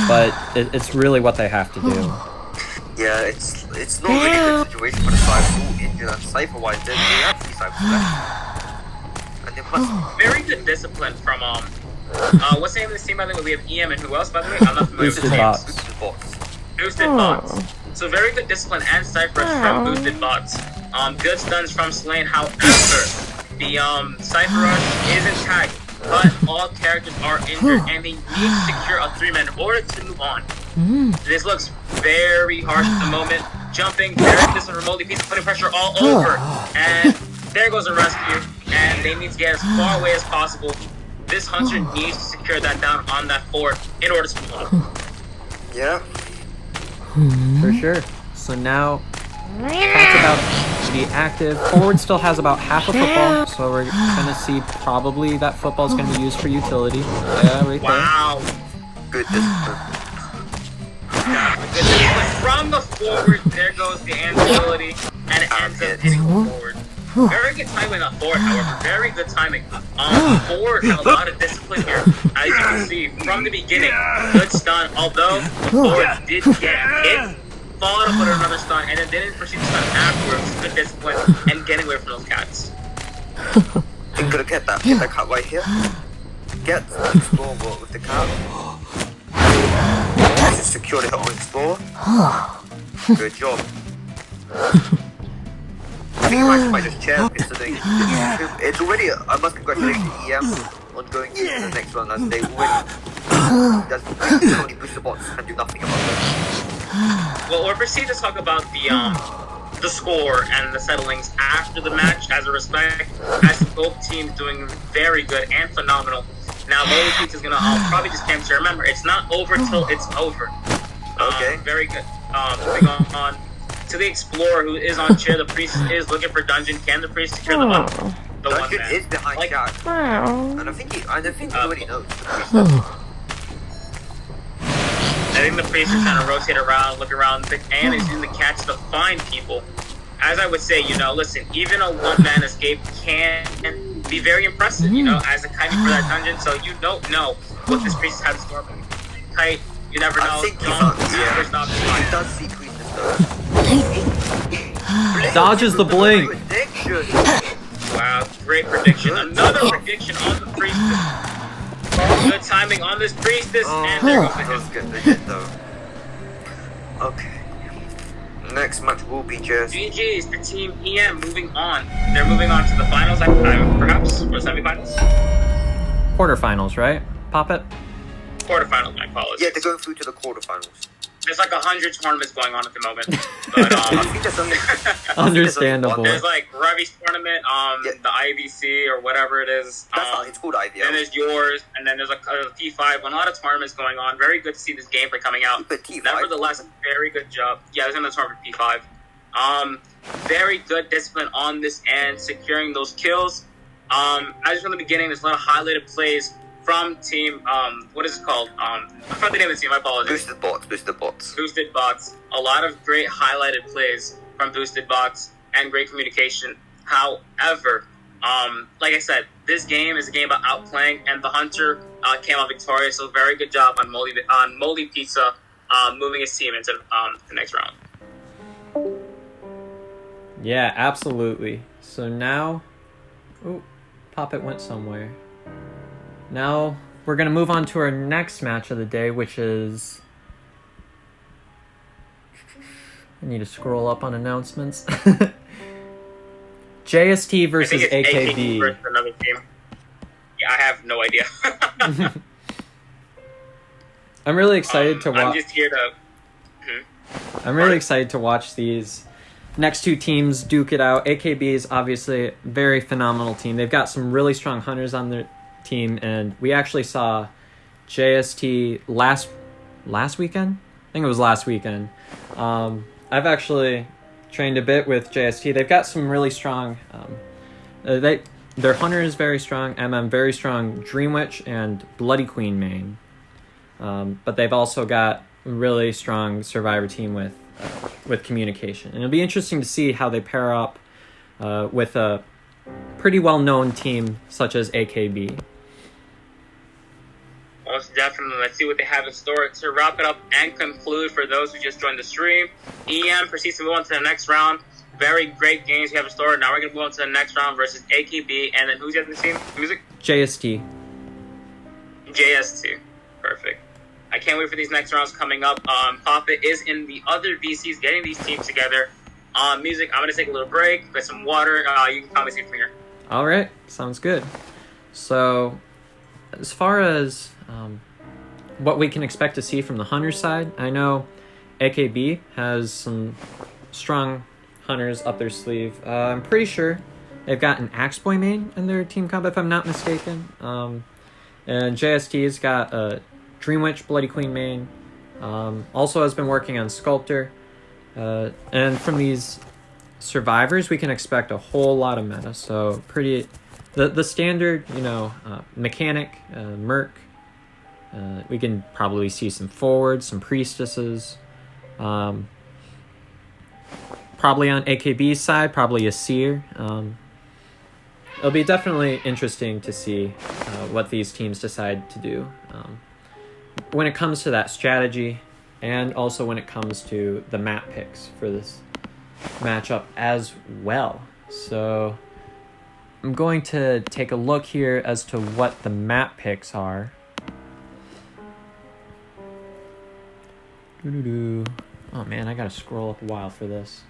but it's really what they have to do. Yeah, it's not really a good situation for the Cypher all injured and Cypher-wise, they have 3 Cyphers left. And they must... Very good discipline from what's the name of this team, by the way? We have EM and who else, by the way? I'm not familiar with Boosted the Bots. Boosted Bots. So very good discipline and Cypher from Boosted Bots. Good stuns from Slane. However, the Cypher Rush is intact, but all characters are injured and they need to secure a 3-man in order to move on. This looks very harsh at the moment. Jumping, very discipline from Moldy Pizza, putting pressure all over. And there goes a rescue. And they need to get as far away as possible. This Hunter needs to secure that down on that forward in order to move on. Yeah. For sure. So now, talk about the active. Forward still has about half a football, so we're gonna see probably that football is gonna be used for utility. Yeah, right there. Wow. Good discipline. Yeah, good discipline from the forward. There goes the ability, and it ends up hitting the forward. Very good timing on forward, however. Very good timing. Forward had a lot of discipline here. As you can see, from the beginning, good stun. Although the forward did get hit, followed up with another stun, and then didn't proceed to stun afterwards. Good discipline and getting away from those cats. Think gonna get that cat right here. Get the Explorer with the cat. Just secured it on Explorer. Good job. I think I might just chair yesterday. It's already, I must congratulate EM on going into the next one, as they already there's so many booster bots and do nothing about it. Well, we'll proceed to talk about the score and the settlings after the match as a respect, as both teams doing very good and phenomenal. Now, Moldy Pizza is going to probably just camp to remember, it's not over till it's over. Okay. Very good. Moving on to the Explorer, who is on chair. The Priest is looking for Dungeon. Can the Priest secure the one? The Dungeon one is behind Jack. And I think he already knows. I think the Priest is trying to rotate around, look around, and is using the catch to find people. As I would say, listen, even a 1-man escape can be very impressive, as a timing for that dungeon, so you don't know what this Priest has to store. Kite, you never know. I think Don't he stop. does see Priestess though. Dodges the blink. Prediction. Wow, great prediction. Another prediction on the Priestess. Good timing on this Priestess, and there goes the Let's hit. get the hit though. Okay. Next match will be just GG's, the team EM moving on. They're moving on to the finals, perhaps, or semifinals? Quarterfinals, right? Poppet? Quarterfinals, my apologies. yeah, they're going through to the quarterfinals. There's like 100 tournaments going on at the moment. But, I think there's only Understandable. there's like Ravi's tournament, the IVC or whatever it is. That's not, it's called IVL. Then there's yours, and then there's a T5. A lot of tournaments going on. Very good to see this gameplay coming out. But T5. Nevertheless, very good job. Yeah, there's another tournament P5. Very good discipline on this end, securing those kills. As from the beginning, there's a lot of highlighted plays from team, what is it called? I forgot the name of the team, I apologize. Boosted Bots. A lot of great highlighted plays from Boosted Bots and great communication. However, like I said, this game is a game about outplaying, and the Hunter came out victorious. So very good job on Moldy Pizza moving his team into the next round. Yeah, absolutely. So now, Poppet went somewhere. Now we're gonna move on to our next match of the day, which is. I need to scroll up on announcements. JST versus AKB. Versus another team. Yeah, I have no idea. I'm really excited to watch. I'm just here to. I'm really excited to watch these next two teams duke it out. AKB is obviously a very phenomenal team. They've got some really strong hunters on their team, and we actually saw JST last weekend. I think it was last weekend. I've actually trained a bit with JST. They've got some really strong. Their hunter is very strong. Very strong. Dream Witch and Bloody Queen main. But they've also got a really strong survivor team with communication, and it'll be interesting to see how they pair up with a pretty well-known team such as AKB. Most definitely. Let's see what they have in store to wrap it up and conclude for those who just joined the stream. EM proceeds to move on to the next round. Very great games we have in store. Now we're going to move on to the next round versus AKB. And then who's the other team? Music? JST. Perfect. I can't wait for these next rounds coming up. Poppet is in the other VCs getting these teams together. Music, I'm going to take a little break, get some water. You can comment from here. All right. Sounds good. So, as far as what we can expect to see from the hunter side, I know AKB has some strong hunters up their sleeve. I'm pretty sure they've got an Axe Boy main in their team comp, if I'm not mistaken. And JST's got a Dream Witch Bloody Queen main. Also has been working on Sculptor. And from these survivors, we can expect a whole lot of meta. So the standard, mechanic, merc. We can probably see some forwards, some priestesses. Probably on AKB's side, probably a seer. It'll be definitely interesting to see what these teams decide to do when it comes to that strategy, and also when it comes to the map picks for this matchup as well. So I'm going to take a look here as to what the map picks are. Oh man, I gotta scroll up a while for this.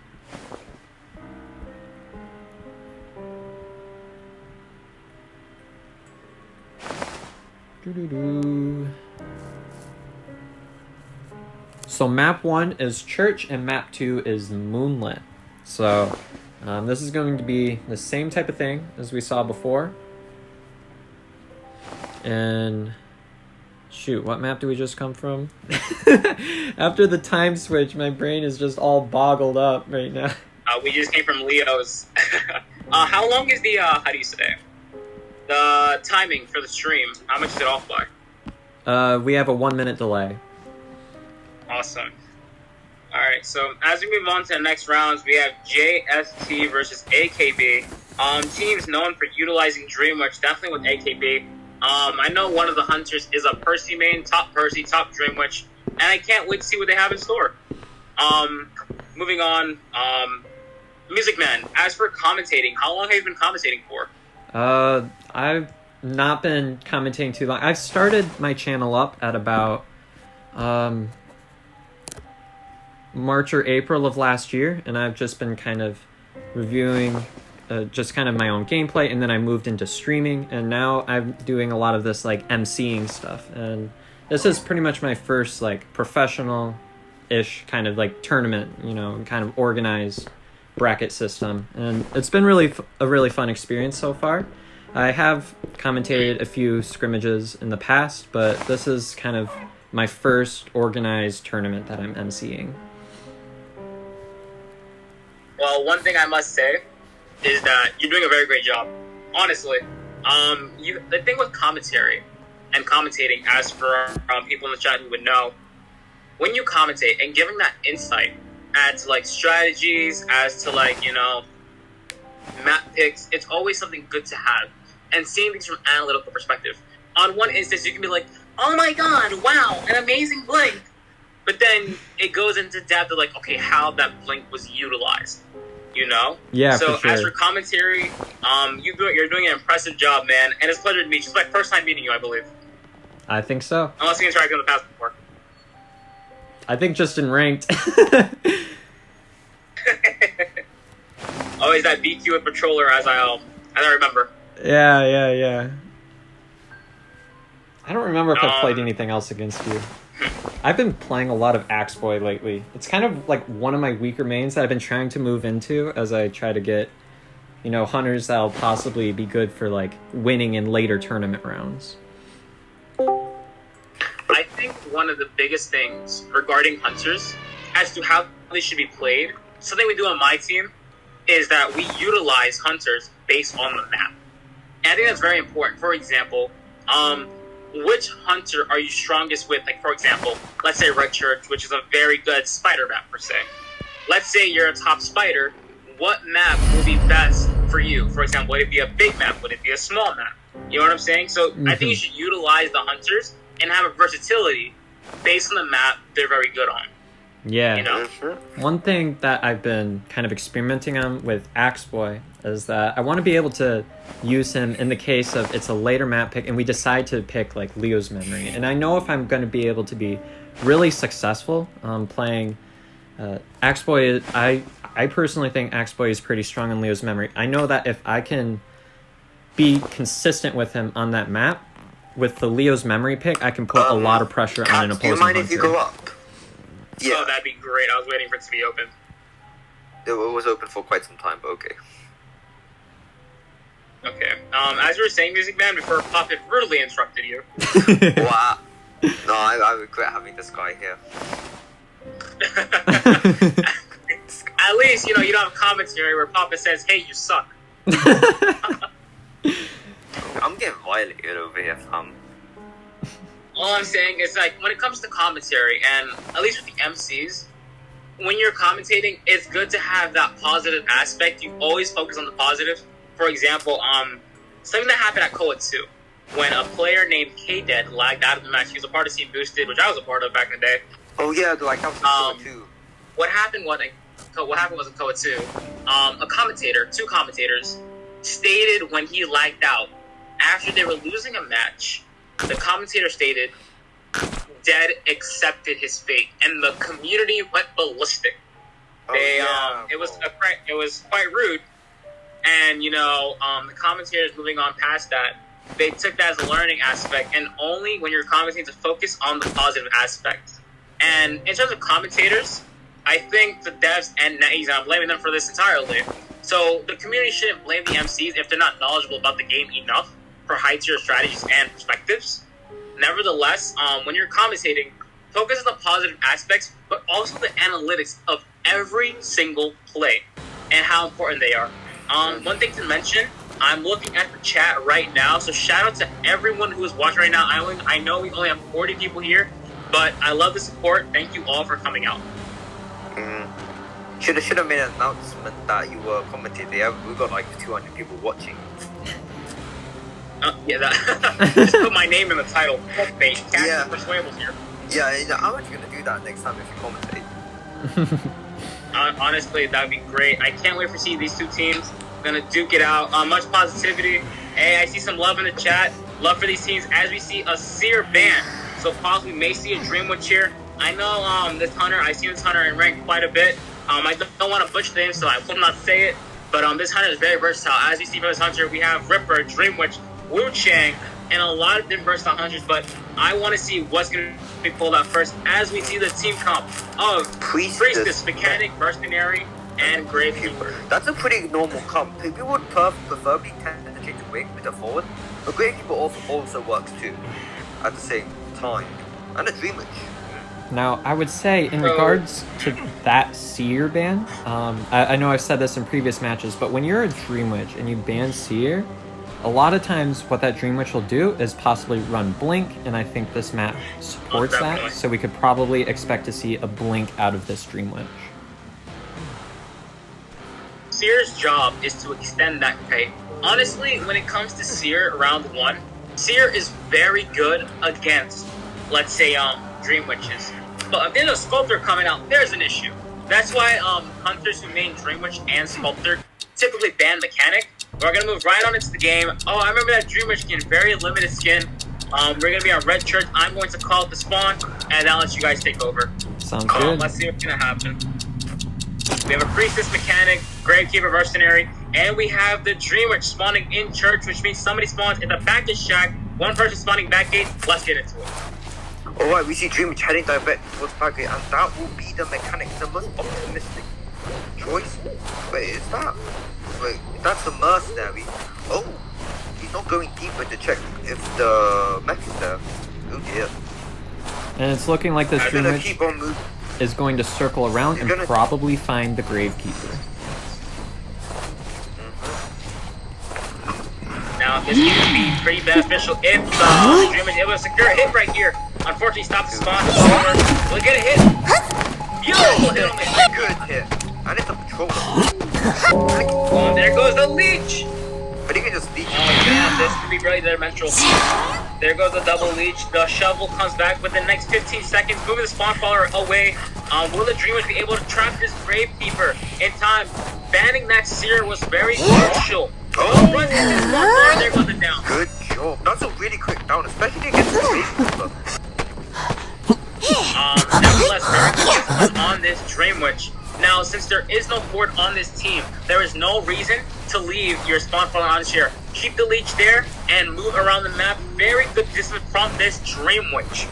So map 1 is Church and map 2 is Moonlit. So this is going to be the same type of thing as we saw before. And shoot, what map do we just come from? After the time switch, my brain is just all boggled up right now. We just came from Leo's. How long is the, how do you say, the timing for the stream? How much is it off by? We have a 1 minute delay. Awesome. Alright, so as we move on to the next rounds, we have JST versus AKB. Teams known for utilizing Dream Witch, definitely with AKB. I know one of the hunters is a Percy main, top Percy, top Dream Witch, and I can't wait to see what they have in store. Moving on, Music Man, as for commentating, how long have you been commentating for? I've not been commentating too long. I've started my channel up at about March or April of last year, and I've just been kind of reviewing just kind of my own gameplay, and then I moved into streaming, and now I'm doing a lot of this like MCing stuff, and this is pretty much my first like professional-ish kind of like tournament, kind of organized bracket system, and it's been a really fun experience so far. I have commentated a few scrimmages in the past, but this is kind of my first organized tournament that I'm MCing. Well, one thing I must say is that you're doing a very great job. Honestly, the thing with commentary and commentating, as for people in the chat who would know, when you commentate and giving that insight as to like strategies, as to like map picks, it's always something good to have. And seeing things from an analytical perspective. On one instance, you can be like, oh my god, wow, an amazing blink. But then it goes into depth of like, okay, how that blink was utilized. You know? Yeah, so for sure. As for commentary, you're doing an impressive job, man. And it's a pleasure to meet you. It's my first time meeting you, I believe. I think so. Unless we interacted in the past before. I think just in ranked. Always that BQ with Patroller, as I remember. Yeah. I don't remember if I've played anything else against you. I've been playing a lot of Axeboy lately. It's kind of like one of my weaker mains that I've been trying to move into as I try to get, hunters that'll possibly be good for like winning in later tournament rounds. I think one of the biggest things regarding hunters as to how they should be played, something we do on my team, is that we utilize hunters based on the map. And I think that's very important. For example, which hunter are you strongest with? Like, for example, let's say Red Church, which is a very good spider map, per se. Let's say you're a top spider. What map will be best for you? For example, would it be a big map? Would it be a small map? You know what I'm saying? So I think you should utilize the hunters and have a versatility based on the map they're very good on. Yeah. You know? One thing that I've been kind of experimenting on with Axeboy is that I want to be able to use him in the case of it's a later map pick and we decide to pick like Leo's Memory. And I know if I'm going to be able to be really successful playing Axeboy, I personally think Axeboy is pretty strong in Leo's Memory. I know that if I can be consistent with him on that map, with the Leo's Memory pick, I can put a lot of pressure on an opposing hunter. Do you mind if you go up? Yeah. Oh, that'd be great. I was waiting for it to be open. It was open for quite some time, but okay. Okay. As you were saying, Music Man, before Poppet brutally interrupted you. Wow. No, I regret having this guy here. At least, you don't have commentary where Poppet says, hey, you suck. I'm getting violated over here, fam. All I'm saying is, like, when it comes to commentary, and at least with the MCs, when you're commentating, it's good to have that positive aspect. You always focus on the positive. For example, something that happened at Koa 2, when a player named K-Dead lagged out of the match. He was a part of Team Boosted, which I was a part of back in the day. Oh yeah, like that was in Koa 2. What happened was in Koa 2, two commentators, stated when he lagged out, after they were losing a match, the commentator stated, Dead accepted his fate, and the community went ballistic. It was quite rude, and the commentators moving on past that, they took that as a learning aspect, and only when you're commentating to focus on the positive aspects. And in terms of commentators, I think the devs and NetEase, I'm blaming them for this entirely. So the community shouldn't blame the MCs if they're not knowledgeable about the game enough for high-tier strategies and perspectives. Nevertheless, when you're commentating, focus on the positive aspects, but also the analytics of every single play and how important they are. One thing to mention, I'm looking at the chat right now, so shout out to everyone who is watching right now. I know we only have 40 people here, but I love the support. Thank you all for coming out. Should have made an announcement that you were commentating. Yeah, we got like 200 people watching. Just put my name in the title. Yeah. Persuables here. Yeah, how much you gonna do that next time if you commentate? Honestly, that'd be great. I can't wait to see these two teams. Gonna duke it out. Much positivity. Hey, I see some love in the chat. Love for these teams as we see a Seer ban. So possibly may see a Dreamwood cheer. I know I see this hunter in rank quite a bit. I don't want to butcher names, so I will not say it. But this hunter is very versatile. As you see from this hunter, we have Ripper, Dreamwitch, Wu Chang, and a lot of different versatile hunters. But I want to see what's going to be pulled out first as we see the team comp of Priestess, Mechanic, Mercenary, and Gravekeeper. That's a pretty normal comp. People would preferably tend to change the Gravekeeper to forward, but Gravekeeper also works too at the same time. And a Dreamwitch. Now, I would say, in regards to that Seer ban, I know I've said this in previous matches, but when you're a Dreamwitch and you ban Seer, a lot of times what that Dreamwitch will do is possibly run Blink, and I think this map supports that, so we could probably expect to see a Blink out of this Dreamwitch. Seer's job is to extend that kite. Honestly, when it comes to Seer round 1, Seer is very good against, let's say, Dream Witches. But if there's a Sculptor coming out, there's an issue. That's why hunters who main Dream Witch and Sculptor typically ban Mechanic. We're gonna move right on into the game. Oh, I remember that Dream Witch skin, very limited skin. We're gonna be on red church. I'm going to call it the spawn, and I'll let you guys take over. Sounds good. Let's see what's gonna happen. We have a Priestess Mechanic, Gravekeeper Mercenary, and we have the Dream Witch spawning in church, which means somebody spawns in the back of shack, one person spawning back gate. Let's get into it. Alright, we see Dream Witch heading direct towards back gate, and that will be the Mechanic, the most optimistic choice. Wait, is that? Wait, that's the Mercenary. Oh, he's not going deeper to check if the mech is there. Oh dear. And it's looking like this Dream Witch keep on moving. is going to circle around and probably find the Gravekeeper. Now, this game would be pretty beneficial if the Dream Witch is able to secure a hit right here. Unfortunately, stop the spawn. We'll get a hit. Yo! Hit on me. Good hit. And it's a patrol. Oh, there goes the leech. But he can just leech. Oh yeah, this could be really dimensional. There goes the double leech. The shovel comes back within the next 15 seconds, moving the spawn follower away. Will the Dream Witch be able to trap this Gravekeeper in time? Banning that Seer was very crucial. Oh, Run into the spawn follower, there goes the down. good job. That's a really quick down, especially against the Gravekeeper. Nevertheless, very good discipline on this Dream Witch. Now, since there is no board on this team, there is no reason to leave your spawn follower on chair. Keep the leech there and move around the map. Very good discipline from this Dream Witch.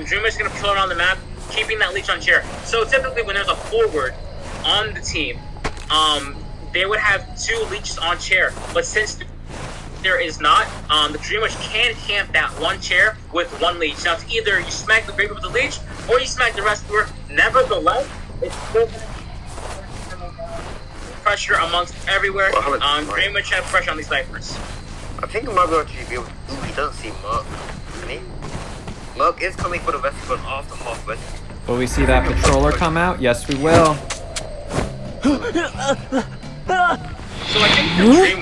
Dream Witch is going to patrol around the map, keeping that leech on chair. So typically when there's a forward on the team, they would have 2 leeches on chair. But since there is not, the Dream Witch can camp that 1 chair with 1 leech. Now, it's either you smack the Gravekeeper with the leech, or you smack the Rescuer. Nevertheless, it's still pressure amongst everywhere. Dream Witch have pressure on these snipers. I think he might be able to be able. Ooh, he doesn't see Merc. Can he? Merc is coming for the Rescue after half rescue. Will we see that patroller come out? Yes, we will. So I think the Dream